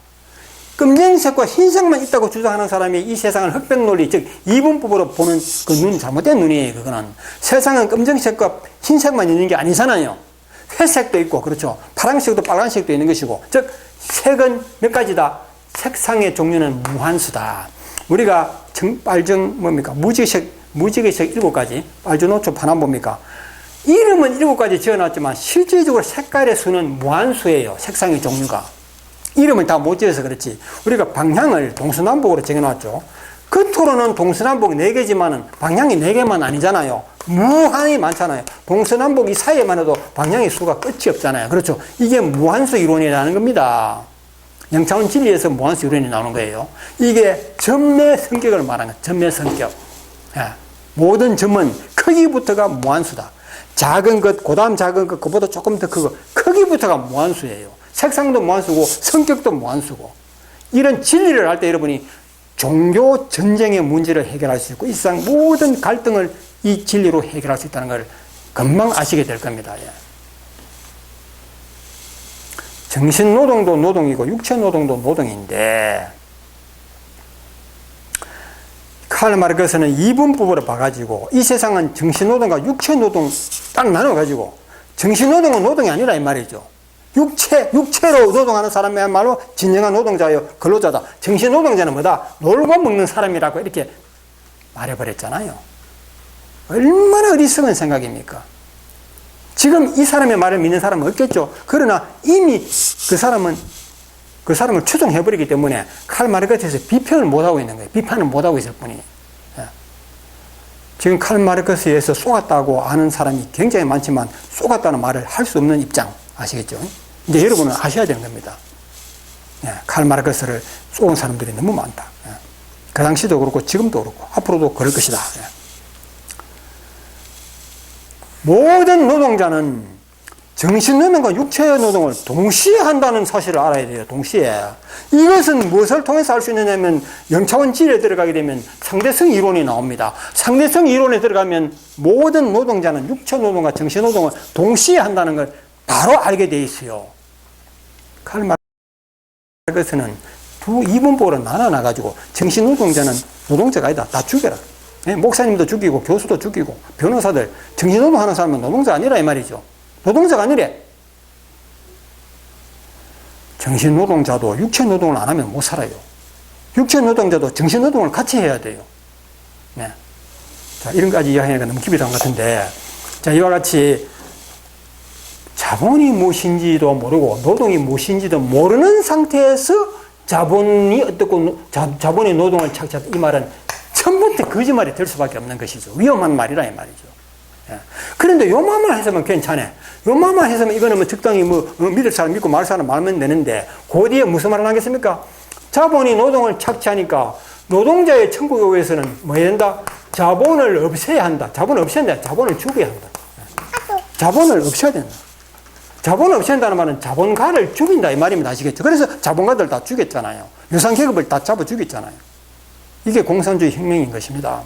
검정색과 흰색만 있다고 주장하는 사람이 이 세상을 흑백 논리, 즉 이분법으로 보는 그 눈, 잘못된 눈이에요. 그거는 세상은 검정색과 흰색만 있는 게 아니잖아요. 회색도 있고, 그렇죠. 파란색도 빨간색도 있는 것이고, 즉 색은 몇 가지다. 색상의 종류는 무한수다. 우리가 뭡니까? 무지색 7가지, 빨주노초 파남 뭡니까? 이름은 7가지 지어놨지만 실질적으로 색깔의 수는 무한수예요. 색상의 종류가. 이름을 다 못 지어서 그렇지. 우리가 방향을 동서남북으로 정해놨죠. 겉으로는 동서남북 4개지만은 방향이 4개만 아니잖아요. 무한히 많잖아요. 동서남북 이 사이에만 해도 방향의 수가 끝이 없잖아요. 그렇죠. 이게 무한수 이론이라는 겁니다. 영차원 진리에서 무한수 이론이 나오는 거예요. 이게 점의 성격을 말하는 거예요. 점의 성격. 예. 모든 점은 크기부터가 무한수다. 작은 것, 그 다음 작은 것, 그보다 조금 더 크고, 크기부터가 무한수예요. 색상도 무한수고, 성격도 무한수고. 이런 진리를 할 때 여러분이 종교 전쟁의 문제를 해결할 수 있고, 이 세상 모든 갈등을 이 진리로 해결할 수 있다는 걸 금방 아시게 될 겁니다. 예. 정신노동도 노동이고, 육체노동도 노동인데, 칼 마르크스는 이분법으로 봐가지고 이 세상은 정신노동과 육체노동 딱 나눠가지고 정신노동은 노동이 아니라 이 말이죠. 육체로 노동하는 사람이야말로 진정한 노동자예요. 근로자다. 정신노동자는 뭐다? 놀고 먹는 사람이라고 이렇게 말해버렸잖아요. 얼마나 어리석은 생각입니까? 지금 이 사람의 말을 믿는 사람은 없겠죠. 그러나 이미 그 사람을 추종해버리기 때문에 칼 마르크스에서 비판을 못하고 있는 거예요. 비판을 못하고 있을 뿐이에요. 예. 지금 칼 마르크스에서 속았다고 아는 사람이 굉장히 많지만 속았다는 말을 할 수 없는 입장 아시겠죠? 이제 여러분은 아셔야 되는 겁니다. 예. 칼 마르크스를 쏘은 사람들이 너무 많다. 예. 그 당시도 그렇고 지금도 그렇고 앞으로도 그럴 것이다. 예. 모든 노동자는 정신노동과 육체노동을 동시에 한다는 사실을 알아야 돼요. 동시에. 이것은 무엇을 통해서 알 수 있느냐면 영차원 진리에 들어가게 되면 상대성 이론이 나옵니다. 상대성 이론에 들어가면 모든 노동자는 육체노동과 정신노동을 동시에 한다는 걸 바로 알게 돼 있어요. 칼 마르크스는 이분법으로 나눠놔가지고 정신노동자는 노동자가 아니다. 다 죽여라. 목사님도 죽이고 교수도 죽이고 변호사들 정신노동 하는 사람은 노동자 아니라 이 말이죠. 노동자가 아니래. 정신노동자도 육체노동을 안 하면 못 살아요. 육체노동자도 정신노동을 같이 해야 돼요. 네. 자, 이런까지 이야기하니까 너무 깊이 들어간 것 같은데, 자, 이와 같이 자본이 무엇인지도 모르고 노동이 무엇인지도 모르는 상태에서 자본이 어떻고 자본의 노동을 착취한다. 이 말은 처음부터 거짓말이 될 수밖에 없는 것이죠. 위험한 말이라 이 말이죠. 그런데 요만만 해서면 괜찮아. 요만만 해서면 이거는 뭐 적당히 믿을 사람 믿고 말 사람 말면 되는데, 그 뒤에 무슨 말을 하겠습니까? 자본이 노동을 착취하니까 노동자의 천국에 의해서는 뭐 해야 된다? 자본을 없애야 한다. 자본을 없애야 된다. 자본을 죽여야 한다. 자본을 없애야 된다. 자본을 없앤다는 말은 자본가를 죽인다 이 말이면 아시겠죠? 그래서 자본가들 다 죽였잖아요. 유산계급을 다 잡아 죽였잖아요. 이게 공산주의 혁명인 것입니다.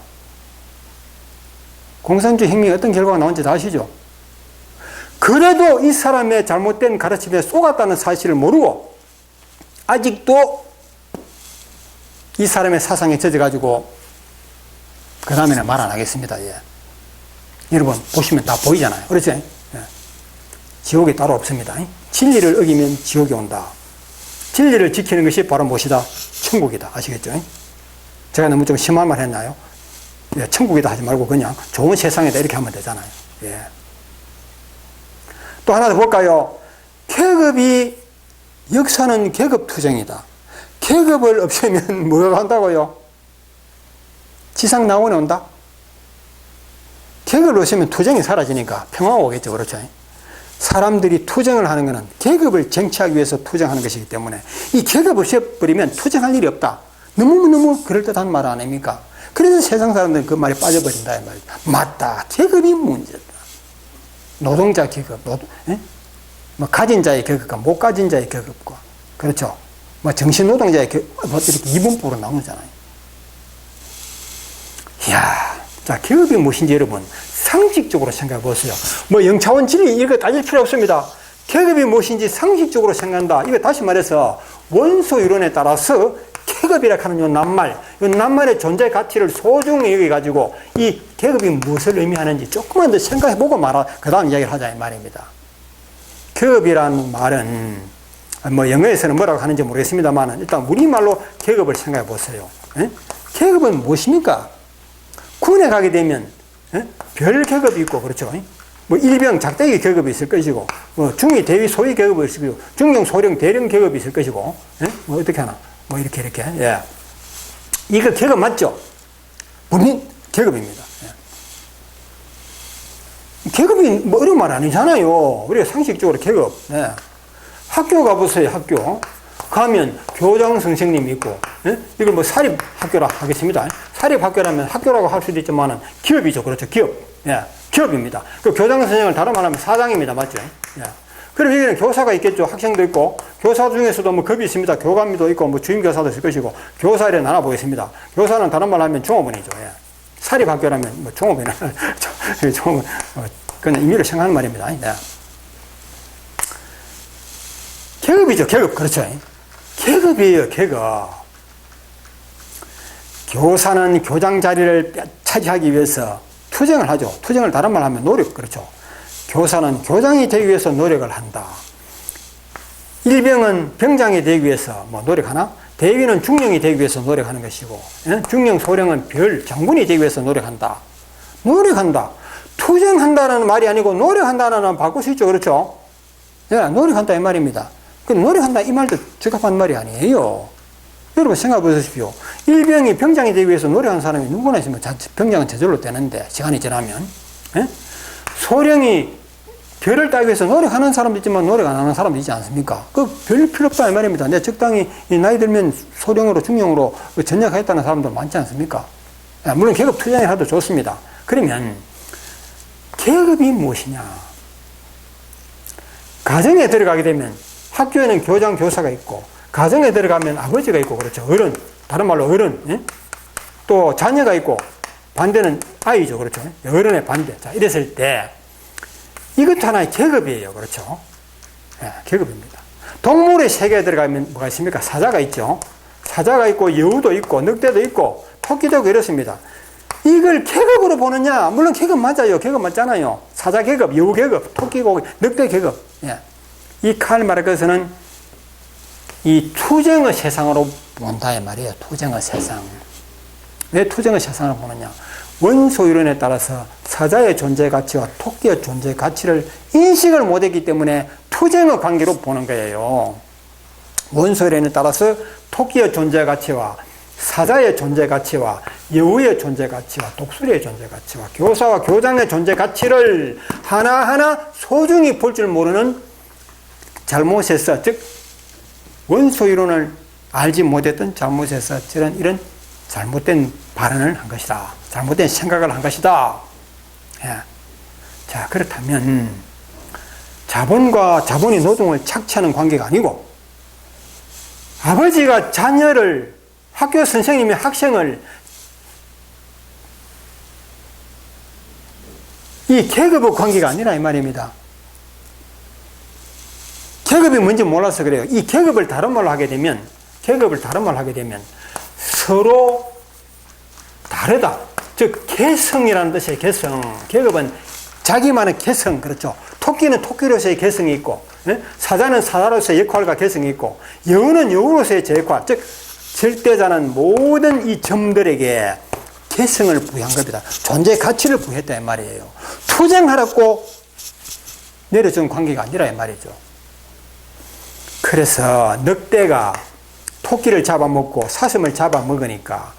공산주의 혁명이 어떤 결과가 나온지 다 아시죠? 그래도 이 사람의 잘못된 가르침에 속았다는 사실을 모르고 아직도 이 사람의 사상에 젖어가지고 그 다음에는 말 안 하겠습니다. 예. 여러분 보시면 다 보이잖아요. 그렇죠? 예. 지옥이 따로 없습니다. 진리를 어기면 지옥이 온다. 진리를 지키는 것이 바로 무엇이다? 천국이다. 아시겠죠? 제가 너무 좀 심한 말 했나요? 예, 천국이다 하지 말고 그냥 좋은 세상이다 이렇게 하면 되잖아요. 예. 또 하나 더 볼까요? 계급이, 역사는 계급 투쟁이다. 계급을 없애면 뭐가 한다고요? 지상 낙원에 온다? 계급을 없애면 투쟁이 사라지니까 평화가 오겠죠. 그렇죠? 사람들이 투쟁을 하는 것은 계급을 쟁취하기 위해서 투쟁하는 것이기 때문에 이 계급을 없애버리면 투쟁할 일이 없다. 너무너무 그럴듯한 말 아닙니까? 그래서 세상 사람들은 그 말에 빠져버린다 이 말이죠. 맞다. 계급이 문제다. 노동자 계급, 뭐 가진 자의 계급과 못 가진 자의 계급과, 그렇죠. 뭐 정신 노동자의 계급, 뭐 이렇게 이분법으로 나누잖아요. 이야, 자, 계급이 무엇인지 여러분 상식적으로 생각해 보세요. 뭐 영차원 진리 이거 따질 필요 없습니다. 계급이 무엇인지 상식적으로 생각한다. 이거 다시 말해서 원소 이론에 따라서 계급이라 하는 요 낱말의 존재 가치를 소중히 여기가지고 이 계급이 무엇을 의미하는지 조금만 더 생각해보고 그 다음 이야기를 하자 이 말입니다. 계급이라는 말은 뭐 영어에서는 뭐라고 하는지 모르겠습니다만 일단 우리말로 계급을 생각해 보세요. 계급은 무엇입니까? 군에 가게 되면 별 계급이 있고, 그렇죠. 뭐 일병 작대기 계급이 있을 것이고, 뭐 중위 대위 소위 계급이 있을 것이고, 중령 소령 대령 계급이 있을 것이고, 뭐 어떻게 하나 뭐 이렇게 예. 이거 계급 맞죠? 분명 계급입니다. 예. 계급이 뭐 어려운 말 아니잖아요. 우리가 상식적으로 계급. 예. 학교 가보세요. 학교 가면 교장 선생님이 있고, 예? 이걸 뭐 사립학교라 하겠습니다. 사립학교라면 학교라고 할 수도 있지만은 기업이죠. 그렇죠. 기업. 예. 기업입니다. 그 교장 선생님을 다른 말하면 사장입니다. 맞죠? 예. 그럼 여기는 교사가 있겠죠. 학생도 있고, 교사 중에서도 뭐 급이 있습니다. 교감도 있고, 뭐 주임교사도 있을 것이고, 교사를 나눠보겠습니다. 교사는 다른 말로 하면 종업원이죠. 예. 사립학교라면 뭐 종업원이나, 종업원, 그냥 의미를 생각하는 말입니다. 예. 계급이죠. 계급. 그렇죠. 계급이에요. 계급. 교사는 교장 자리를 차지하기 위해서 투쟁을 하죠. 투쟁을 다른 말로 하면 노력. 그렇죠. 교사는 교장이 되기 위해서 노력을 한다. 일병은 병장이 되기 위해서 뭐 노력하나? 대위는 중령이 되기 위해서 노력하는 것이고, 중령 소령은 별 장군이 되기 위해서 노력한다. 노력한다. 투쟁한다는 말이 아니고 노력한다는 말 바꿀 수 있죠. 그렇죠? 예, 노력한다 이 말입니다. 노력한다 이 말도 적합한 말이 아니에요. 여러분 생각해 보십시오. 일병이 병장이 되기 위해서 노력하는 사람이 누구나 있으면 병장은 저절로 되는데 시간이 지나면, 소령이 별을 따기 위해서 노력하는 사람도 있지만 노력 안 하는 사람도 있지 않습니까? 그 별 필요 없다 이 말입니다. 내 적당히 나이 들면 소령으로 중령으로 전역하겠다는 사람도 많지 않습니까? 물론 계급 투쟁을 해도 좋습니다. 그러면 계급이 무엇이냐? 가정에 들어가게 되면 학교에는 교장, 교사가 있고, 가정에 들어가면 아버지가 있고, 그렇죠. 어른, 다른 말로 어른, 또 자녀가 있고, 반대는 아이죠. 그렇죠. 어른의 반대. 자, 이랬을 때, 이것도 하나의 계급이에요. 그렇죠. 예, 계급입니다. 동물의 세계에 들어가면 뭐가 있습니까? 사자가 있죠. 사자가 있고, 여우도 있고, 늑대도 있고, 토끼도 있고, 이렇습니다. 이걸 계급으로 보느냐? 물론 계급 맞아요. 계급 맞잖아요. 사자 계급, 여우 계급, 토끼 고기, 늑대 계급. 예. 이 칼 말할 것은 이 투쟁의 세상으로 본다 이 말이에요. 투쟁의 세상. 왜 투쟁의 세상을 보느냐? 원소 이론에 따라서 사자의 존재 가치와 토끼의 존재 가치를 인식을 못했기 때문에 투쟁의 관계로 보는 거예요. 원소 이론에 따라서 토끼의 존재 가치와 사자의 존재 가치와 여우의 존재 가치와 독수리의 존재 가치와 교사와 교장의 존재 가치를 하나하나 소중히 볼 줄 모르는 잘못에서, 즉 원소 이론을 알지 못했던 잘못에서 이런 잘못된 발언을 한 것이다. 잘못된 생각을 한 것이다. 예. 자, 그렇다면 자본과 자본이 노동을 착취하는 관계가 아니고, 아버지가 자녀를, 학교 선생님이 학생을 이 계급의 관계가 아니라 이 말입니다. 계급이 뭔지 몰라서 그래요. 이 계급을 다른 말로 하게 되면 서로 다르다. 즉 개성이라는 뜻이에요. 개성. 계급은 자기만의 개성. 그렇죠. 토끼는 토끼로서의 개성이 있고, 사자는 사자로서의 역할과 개성이 있고, 여우는 여우로서의 역할. 즉 절대자는 모든 이 점들에게 개성을 부여한 겁니다. 존재 가치를 부여했다 이 말이에요. 투쟁하라고 내려준 관계가 아니라 이 말이죠. 그래서 늑대가 토끼를 잡아먹고 사슴을 잡아먹으니까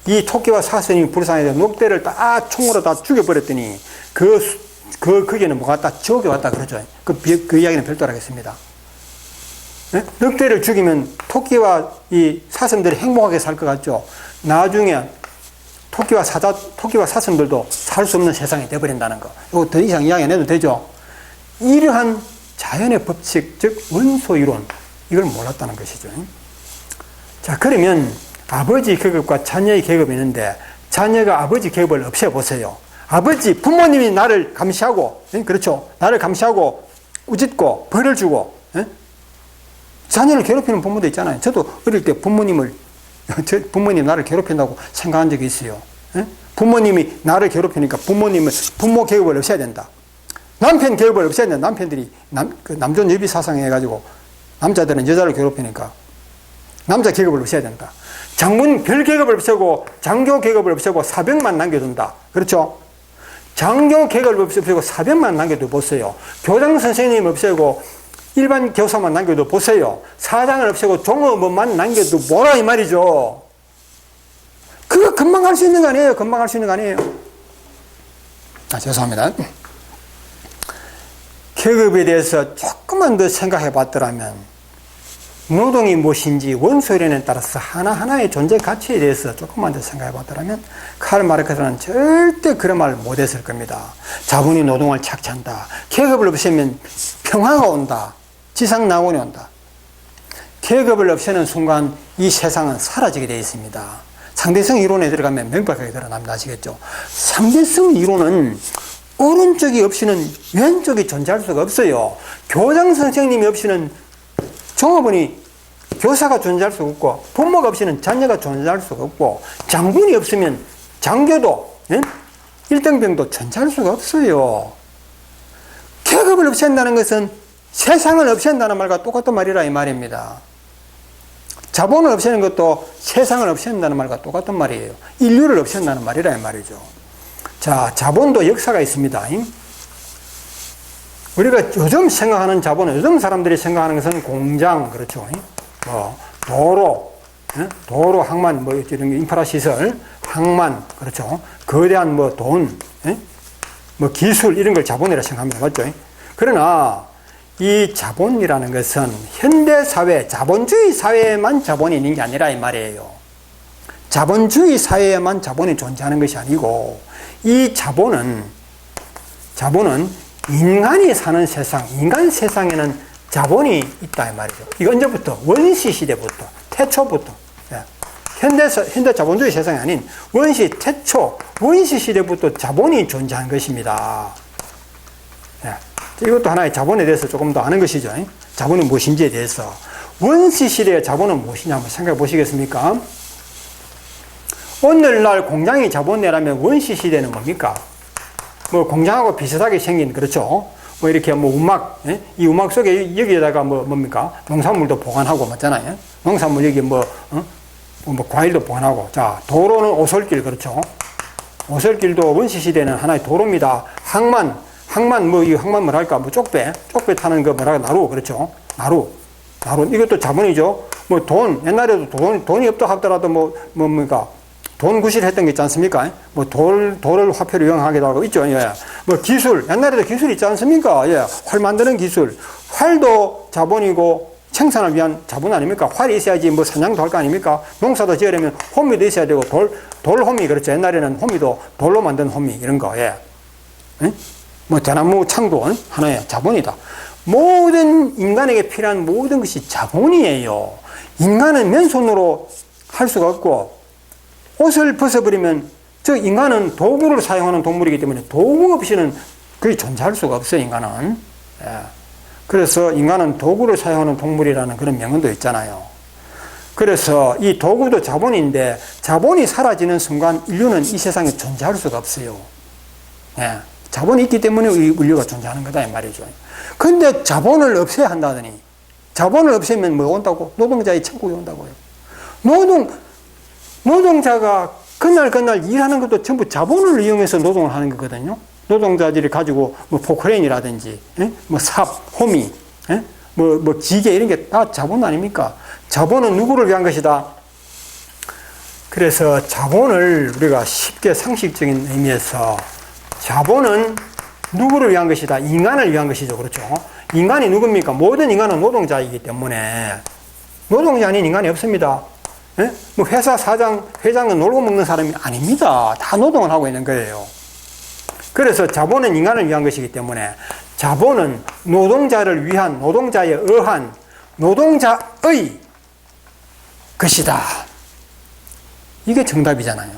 이 토끼와 사슴이 불쌍해서 늑대를 다 총으로 다 죽여버렸더니 거기는 뭐가 왔다? 지옥에 왔다 그러죠. 그 이야기는 별도로 하겠습니다. 네? 늑대를 죽이면 토끼와 이 사슴들이 행복하게 살 것 같죠. 나중에 토끼와 사슴들도 살 수 없는 세상이 되어버린다는 거. 이거 더 이상 이야기 안 해도 되죠? 이러한 자연의 법칙, 즉 원소 이론, 이걸 몰랐다는 것이죠. 자, 그러면 아버지 계급과 자녀의 계급이 있는데 자녀가 아버지 계급을 없애보세요. 부모님이 나를 감시하고, 그렇죠? 나를 감시하고 우짓고 벌을 주고, 자녀를 괴롭히는 부모도 있잖아요. 저도 어릴 때 부모님 나를 괴롭힌다고 생각한 적이 있어요. 부모님이 나를 괴롭히니까 부모 계급을 없애야 된다. 남편 계급을 없애야 된다. 남편들이 남존 여비 사상 해가지고 남자들은 여자를 괴롭히니까 남자 계급을 없애야 된다. 장군 별 계급을 없애고 장교 계급을 없애고 사병만 남겨둔다. 그렇죠? 장교 계급을 없애고 사병만 남겨도 보세요. 교장 선생님 없애고 일반 교사만 남겨도 보세요. 사장을 없애고 종업원만 남겨도 뭐라 이 말이죠. 그거 금방 할 수 있는 거 아니에요? 금방 할 수 있는 거 아니에요? 죄송합니다. 계급에 대해서 조금만 더 생각해 봤더라면 노동이 무엇인지 원소이론에 따라서 하나하나의 존재 가치에 대해서 조금만 더 생각해 봤더라면 칼 마르크스는 절대 그런 말을 못했을 겁니다. 자본이 노동을 착취한다. 계급을 없애면 평화가 온다. 지상낙원이 온다. 계급을 없애는 순간 이 세상은 사라지게 되어 있습니다. 상대성 이론에 들어가면 명백하게 드러납니다. 아시겠죠? 상대성 이론은 오른쪽이 없이는 왼쪽이 존재할 수가 없어요. 교장 선생님이 없이는 종업원이 교사가 존재할 수가 없고 부모가 없이는 자녀가 존재할 수가 없고 장군이 없으면 장교도 일등병도 존재할 수가 없어요. 계급을 없앤다는 것은 세상을 없앤다는 말과 똑같은 말이라 이 말입니다. 자본을 없애는 것도 세상을 없앤다는 말과 똑같은 말이에요. 인류를 없앤다는 말이라 이 말이죠. 자, 자본도 역사가 있습니다. 우리가 요즘 생각하는 자본은 요즘 사람들이 생각하는 것은 공장, 그렇죠. 도로, 항만, 이런 인프라 시설, 항만, 그렇죠. 거대한 돈, 기술, 이런 걸 자본이라 생각합니다. 맞죠? 그러나, 이 자본이라는 것은 현대사회, 자본주의 사회에만 자본이 있는 게 아니라 이 말이에요. 자본주의 사회에만 자본이 존재하는 것이 아니고, 이 자본은 인간이 사는 세상, 인간 세상에는 자본이 있다 이 말이죠. 이거 언제부터? 원시 시대부터, 태초부터. 현대 자본주의 세상이 아닌 태초, 원시 시대부터 자본이 존재한 것입니다. 이것도 하나의 자본에 대해서 조금 더 아는 것이죠. 자본은 무엇인지에 대해서. 원시 시대의 자본은 무엇이냐 한번 생각해 보시겠습니까? 오늘날 공장이 자본내라면 원시 시대는 뭡니까? 공장하고 비슷하게 생긴, 그렇죠? 이렇게 우막, 이 우막 속에 여기에다가 뭡니까? 농산물도 보관하고 맞잖아요. 농산물 여기 과일도 보관하고. 자, 도로는 오솔길, 그렇죠? 오솔길도 원시 시대는 하나의 도로입니다. 항만 이 항만 뭐랄까? 쪽배 타는 거 나루, 그렇죠? 나루. 이것도 자본이죠. 옛날에도 돈이 없다 하더라도 뭡니까? 돈 구실 했던 게 있지 않습니까? 돌을 화폐로 이용하기도 하고 있죠. 예. 기술, 옛날에도 기술 있지 않습니까? 예. 활 만드는 기술. 활도 자본이고 생산을 위한 자본 아닙니까? 활이 있어야지 사냥도 할 거 아닙니까? 농사도 지으려면 호미도 있어야 되고 돌호미, 그렇죠. 옛날에는 호미도 돌로 만든 호미, 이런 거, 예. 대나무 창도 하나의 자본이다. 모든 인간에게 필요한 모든 것이 자본이에요. 인간은 맨손으로 할 수가 없고, 옷을 벗어버리면 인간은 도구를 사용하는 동물이기 때문에 도구 없이는 거의 존재할 수가 없어요, 인간은. 예. 그래서 인간은 도구를 사용하는 동물이라는 그런 명언도 있잖아요. 그래서 이 도구도 자본인데 자본이 사라지는 순간 인류는 이 세상에 존재할 수가 없어요. 예. 자본이 있기 때문에 인류가 존재하는 거다 이 말이죠. 근데 자본을 없애야 한다더니 자본을 없애면 뭐 온다고? 노동자의 천국이 온다고요. 노동자가 그날 일하는 것도 전부 자본을 이용해서 노동을 하는 거거든요. 노동자들이 가지고 포크레인이라든지, 삽, 호미, 기계 이런 게 다 자본 아닙니까? 자본은 누구를 위한 것이다? 그래서 자본을 우리가 쉽게 상식적인 의미에서 자본은 누구를 위한 것이다? 인간을 위한 것이죠. 그렇죠? 인간이 누굽니까? 모든 인간은 노동자이기 때문에 노동자 아닌 인간이 없습니다. 예? 뭐 회사 사장, 회장은 놀고 먹는 사람이 아닙니다. 다 노동을 하고 있는 거예요. 그래서 자본은 인간을 위한 것이기 때문에 자본은 노동자를 위한, 노동자에 의한 노동자의 것이다. 이게 정답이잖아요.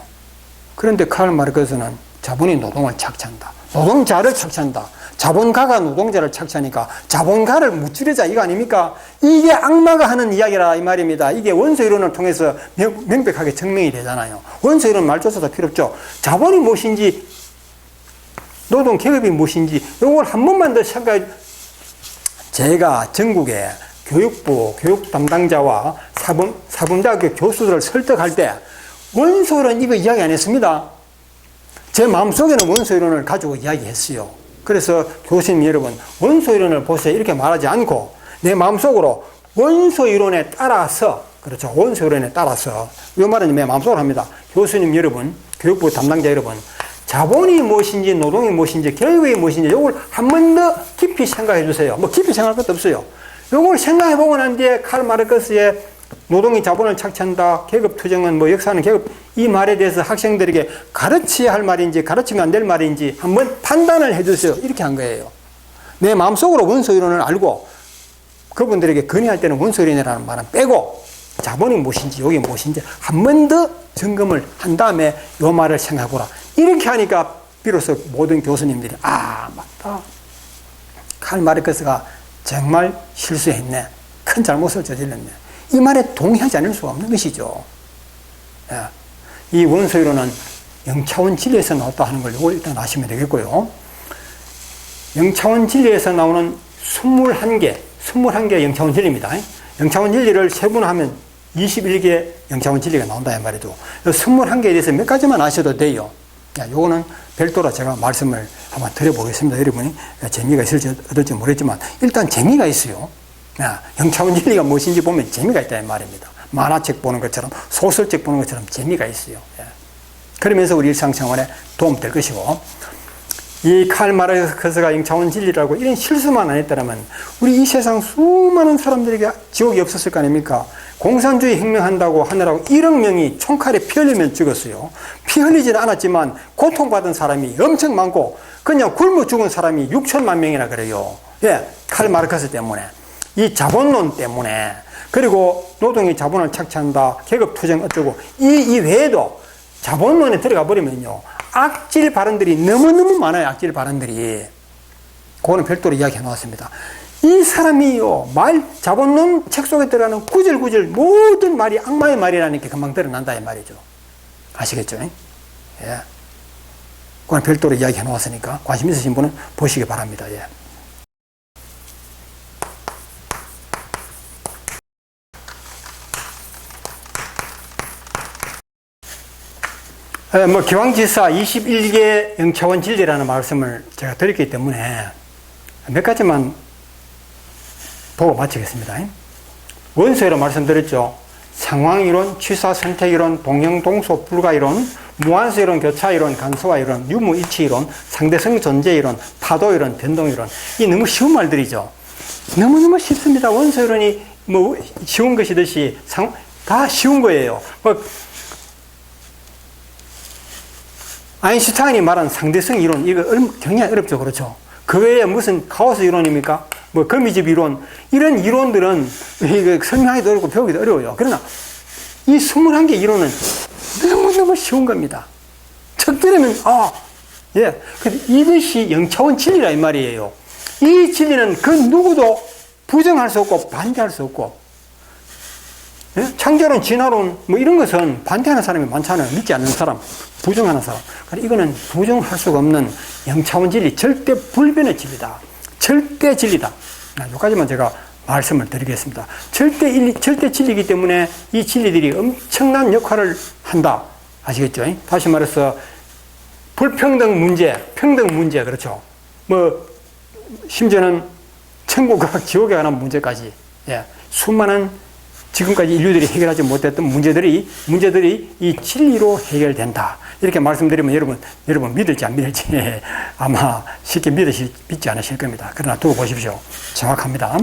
그런데 카를 마르크스는 자본이 노동을 착취한다. 노동자를 착취한다. 자본가가 노동자를 착취하니까 자본가를 무찌르자 이거 아닙니까? 이게 악마가 하는 이야기라 이 말입니다. 이게 원소이론을 통해서 명백하게 증명이 되잖아요. 원소이론 말조차도 필요 없죠. 자본이 무엇인지 노동 계급이 무엇인지 이걸 한 번만 더 생각해. 제가 전국에 교육부 교육 담당자와 사범대학교 교수들을 설득할 때 원소이론 이거 이야기 안 했습니다. 제 마음속에는 원소이론을 가지고 이야기했어요. 그래서 교수님 여러분, 원소이론을 보세요 이렇게 말하지 않고 내 마음속으로 원소이론에 따라서, 그렇죠, 원소이론에 따라서, 이 말은 내 마음속으로 합니다. 교수님 여러분, 교육부 담당자 여러분, 자본이 무엇인지 노동이 무엇인지 계급이 무엇인지 이걸 한 번 더 깊이 생각해 주세요. 뭐 깊이 생각할 것도 없어요. 이걸 생각해 보고 난 뒤에 칼 마르크스의 노동이 자본을 착취한다, 계급 투쟁은 뭐 역사는 계급, 이 말에 대해서 학생들에게 가르쳐야 할 말인지 가르치면 안 될 말인지 한번 판단을 해 주세요. 이렇게 한 거예요. 내 마음속으로 원소이론을 알고 그분들에게 건의할 때는 원소이론이라는 말은 빼고 자본이 무엇인지 여기 무엇인지 한 번 더 점검을 한 다음에 이 말을 생각해보라. 이렇게 하니까 비로소 모든 교수님들이 맞다. 칼 마르크스가 정말 실수했네. 큰 잘못을 저질렀네. 이 말에 동의하지 않을 수가 없는 것이죠. 이 원소이론은 영차원 진리에서 나왔다 하는 걸 이걸 일단 아시면 되겠고요. 영차원 진리에서 나오는 21개 영차원 진리입니다. 영차원 진리를 세분화하면 21개 영차원 진리가 나온다 이 말이죠. 21개에 대해서 몇 가지만 아셔도 돼요. 요거는 별도로 제가 말씀을 한번 드려보겠습니다. 여러분이 재미가 있을지 어떨지 모르겠지만 일단 재미가 있어요. 영차원 진리가 무엇인지 보면 재미가 있다 이 말입니다. 만화책 보는 것처럼 소설책 보는 것처럼 재미가 있어요. 그러면서 우리 일상생활에 도움될 것이고, 이 칼 마르크스가 영차원 진리라고 이런 실수만 안 했다면 우리 이 세상 수많은 사람들에게 지옥이 없었을 거 아닙니까? 공산주의 혁명한다고 하느라고 1억 명이 총칼에 피 흘리면 죽었어요. 피 흘리지는 않았지만 고통받은 사람이 엄청 많고 그냥 굶어 죽은 사람이 6천만 명이나 그래요. 칼 마르크스 때문에, 이 자본론 때문에, 그리고 노동이 자본을 착취한다, 계급투쟁 어쩌고, 이 외에도 자본론에 들어가 버리면요 악질 발언들이 너무너무 많아요. 악질 발언들이. 그거는 별도로 이야기해 놓았습니다. 이 사람이요, 자본론 책 속에 들어가는 구절구절 모든 말이 악마의 말이라는 게 금방 드러난다 이 말이죠. 아시겠죠? 예. 그건 별도로 이야기해 놓았으니까 관심 있으신 분은 보시기 바랍니다. 예. 기왕지사 21개 영차원 진리라는 말씀을 제가 드렸기 때문에 몇 가지만 보고 마치겠습니다. 원소이론 말씀드렸죠. 상황이론, 취사선택이론, 동형동소 불가이론, 무한소이론, 교차이론, 간소화이론, 유무이치이론, 상대성 존재이론, 파도이론, 변동이론. 이 너무 쉬운 말들이죠. 너무너무 쉽습니다. 원소이론이 뭐 쉬운 것이듯이 다 쉬운 거예요. 아인슈타인이 말한 상대성 이론, 이거 굉장히 어렵죠. 그렇죠? 그 외에 무슨 카오스 이론입니까? 뭐 거미집 이론, 이런 이론들은 이거 설명하기도 어렵고 배우기도 어려워요. 그러나 이 21개 이론은 너무너무 쉬운 겁니다. 척 들으면 근데 이것이 영차원 진리라 이 말이에요. 이 진리는 그 누구도 부정할 수 없고 반대할 수 없고, 창조론, 진화론 뭐 이런 것은 반대하는 사람이 많잖아요. 믿지 않는 사람, 부정하는 사람. 이거는 부정할 수가 없는 영차원 진리, 절대 불변의 진리다. 절대 진리다. 여기까지만 제가 말씀을 드리겠습니다. 절대 진리이기 때문에 이 진리들이 엄청난 역할을 한다. 아시겠죠? 다시 말해서 불평등 문제, 평등 문제, 그렇죠? 뭐 심지어는 천국과 지옥에 관한 문제까지, 수많은 지금까지 인류들이 해결하지 못했던 문제들이 이 진리로 해결된다. 이렇게 말씀드리면 여러분 믿을지 안 믿을지 아마 쉽게 믿지 않으실 겁니다. 그러나 두고 보십시오. 정확합니다.